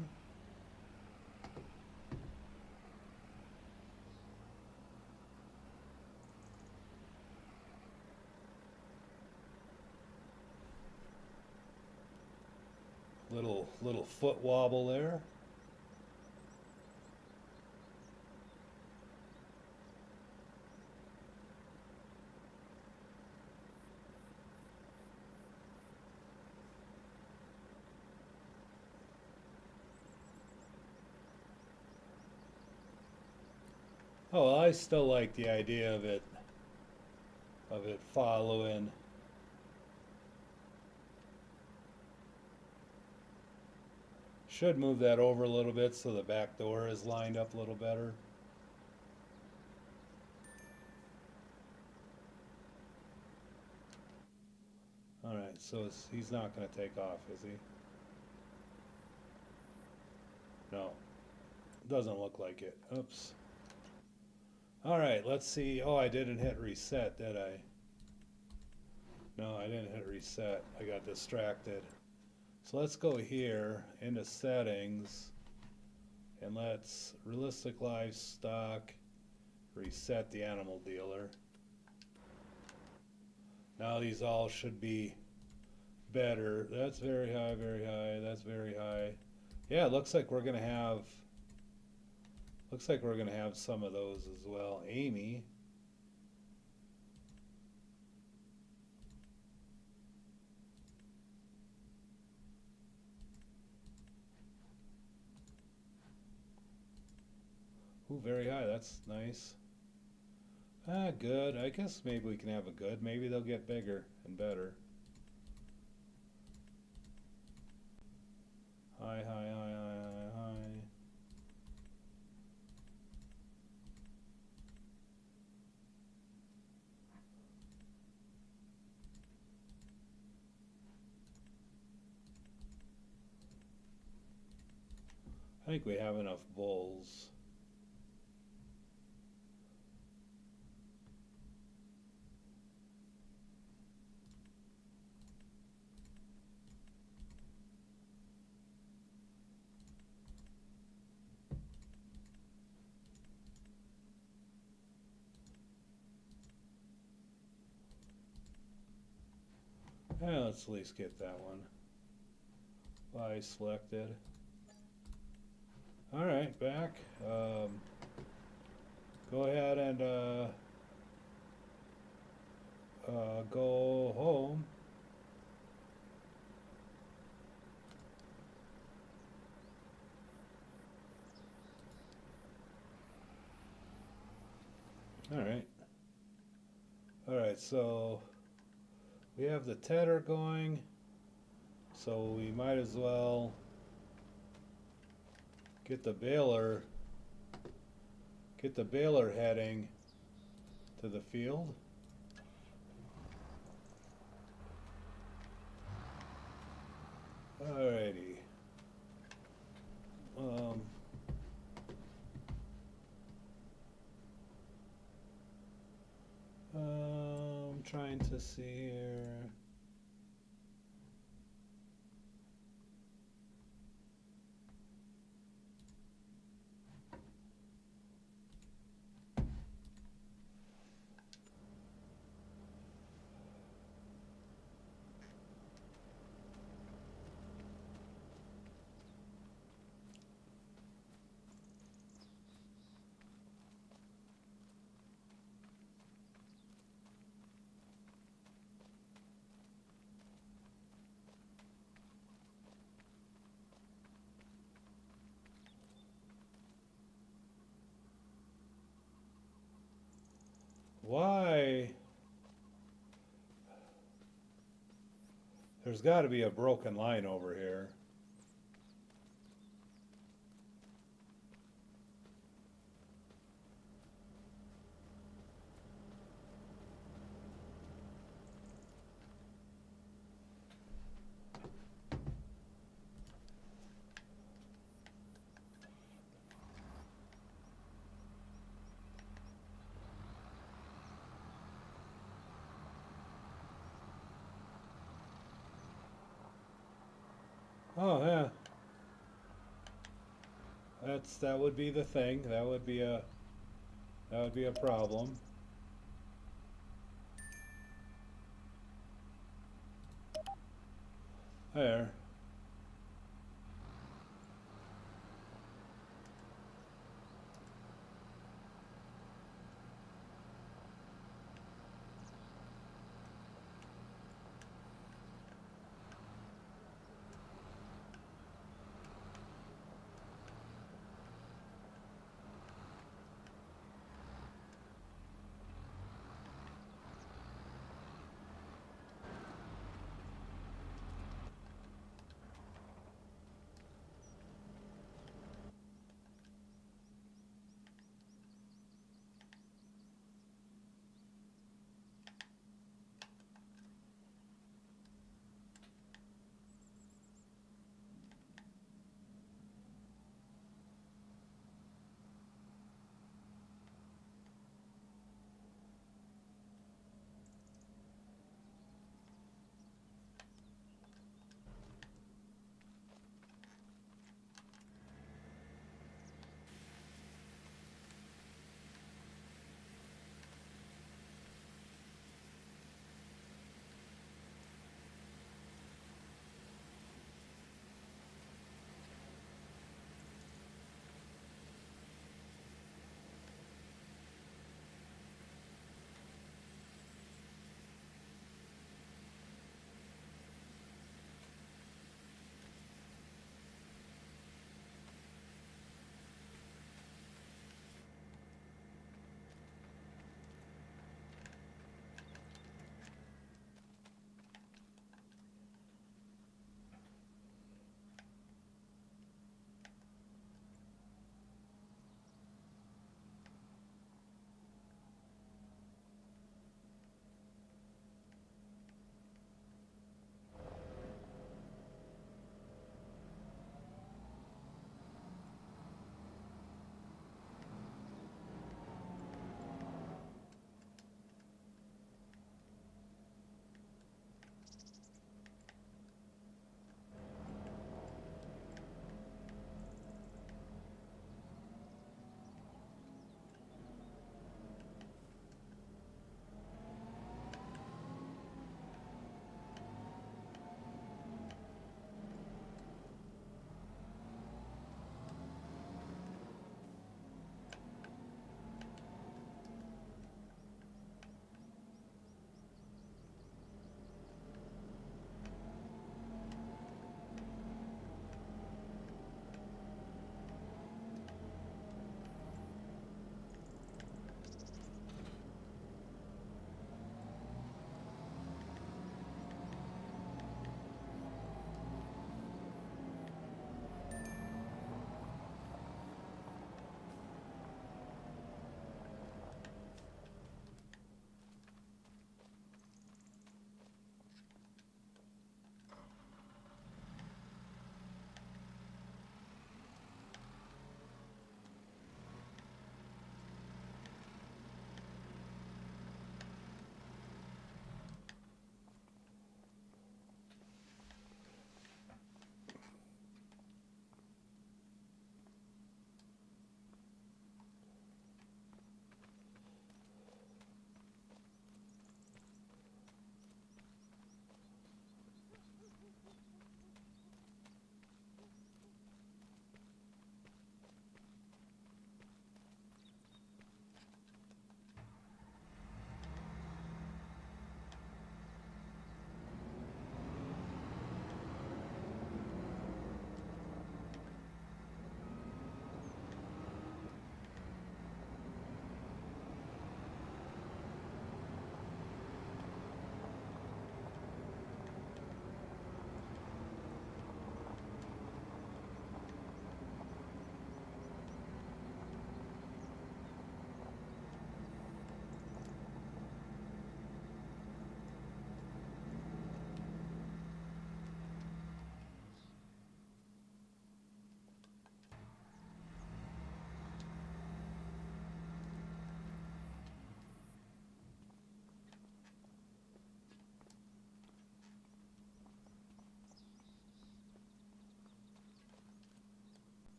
Speaker 1: Little foot wobble there. Oh, well, I still like the idea of it following. Should move that over a little bit so the back door is lined up a little better. Alright, so he's not going to take off, is he? No. Doesn't look like it. Oops. Alright, let's see. Oh, I didn't hit reset, did I? No, I didn't hit reset. I got distracted. So let's go here into settings and let's realistic livestock reset the animal dealer. Now these all should be better. That's very high, very high. That's very high. Yeah, it looks like we're gonna have some of those as well. Amy. Ooh, very high. That's nice. Ah, good. I guess maybe we can have a good. Maybe they'll get bigger and better. High, high, high, high, high, high. I think we have enough bulls. Let's at least get that one. Buy selected. Alright, back. Go ahead and go home. Alright. Alright, so we have the tedder going, so we might as well get the baler heading to the field. Alrighty. I'm trying to see here. Why? There's got to be a broken line over here. Oh yeah. That would be the thing. That would be a problem. There.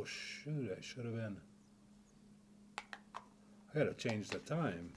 Speaker 1: Oh shoot, I should have been. I gotta change the time.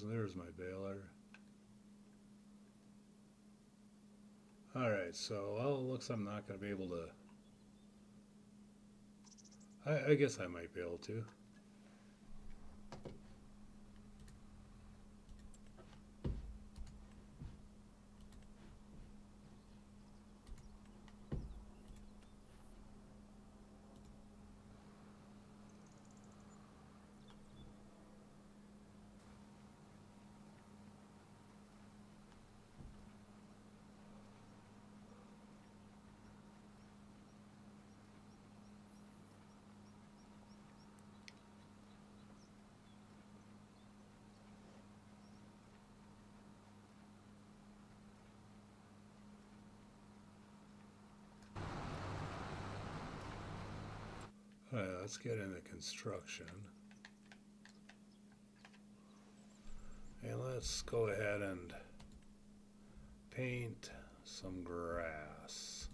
Speaker 1: There's my baler. Alright, so, well, it looks I'm not going to be able to. I guess I might be able to. Alright, let's get into construction. And let's go ahead and paint some grass.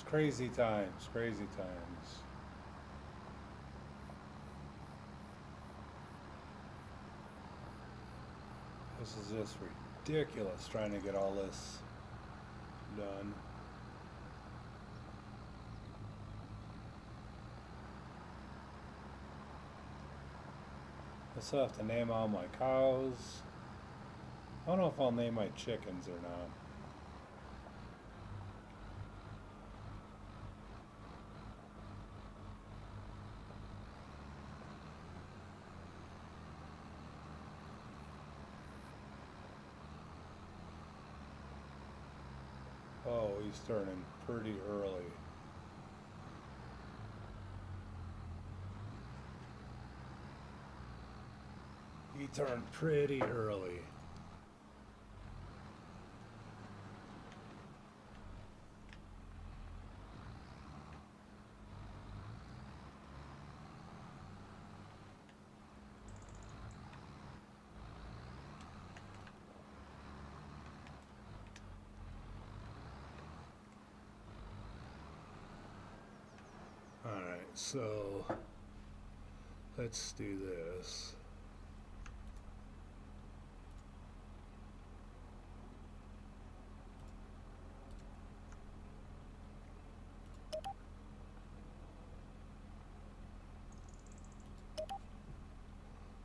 Speaker 1: crazy times, crazy times. This is just ridiculous trying to get all this done. I still have to name all my cows. I don't know if I'll name my chickens or not. Oh, he's turning pretty early. He turned pretty early. Alright, so let's do this.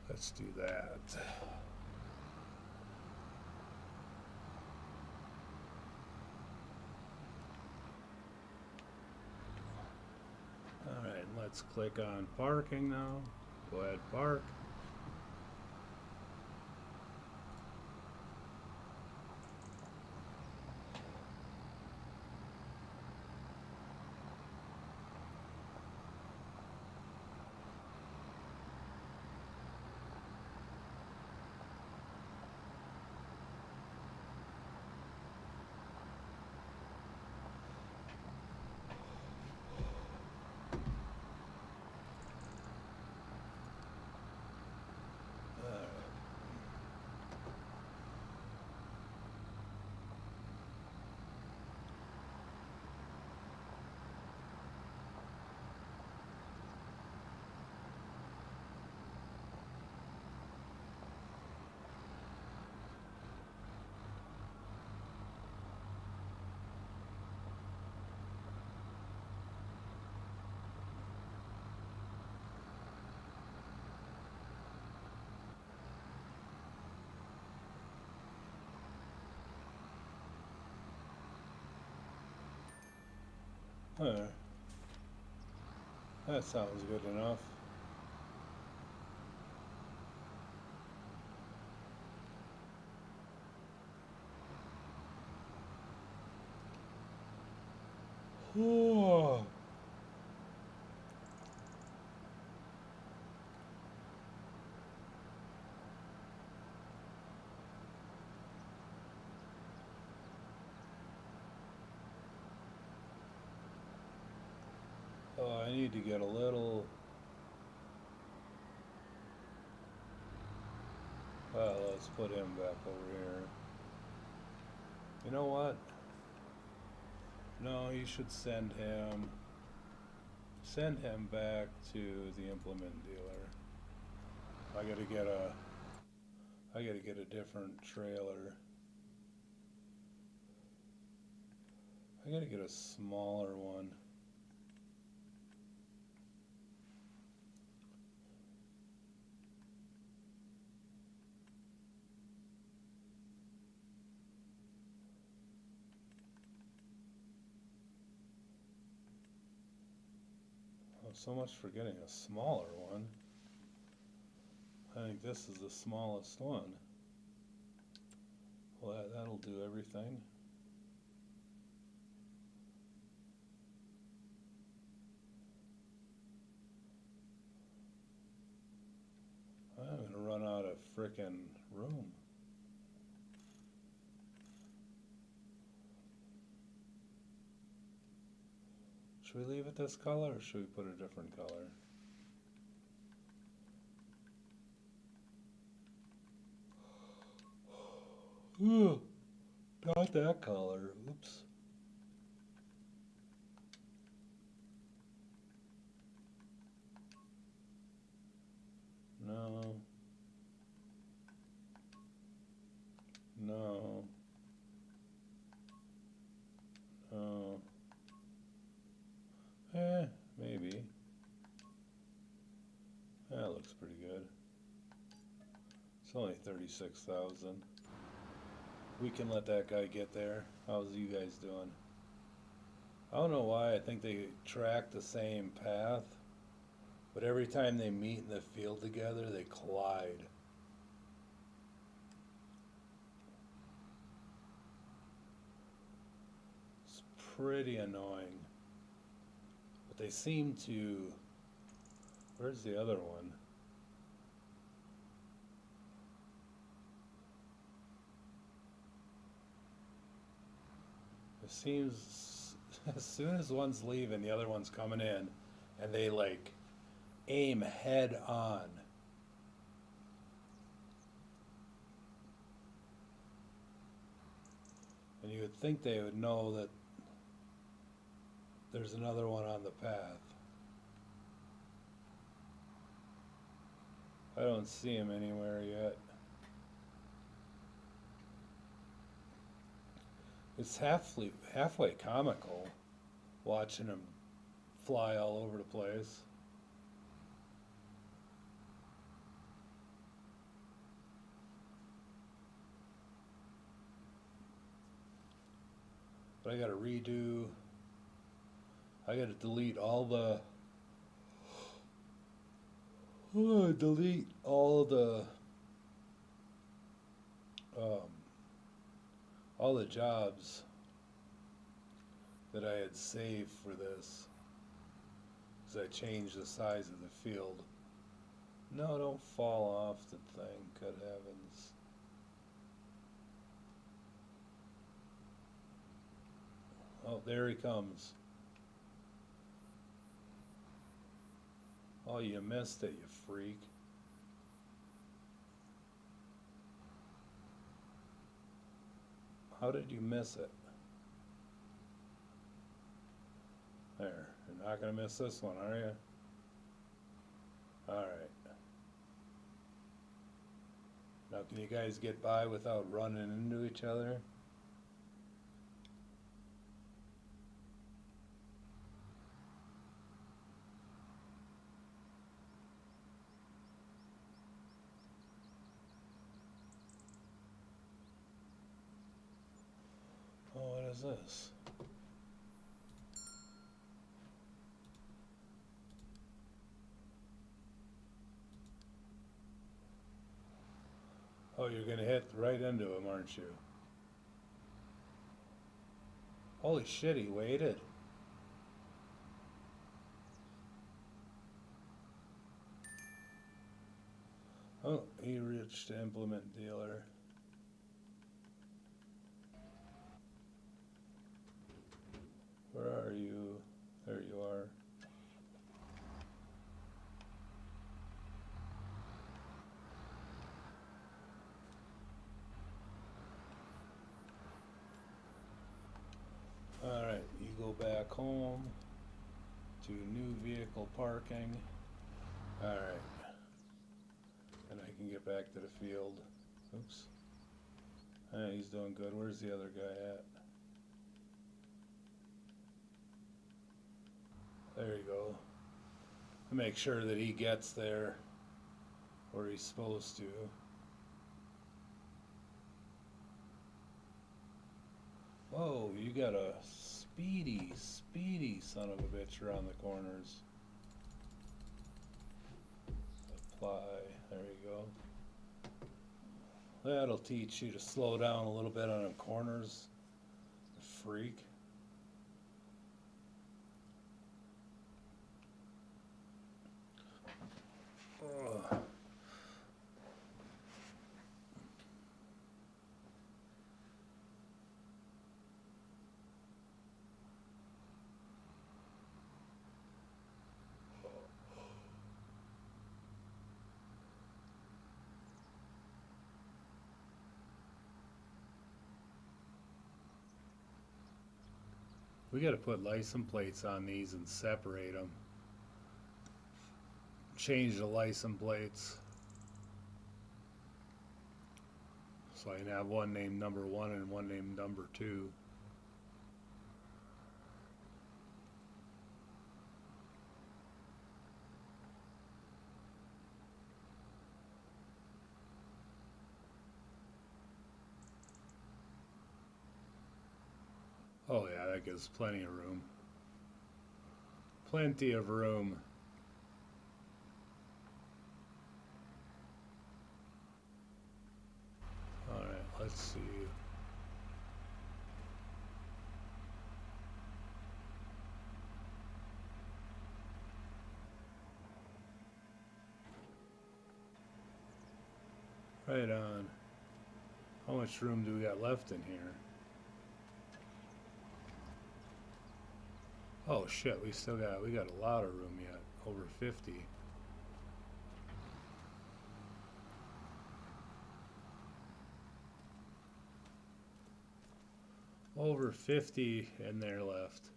Speaker 1: Let's do that. Alright, let's click on parking now. Go ahead, park. That sounds good enough. Oh. Oh, I need to get a little. Well, let's put him back over here. You know what? No, you should send him back to the implement dealer. I gotta get a different trailer. I gotta get a smaller one. Oh, so much for getting a smaller one. I think this is the smallest one. Well, that'll do everything. I'm gonna run out of frickin' room. Should we leave it this color or should we put a different color? Ugh, not that color. Oops. It's only 36,000. We can let that guy get there. How's you guys doing? I don't know why. I think they track the same path, but every time they meet in the field together, they collide. It's pretty annoying. But they seem to... Where's the other one? It seems as soon as one's leaving, the other one's coming in, and they like aim head on. And you would think they would know that there's another one on the path. I don't see him anywhere yet. It's halfway comical watching him fly all over the place. But I gotta redo, I gotta delete all the, all the jobs that I had saved for this, because I changed the size of the field. No, don't fall off the thing, good heavens. Oh, there he comes. Oh, you missed it, you freak. How did you miss it? There, you're not gonna miss this one, are you? Alright. Now can you guys get by without running into each other? Oh, what is this? Oh, you're gonna hit right into him, aren't you? Holy shit, he waited. Oh, he reached implement dealer. Where are you? There you are. Alright, you go back home to new vehicle parking. Alright. And I can get back to the field. Oops. He's doing good. Where's the other guy at? There you go. Make sure that he gets there where he's supposed to. Whoa, you got a speedy son of a bitch around the corners. Apply, there you go. That'll teach you to slow down a little bit on them corners. Freak. Ugh. We got to put license plates on these and separate them. Change the license plates so I can have one named number 1 and one named number 2. Oh yeah, that gives plenty of room. Plenty of room. Alright, let's see. Right on. How much room do we got left in here? Oh shit, we got a lot of room yet. Over 50. Over 50 in there left.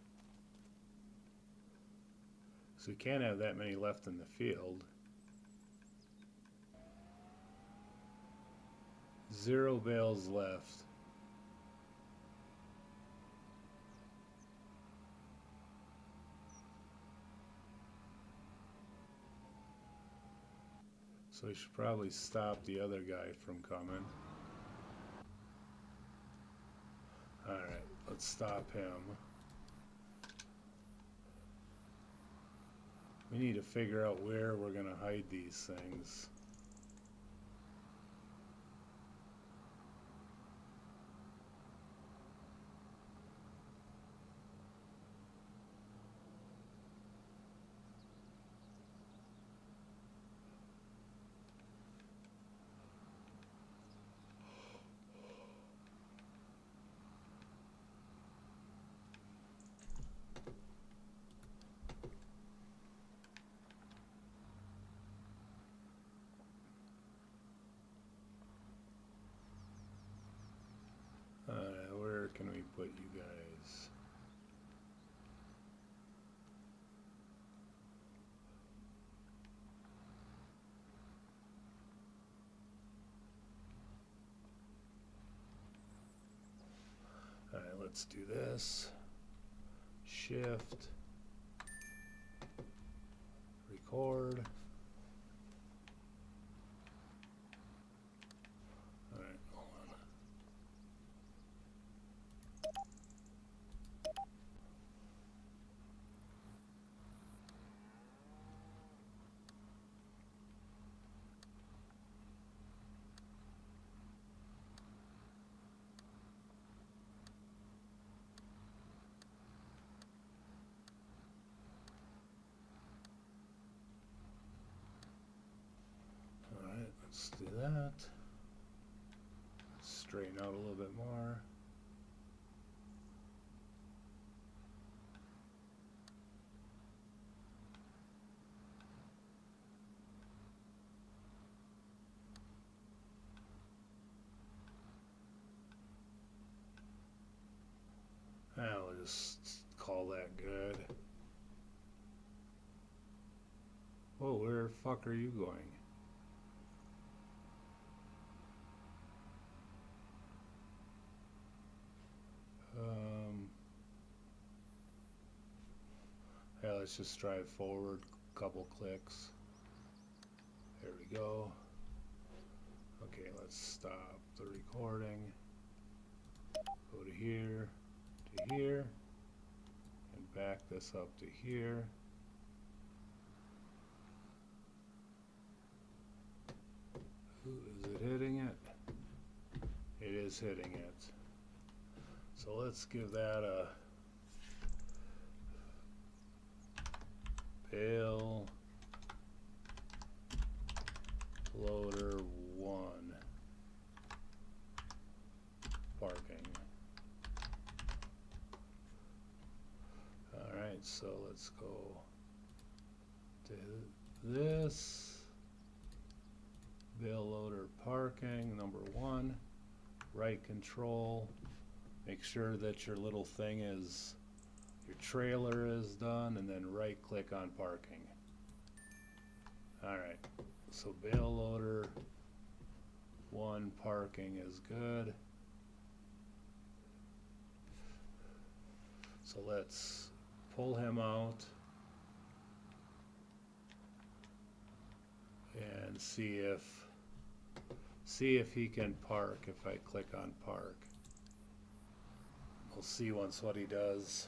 Speaker 1: So we can't have that many left in the field. 0 bales left. So we should probably stop the other guy from coming. Alright, let's stop him. We need to figure out where we're going to hide these things. Where can we put you guys? Alright, let's do this. Shift. Record. Alright, hold on. Alright, let's do that. Straighten out a little bit more. We'll just call that good. Whoa, where the fuck are you going? Yeah, let's just drive forward a couple clicks. There we go. Okay, let's stop the recording. Go to here, and back this up to here. Ooh, is it hitting it? It is hitting it. So let's give that a bale loader 1 parking. Alright, so let's go to this bale loader parking number 1, right control, make sure that your little thing is, your trailer is done, and then right click on parking. Alright, so bale loader 1 parking is good. So let's pull him out and see if he can park if I click on park. We'll see once what he does.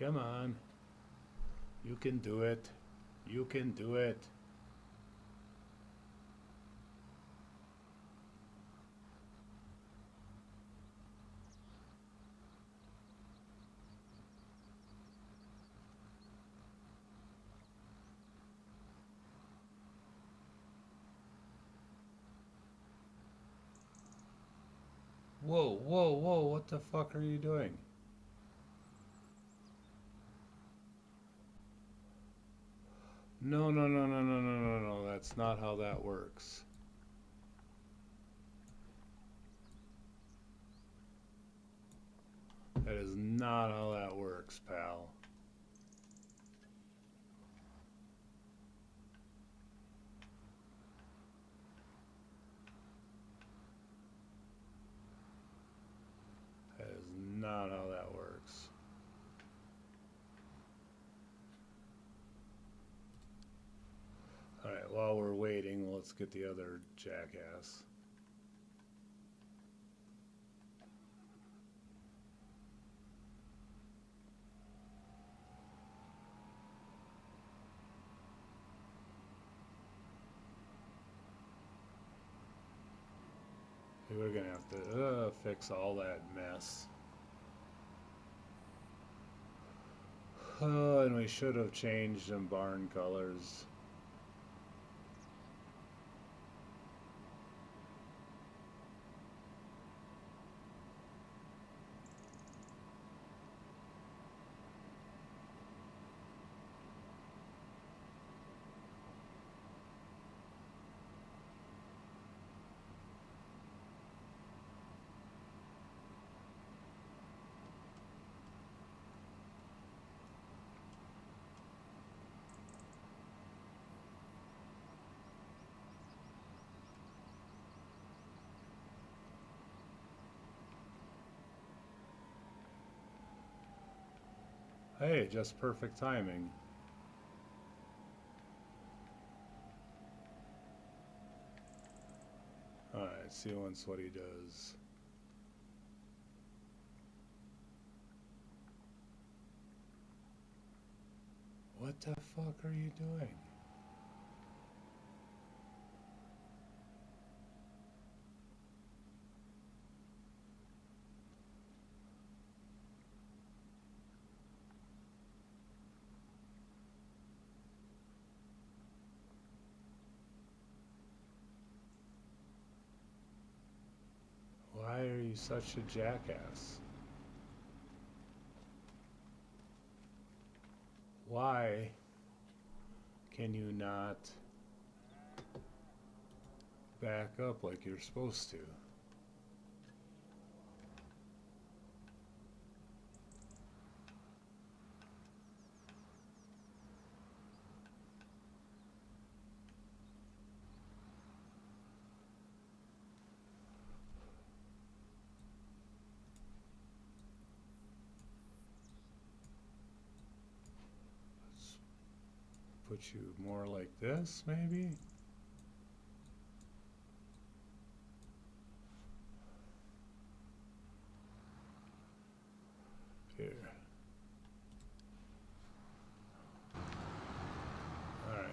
Speaker 1: Come on. You can do it. You can do it. Whoa, whoa, whoa, what the fuck are you doing? No, no, no, no, no, no, no, no, that's not how that works. That is not how that works, pal. That is not how that works. Alright, while we're waiting, let's get the other jackass. We're gonna have to fix all that mess. And we should have changed them barn colors. Hey, just perfect timing. Alright, see once what he does. What the fuck are you doing? Why are you such a jackass? Why can you not back up like you're supposed to? Put you more like this, maybe? Here. Alright.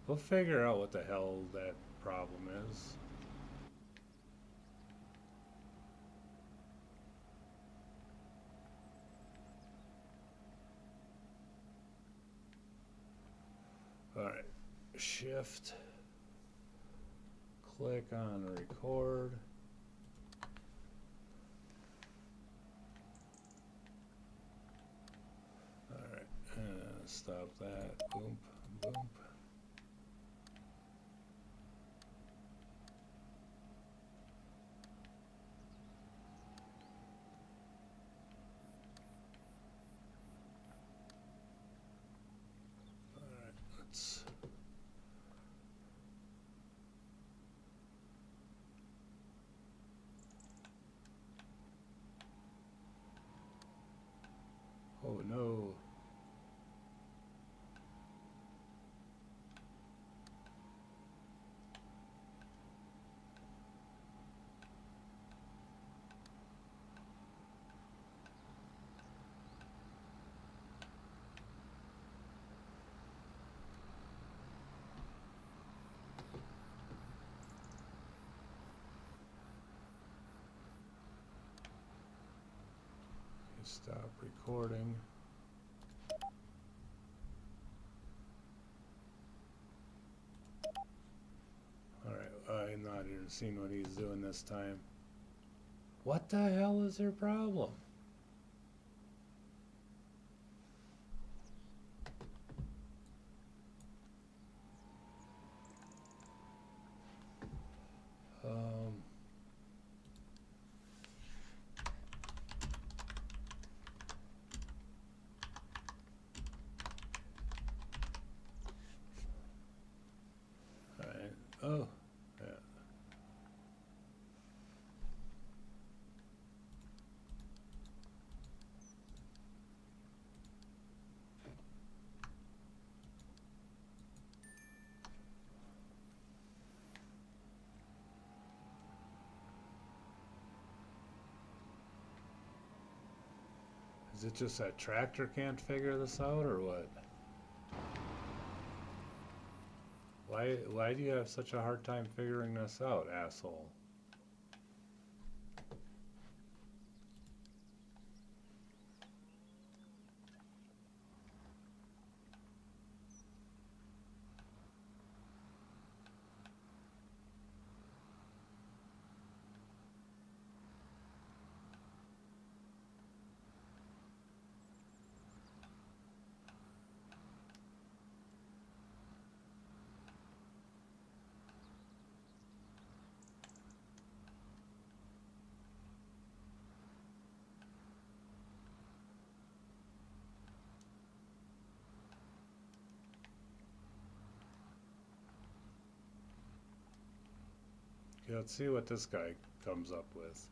Speaker 1: We'll figure out what the hell that problem is. shift, click on record. Alright, stop that. Boom, boom. Alright, let's. Oh no. Stop recording. Alright, I'm not even seeing what he's doing this time. What the hell is their problem? Alright, oh, yeah. Is it just that tractor can't figure this out, or what? Why do you have such a hard time figuring this out, asshole? Okay, let's see what this guy comes up with.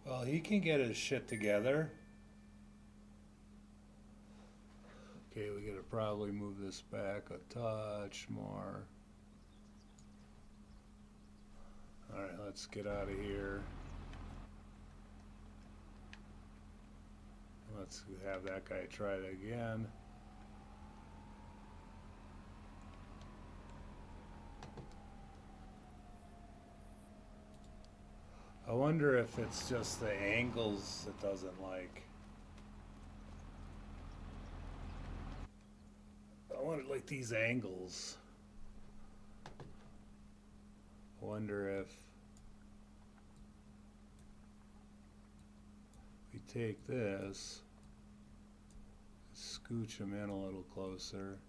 Speaker 1: Well, he can get his shit together. Okay, we gotta probably move this back a touch more. Alright, let's get out of here. Let's have that guy try it again. I wonder if it's just the angles it doesn't like. I want it like these angles. I wonder if we take this, scooch them in a little closer.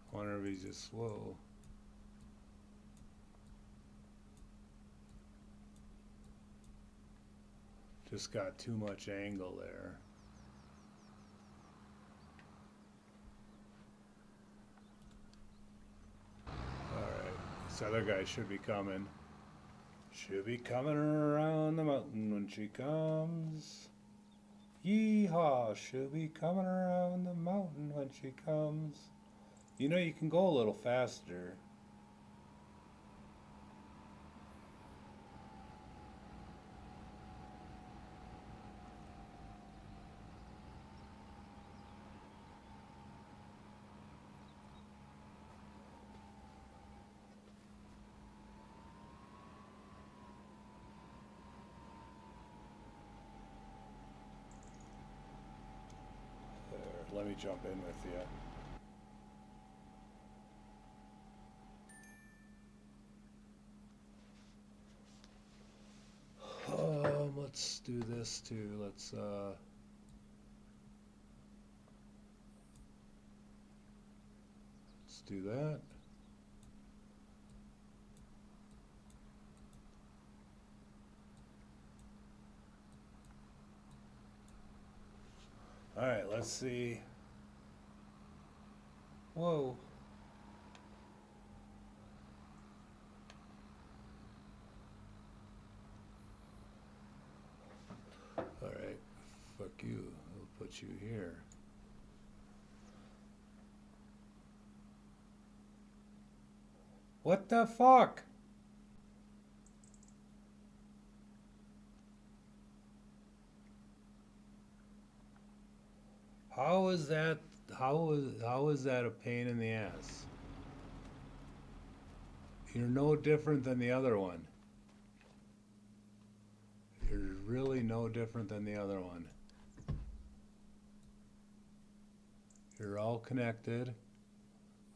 Speaker 1: I wonder if he's just, whoa. Just got too much angle there. Alright, this other guy should be coming. She'll be coming around the mountain when she comes. Yeehaw, she'll be coming around the mountain when she comes. You know, you can go a little faster. Let me jump in with you. Let's do this too. Let's do that. All right, let's see. Whoa. All right, fuck you. I'll put you here. What the fuck? How is that? How is that a pain in the ass? You're no different than the other one. You're really no different than the other one. You're all connected,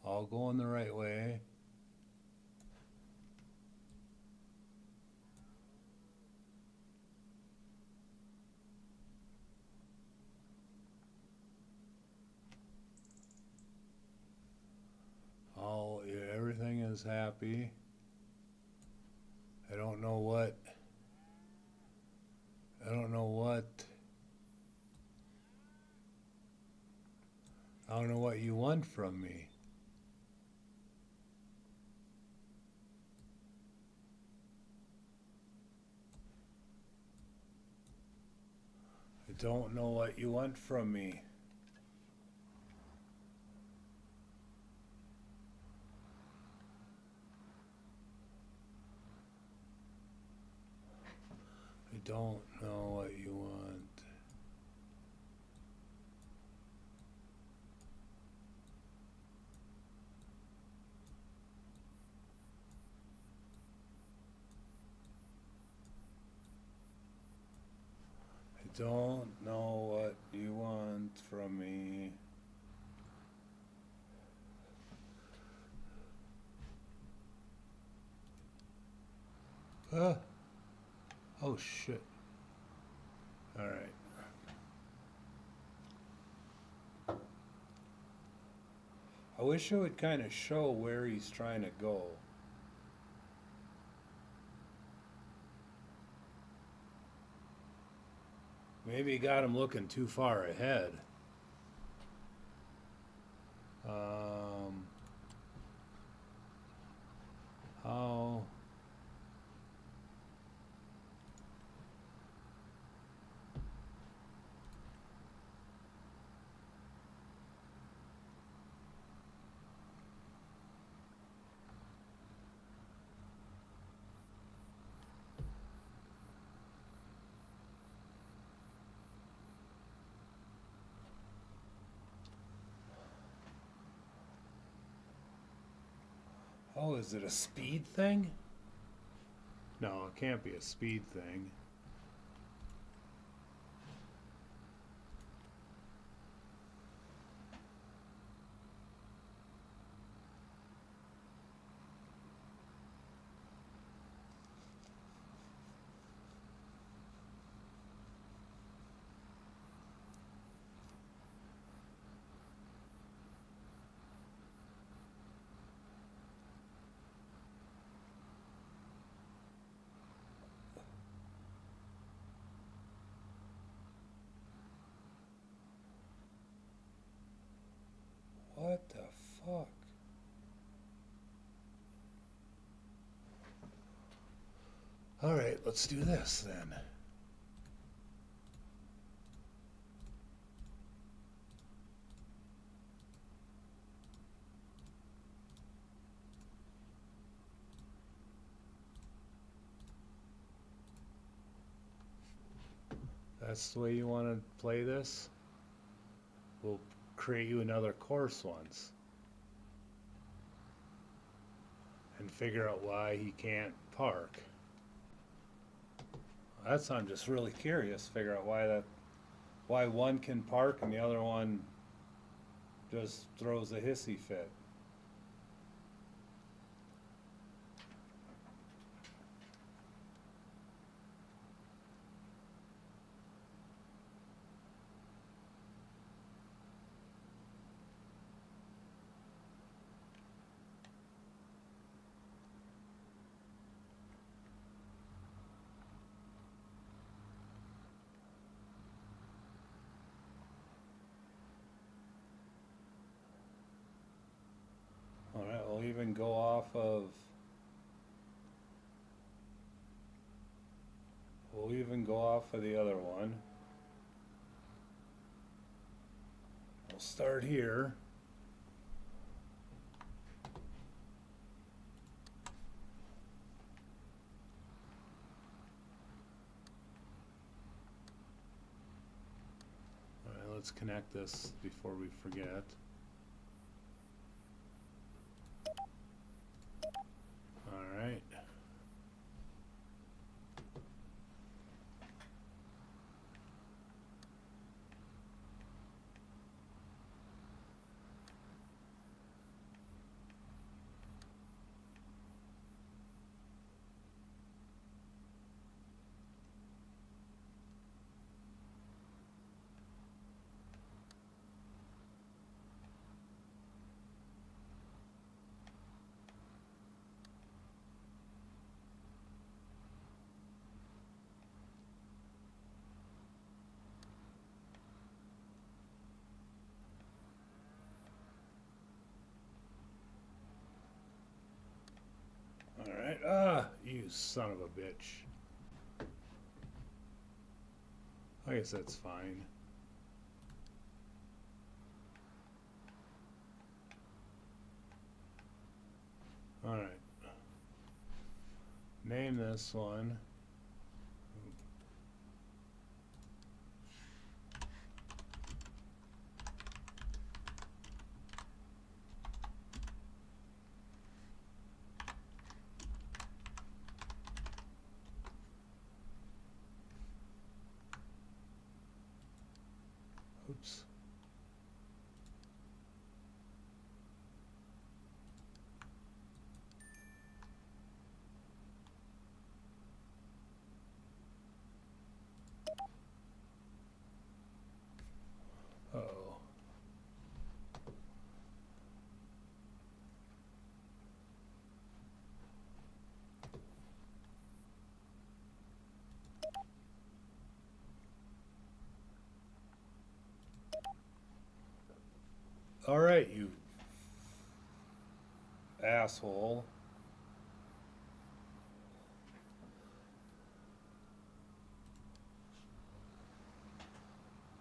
Speaker 1: all going the right way. Everything is happy. I don't know what I don't know what you want from me. I don't know what you want from me. I don't know what you want. I don't know what you want from me. Oh shit. All right. I wish it would kind of show where he's trying to go. Maybe he got him looking too far ahead. How? Oh, is it a speed thing? No, it can't be a speed thing. let's do this then. That's the way you want to play this? We'll create you another course once. And figure out why he can't park. That's, I'm just really curious, figure out why one can park and the other one just throws a hissy fit. Alright, we'll even go off of the other one. We'll start here. Alright, let's connect this before we forget. Alright. Alright, you son of a bitch. I guess that's fine. Alright. Name this one. Oops. Uh-oh. All right, you asshole.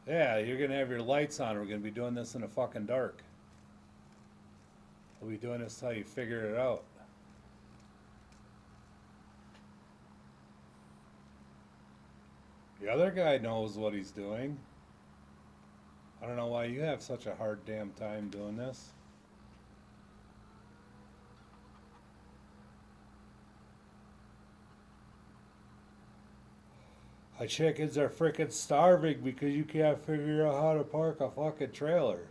Speaker 1: Yeah, you're gonna have your lights on. We're gonna be doing this in the fucking dark. We'll be doing this till you figure it out. The other guy knows what he's doing. I don't know why you have such a hard damn time doing this. My chickens are freaking starving because you can't figure out how to park a fucking trailer.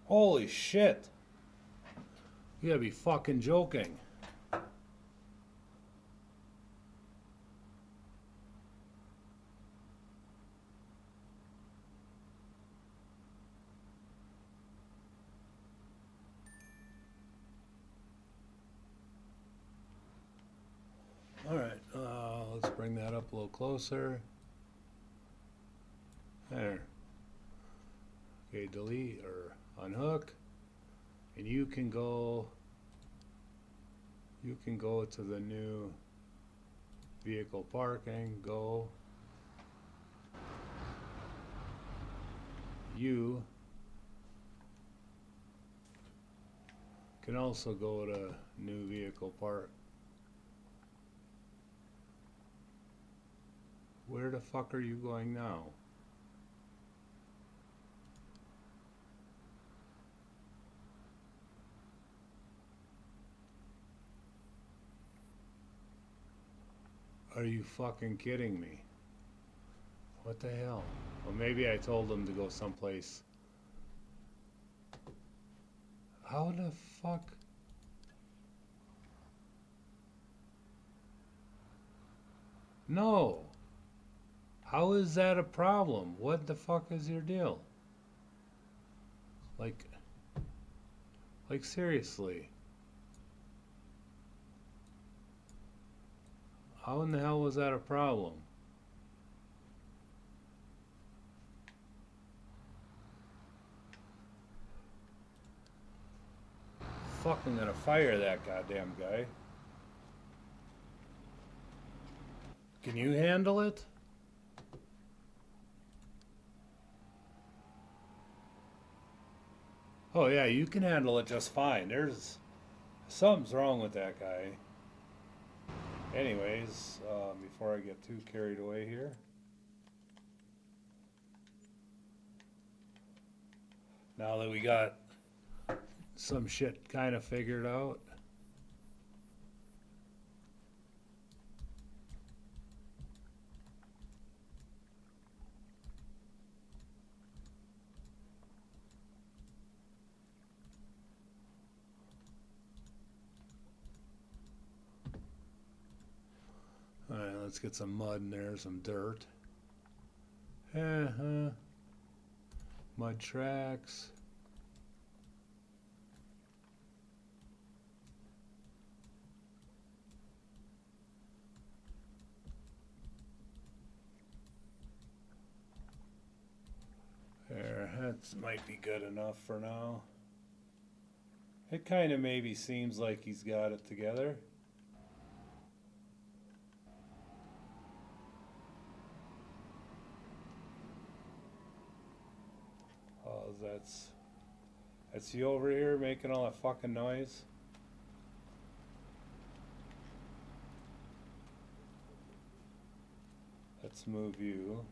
Speaker 1: Holy shit. You gotta be fucking joking. Alright, let's bring that up a little closer. There. Okay, delete or unhook. And you can go to the new vehicle parking, go. You can also go to new vehicle park. Where the fuck are you going now? Are you fucking kidding me? What the hell? Well, maybe I told him to go someplace. How the fuck? No. How is that a problem? What the fuck is your deal? Like seriously. How in the hell was that a problem? Fucking gonna fire that goddamn guy. Can you handle it? Oh yeah, you can handle it just fine. There's something's wrong with that guy. Anyways, before I get too carried away here. Now that we got some shit kind of figured out. Alright, let's get some mud in there, some dirt. Mud tracks. There, that might be good enough for now. It kind of maybe seems like he's got it together. Oh, that's you over here making all that fucking noise. Let's move you.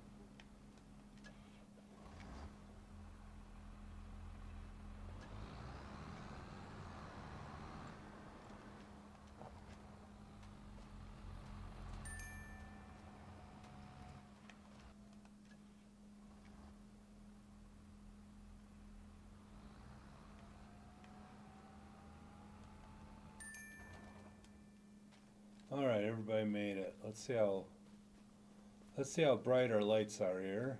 Speaker 1: All right, everybody made it. Let's see how bright our lights are here.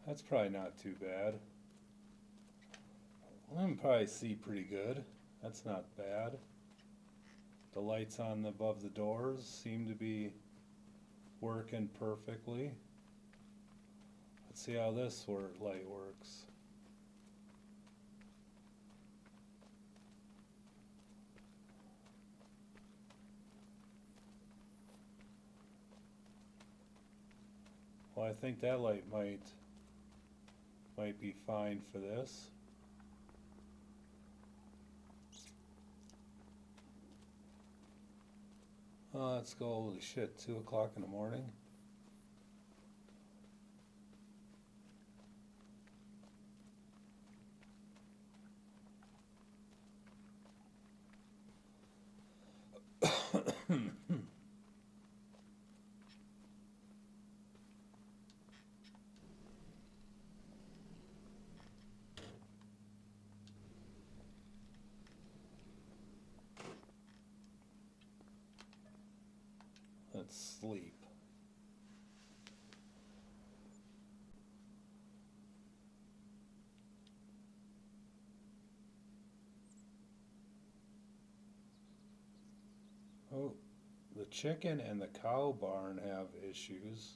Speaker 1: That's probably not too bad. I can probably see pretty good. That's not bad. The lights on above the doors seem to be working perfectly. Let's see how this light works. Well, I think that light might be fine for this. Let's go, holy shit, 2 o'clock in the morning. sleep. Oh, the chicken and the cow barn have issues.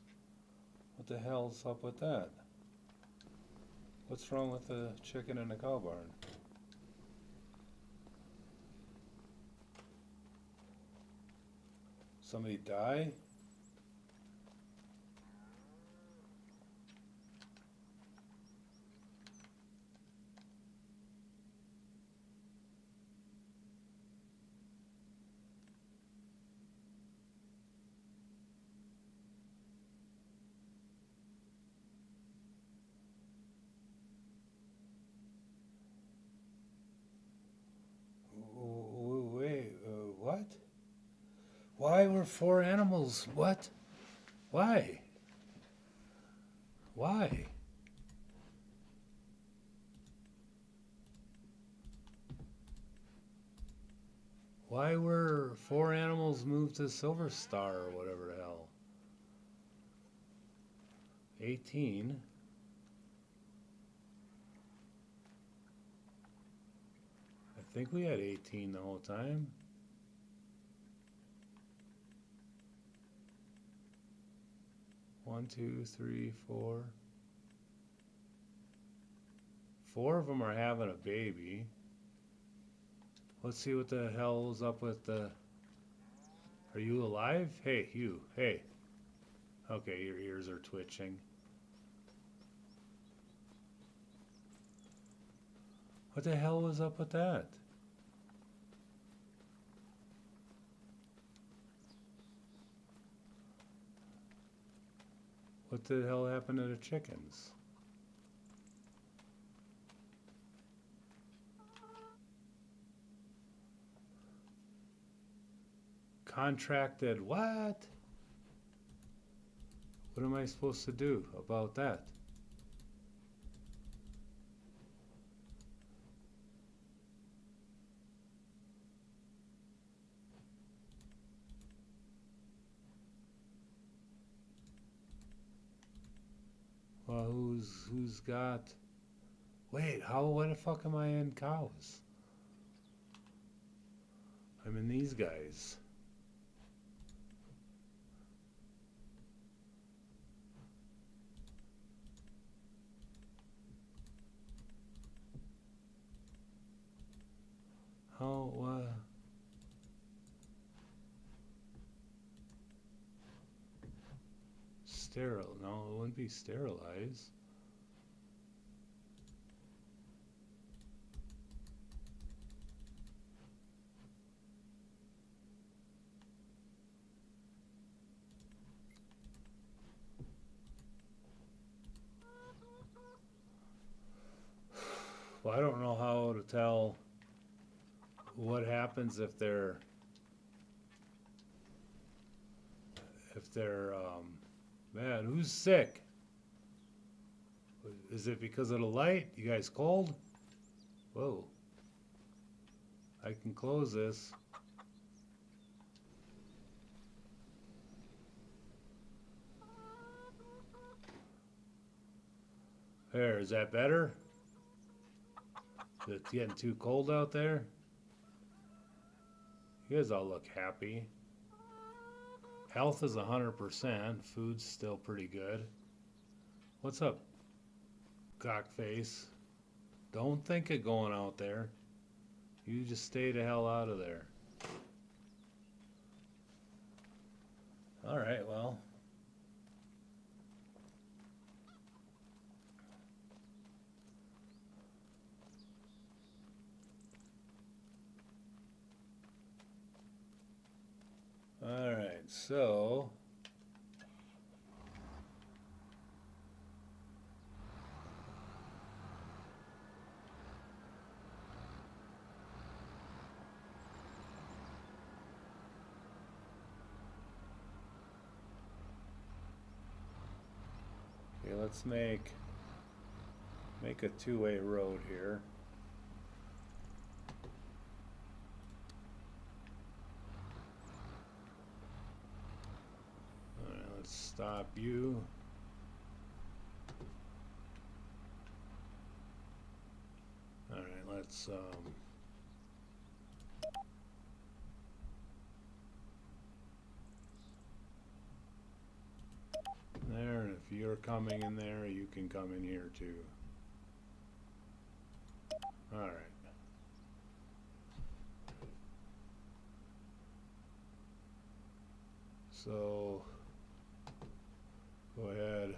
Speaker 1: What the hell's up with that? What's wrong with the chicken and the cow barn? Somebody die? Wait, what? Why were 4 animals? What? Why? Why? Why were 4 animals moved to Silver Star or whatever the hell? 18. I think we had 18 the whole time. One, two, three, four. 4 of them are having a baby. Let's see what the hell's up with the... Are you alive? Hey, you. Hey. Okay, your ears are twitching. What the hell was up with that? What the hell happened to the chickens? Contracted what? What am I supposed to do about that? Well, who's got... Wait, why the fuck am I in cows? I'm in these guys. How, sterile? No, it wouldn't be sterilized. Well, I don't know how to tell what happens if they're man, who's sick? Is it because of the light? You guys cold? Whoa. I can close this. There, is that better? Is it getting too cold out there? You guys all look happy. Health is 100%. Food's still pretty good. What's up, cockface? Don't think of going out there. You just stay the hell out of there. Alright, well. Alright, so... Okay, let's make a two-way road here. stop you. All right, let's there, and if you're coming in there, you can come in here too. All right. So go ahead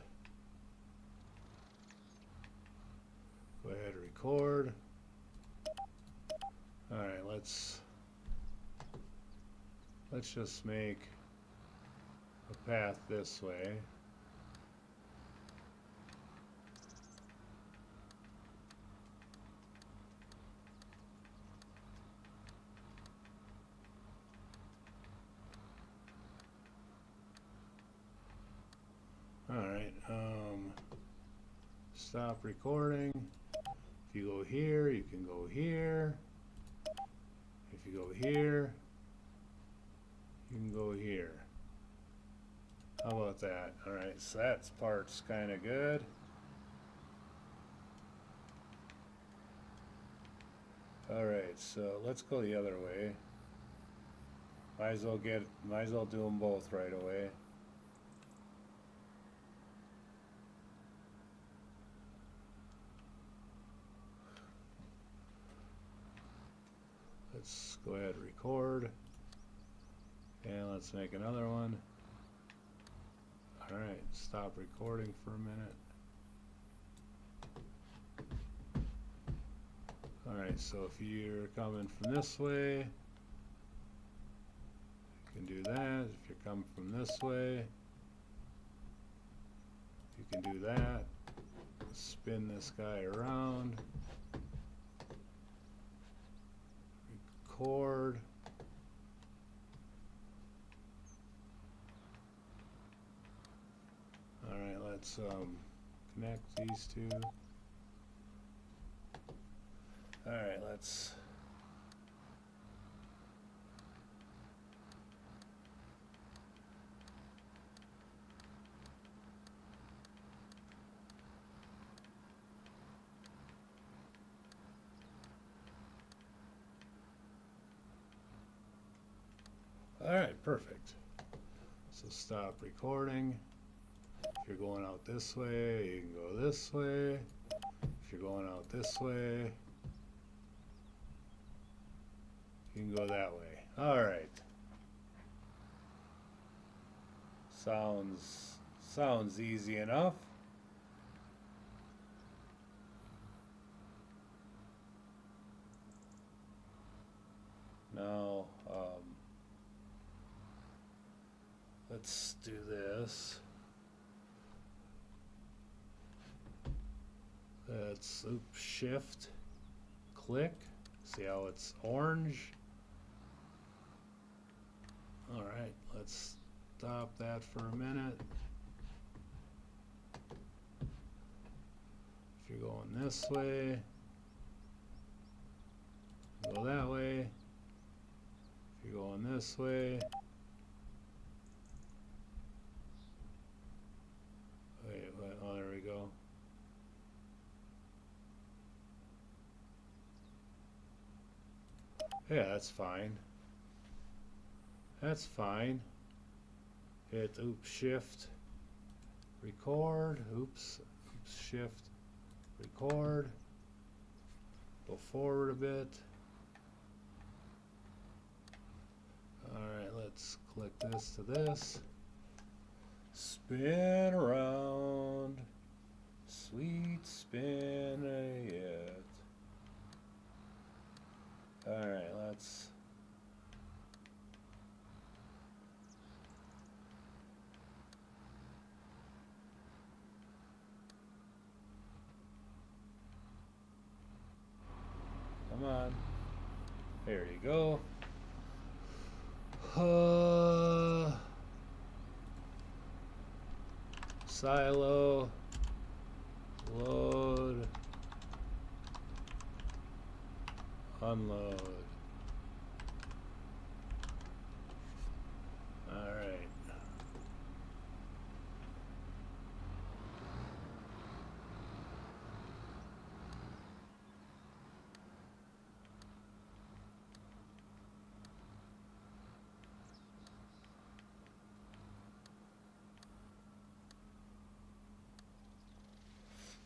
Speaker 1: record. All right, let's just make a path this way. All right, stop recording. If you go here, you can go here. If you go here, you can go here. How about that? All right, so that part's kind of good. All right, so let's go the other way. Might as well do them both right away. Let's go ahead and record, and let's make another one. All right, stop recording for a minute. All right, so if you're coming from this way, you can do that. If you're coming from this way, you can do that. Spin this guy around. Record. All right, let's connect these two. All right, let's all right, perfect. So stop recording. If you're going out this way, you can go this way. If you're going out this way, you can go that way. All right. Sounds easy enough. Now, let's do this. Let's shift, click. See how it's orange? All right, let's stop that for a minute. If you're going this way, go that way. If you're going this way, wait, oh, there we go. Yeah, that's fine. That's fine. Hit shift, record, shift, record. Go forward a bit. Alright, let's click this to this. Spin around. Sweet spin it. Alright, let's come on. There you go. Silo, load, unload. All right.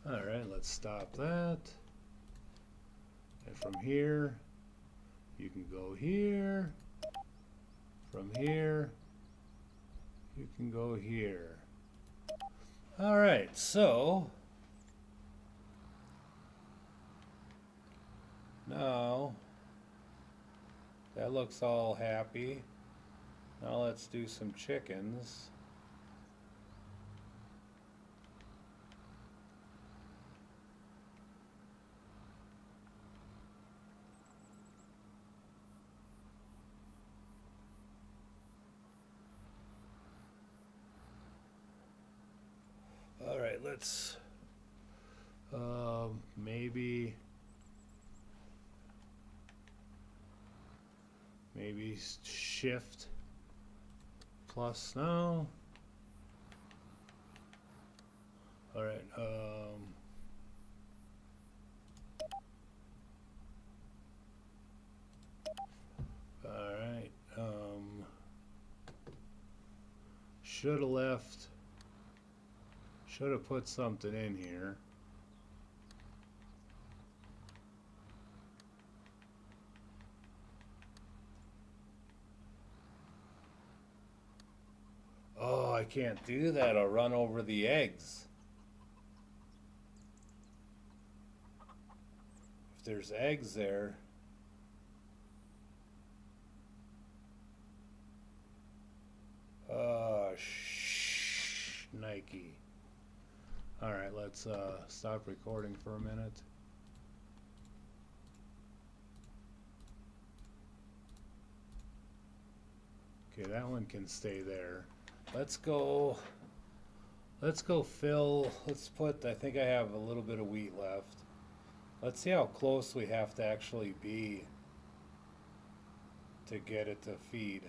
Speaker 1: Alright, let's stop that. And from here, you can go here. From here, you can go here. Alright, so now that looks all happy. Now let's do some chickens. Alright, let's maybe shift plus now. Alright, should have put something in here. Oh, I can't do that. I'll run over the eggs. If there's eggs there. Nike. Alright, let's stop recording for a minute. Okay, that one can stay there. Let's go fill, I think I have a little bit of wheat left. Let's see how close we have to actually be to get it to feed.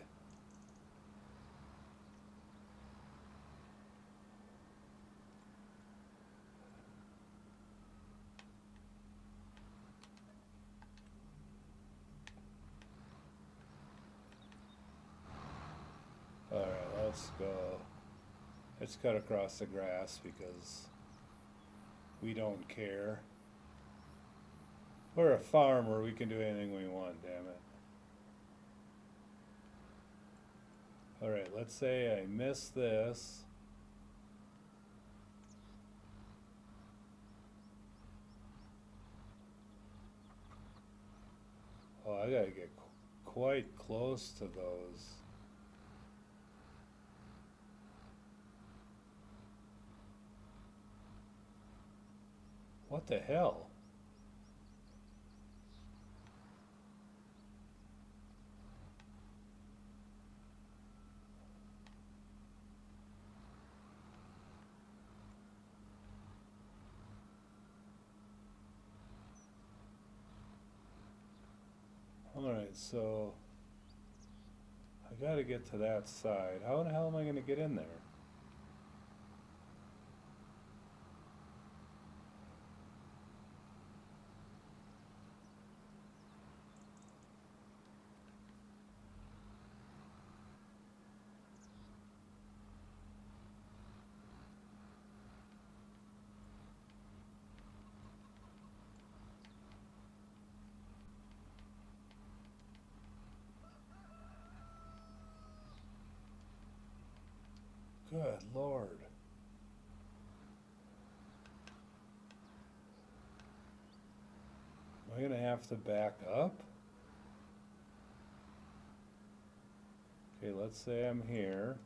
Speaker 1: Alright, let's go. Let's cut across the grass because we don't care. We're a farmer, we can do anything we want, damn it. Alright, let's say I miss this. Oh, I gotta get quite close to those. What the hell? Alright, so I gotta get to that side. How the hell am I gonna get in there? Good Lord. Am I gonna have to back up? Okay, let's say I'm here.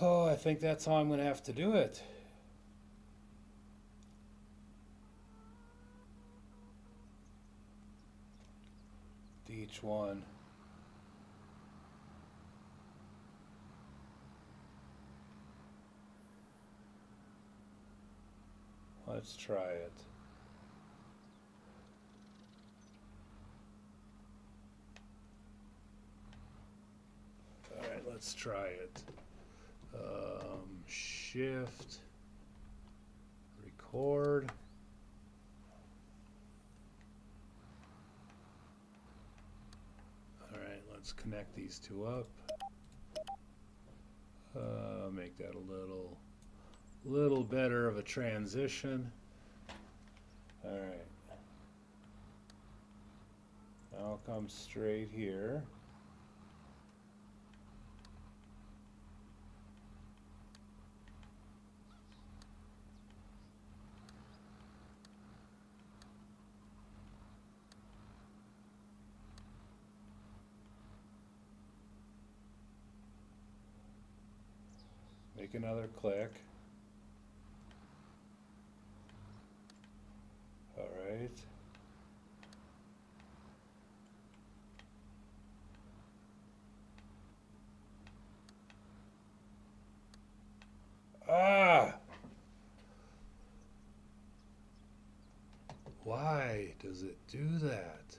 Speaker 1: Oh, I think that's how I'm going to have to do it. To each one. Let's try it. let's try it. Shift, record. All right, let's connect these two up. Make that a little better of a transition. All right. Now I'll come straight here. Make another click. All right. Ah! Why does it do that?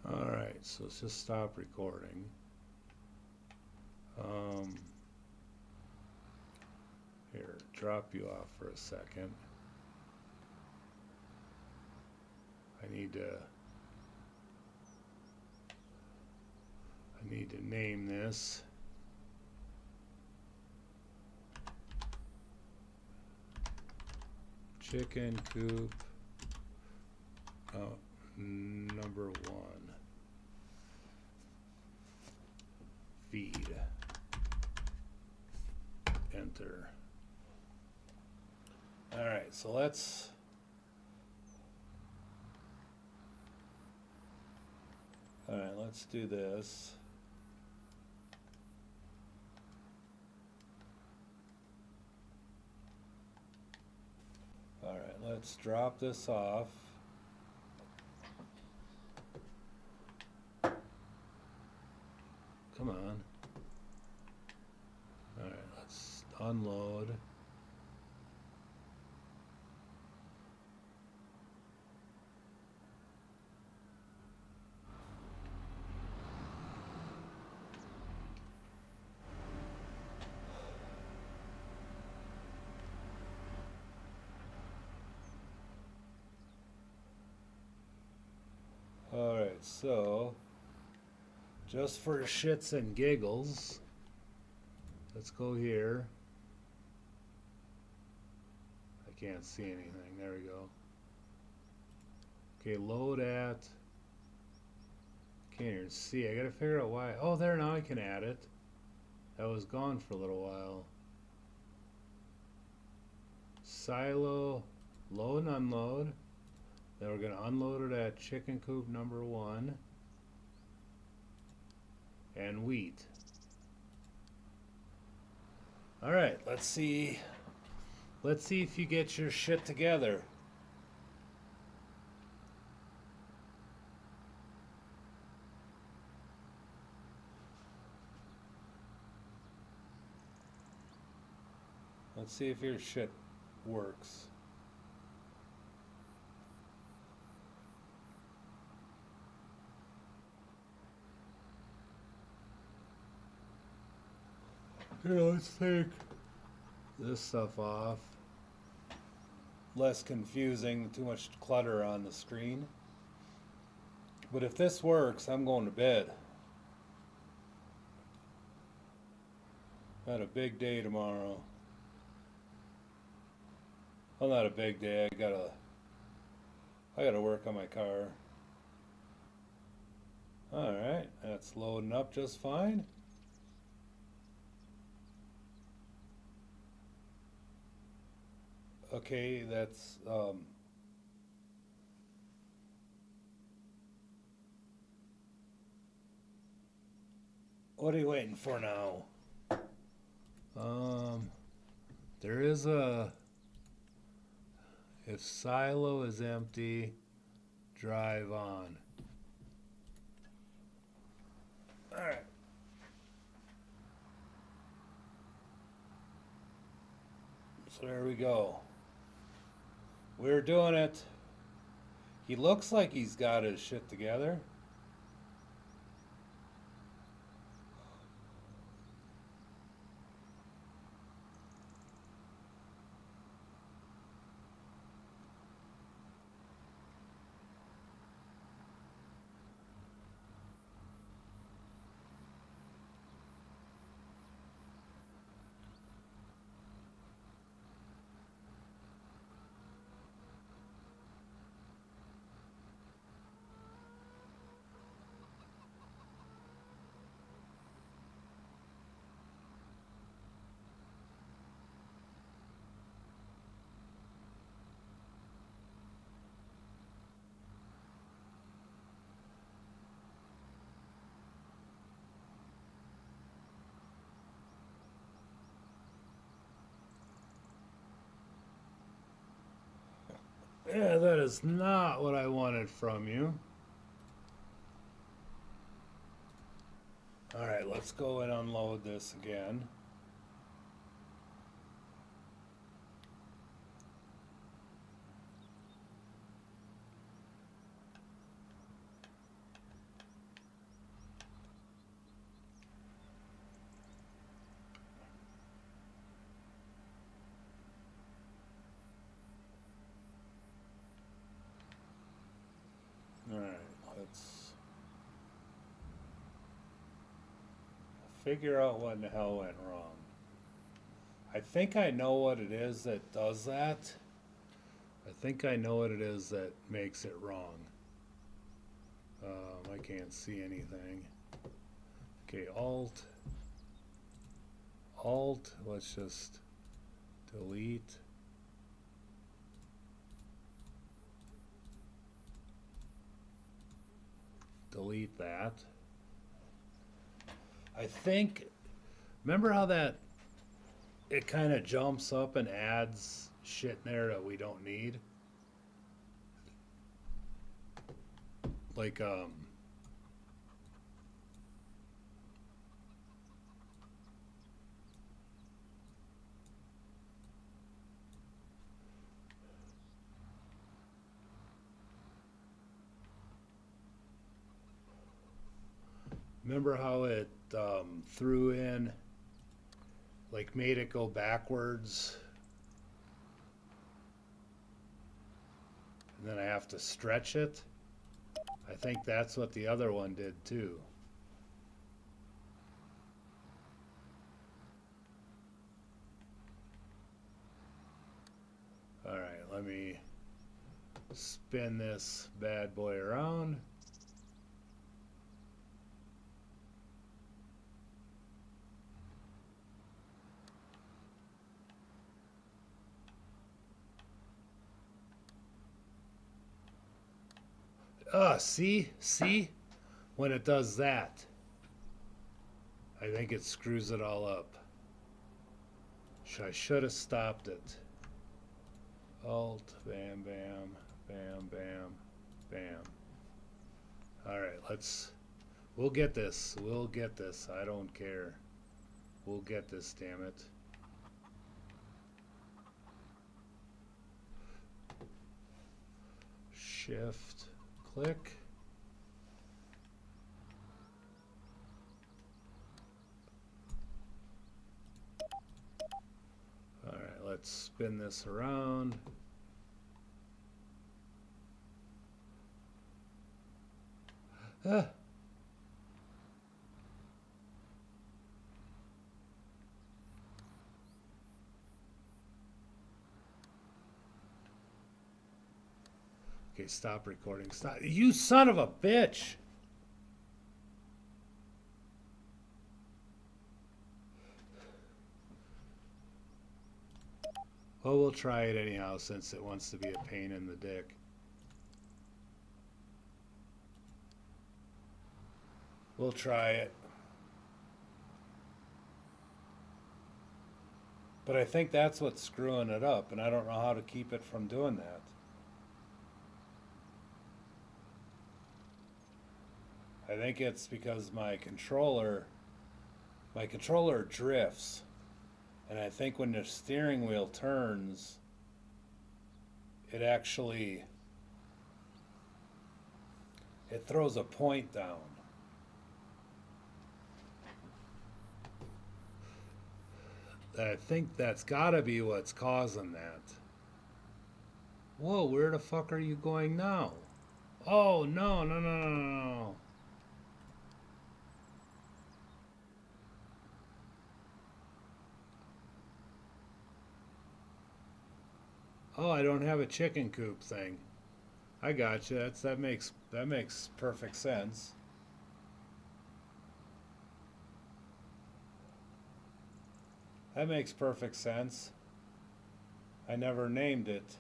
Speaker 1: Alright, so let's just stop recording. Here, drop you off for a second. I need to name this. Chicken coop number 1. Feed. Enter. Alright, so let's do this. Alright, let's drop this off. Come on. Alright, let's unload. Alright, so just for shits and giggles, let's go here. I can't see anything. There we go. Okay, load at. Can't even see. I gotta figure out why. Oh, there, now I can add it. That was gone for a little while. Silo, load and unload. Then we're gonna unload it at chicken coop number 1. And wheat. All right, let's see if you get your shit together. Let's see if your shit works. Here, let's take this stuff off. Less confusing, too much clutter on the screen. But if this works, I'm going to bed. Got a big day tomorrow. Well, not a big day. I gotta work on my car. All right, that's loading up just fine. Okay, that's what are you waiting for now? Um, there is a if silo is empty, drive on. All right. So there we go. We're doing it. He looks like he's got his shit together. Yeah, that is not what I wanted from you. All right, let's go and unload this again. All right, let's figure out what in the hell went wrong. I think I know what it is that does that. I think I know what it is that makes it wrong. I can't see anything. Okay, Alt, let's just delete. Delete that. I think, remember how that, it kind of jumps up and adds shit in there that we don't need? Like, remember how it threw in, like made it go backwards? And then I have to stretch it? I think that's what the other one did too. All right, let me spin this bad boy around. See? When it does that, I think it screws it all up. I should have stopped it. Alt, bam, bam, bam, bam, bam. All right, we'll get this. We'll get this. I don't care. We'll get this, damn it. Shift, click. All right, let's spin this around. Ah. Okay, stop recording. Stop. You son of a bitch! Well, we'll try it anyhow since it wants to be a pain in the dick. We'll try it. But I think that's what's screwing it up, and I don't know how to keep it from doing that. I think it's because my controller drifts. And I think when the steering wheel turns, it throws a point down. I think that's gotta be what's causing that. Whoa, where the fuck are you going now? Oh, no, no, no, no, no. Oh, I don't have a chicken coop thing. I got you. That makes perfect sense. That makes perfect sense. I never named it.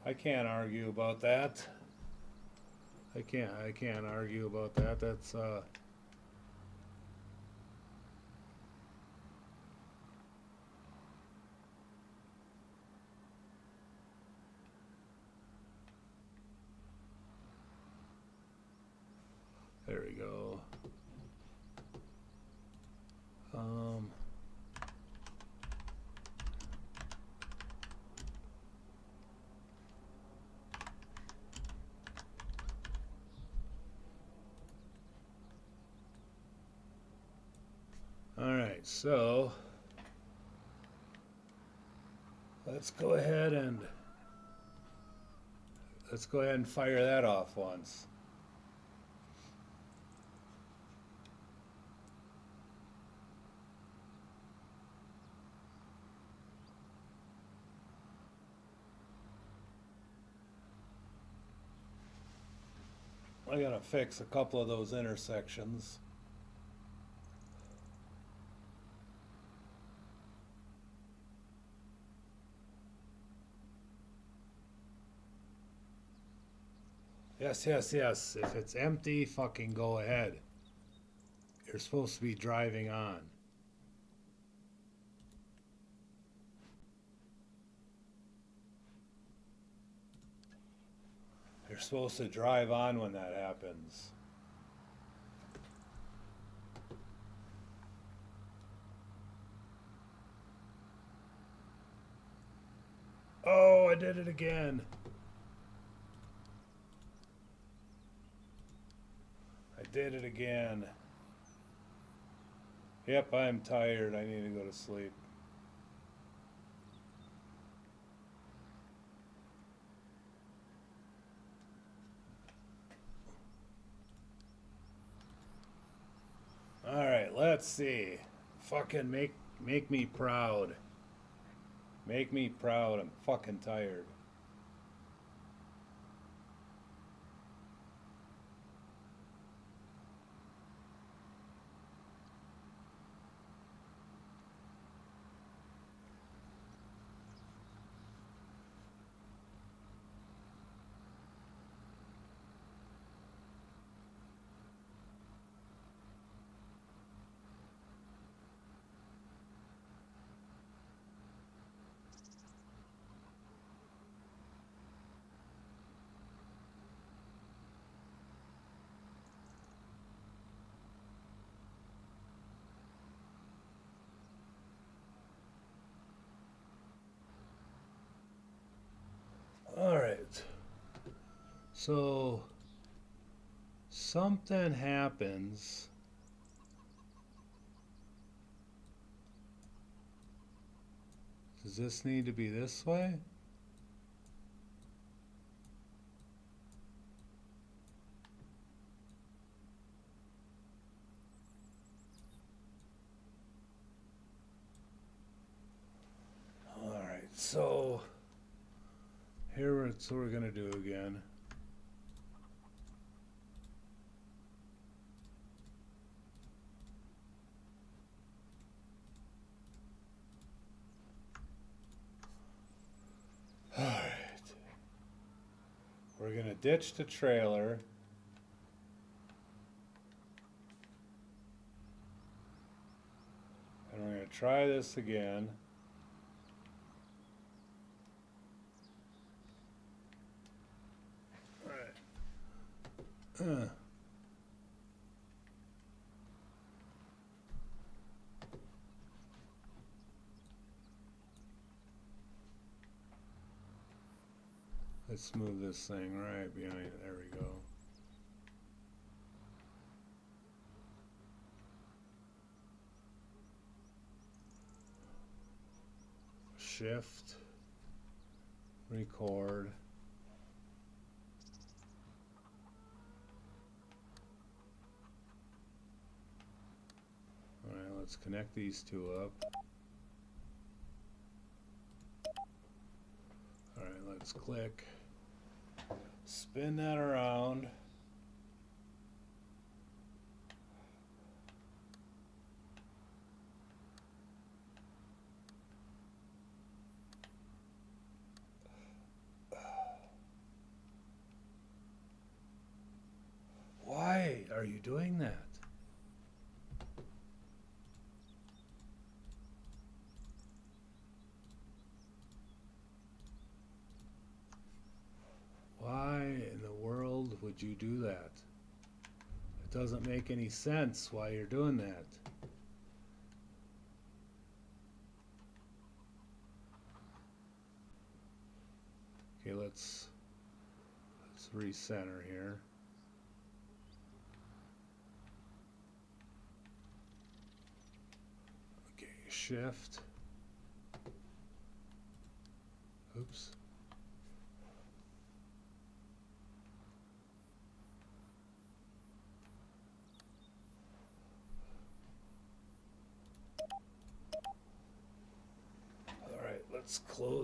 Speaker 1: I can't argue about that. I can't argue about that. That's there we go. All right, so let's go ahead and fire that off once. I gotta fix a couple of those intersections. Yes, yes, yes. If it's empty, fucking go ahead. You're supposed to be driving on. You're supposed to drive on when that happens. Oh, I did it again. I did it again. Yep, I'm tired. I need to go to sleep. Alright, let's see. Fucking make me proud. Make me proud. I'm fucking tired. Alright. So something happens. Does this need to be this way? Alright, so here's what we're gonna do again. gonna ditch the trailer. And we're gonna try this again. Alright. Let's move this thing right behind it. There we go. Shift, record. All right, let's connect these two up. All right, let's click. Spin that around. Why are you doing that? Why in the world would you do that? It doesn't make any sense why you're doing that. Okay, let's recenter here. Okay, shift. Oops. All right, let's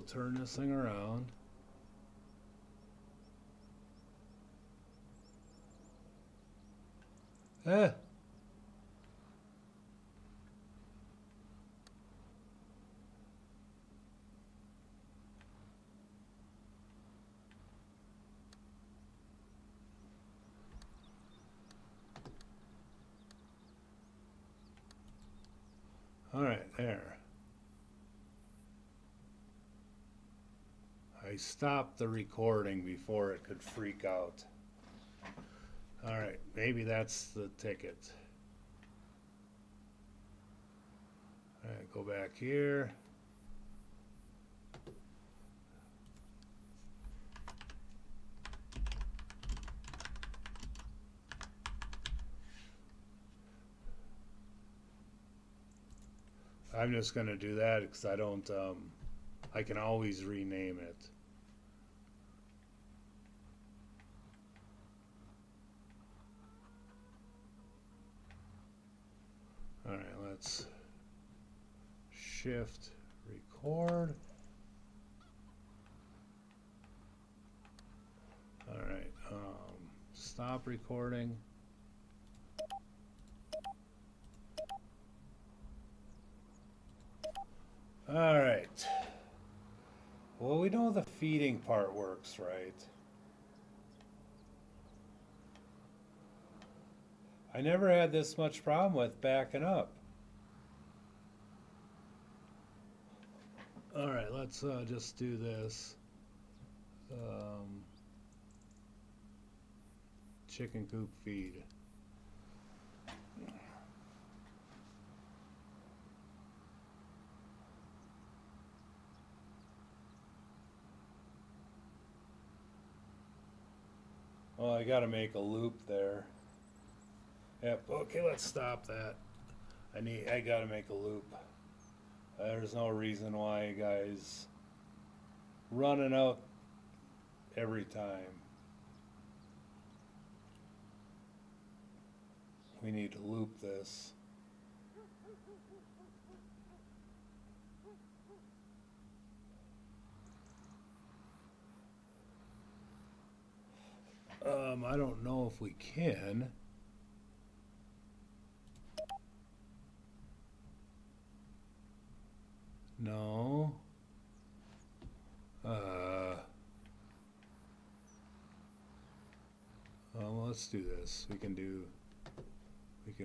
Speaker 1: turn this thing around. Ah. All right, there. I stopped the recording before it could freak out. All right, maybe that's the ticket. All right, go back here. I'm just going to do that because I don't, I can always rename it. All right, let's shift record. All right, stop recording. All right. Well, we know the feeding part works, right? I never had this much problem with backing up. All right, let's just do this. Chicken coop feed. Well, I gotta make a loop there. Yep, okay, let's stop that. I gotta make a loop. There's no reason why you guys running out every time. We need to loop this. I don't know if we can. No. Well, let's do this. We can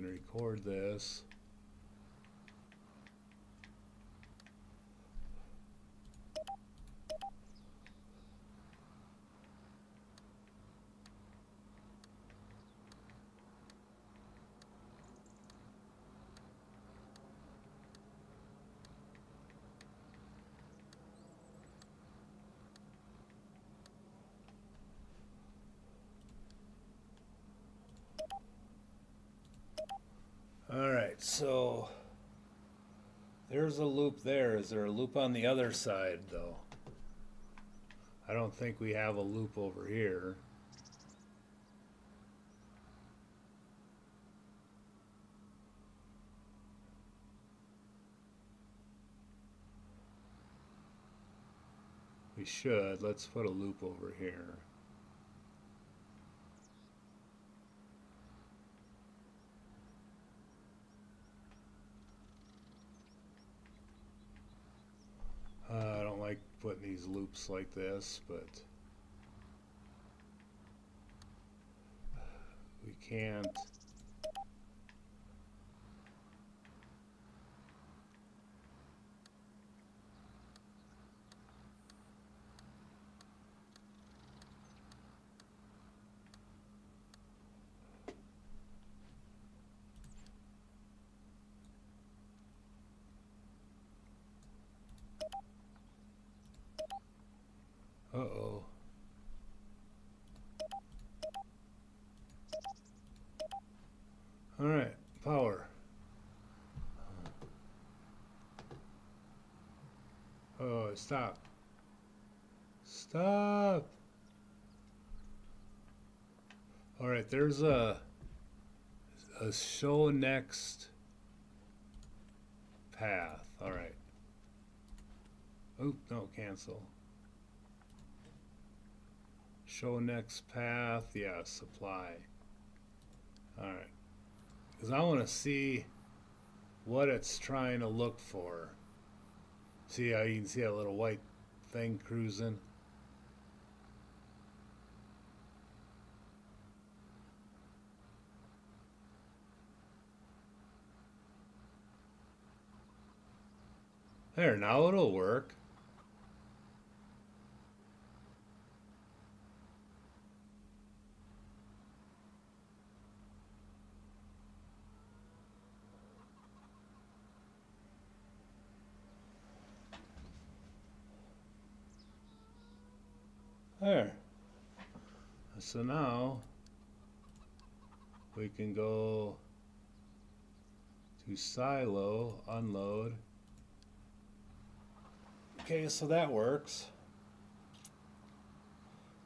Speaker 1: record this. All right, so there's a loop there. Is there a loop on the other side, though? I don't think we have a loop over here. We should. Let's put a loop over here. I don't like putting these loops like this, but we can't. Uh-oh. All right, power. Oh, stop. Stop. All right, there's a show next path. All right. Oop, no, cancel. Show next path. Yeah, supply. All right. Because I want to see what it's trying to look for. See how you can see a little white thing cruising? There, now it'll work. There. So now we can go to silo, unload. Okay, so that works.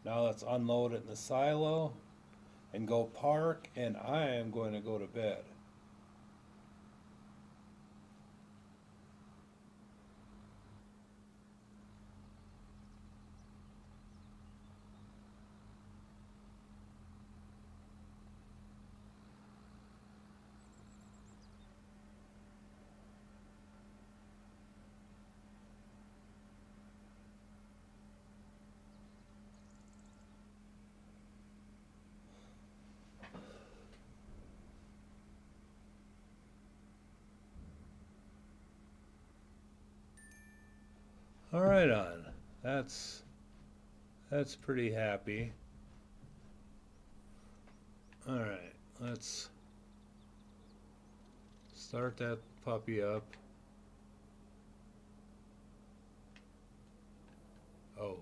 Speaker 1: Now let's unload it in the silo and go park, and I am going to go to bed. All right, on. That's pretty happy. All right, let's start that puppy up. Oh.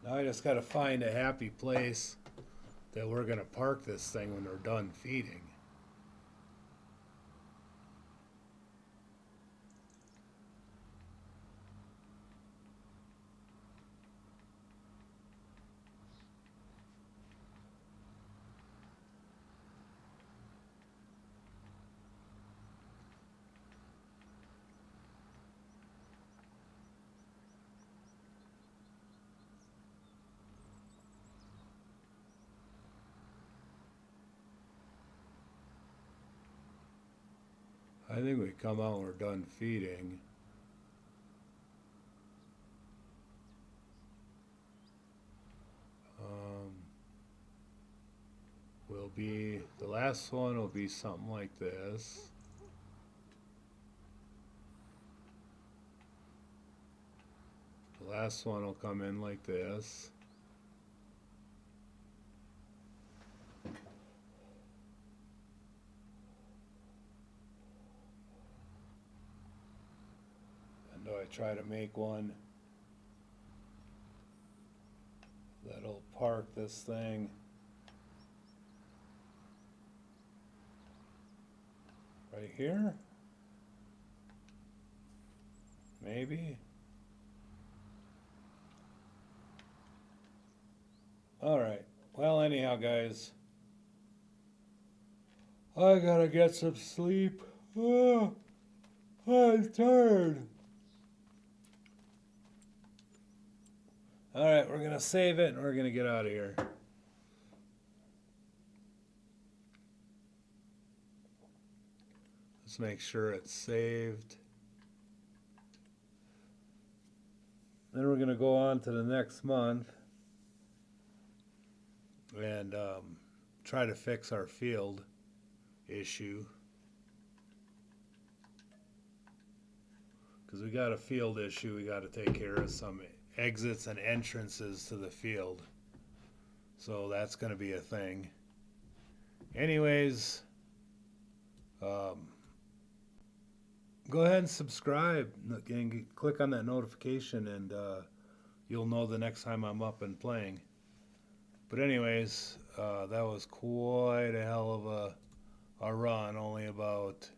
Speaker 1: Now I just got to find a happy place that we're going to park this thing when we're done feeding. think we come out and we're done feeding. Will be, the last one will be something like this. The last one will come in like this. And do I try to make one that'll park this thing right here? Maybe. Alright, well anyhow guys, I gotta get some sleep. Oh, I'm tired. Alright, we're gonna save it and we're gonna get out of here. Let's make sure it's saved. Then we're gonna go on to the next month and try to fix our field issue, because we got a field issue. We got to take care of some exits and entrances to the field, so that's going to be a thing. Anyways, go ahead and subscribe and click on that notification, and you'll know the next time I'm up and playing. But anyways, that was quite a hell of a run, only about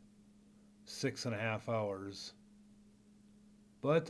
Speaker 1: 6.5 hours. But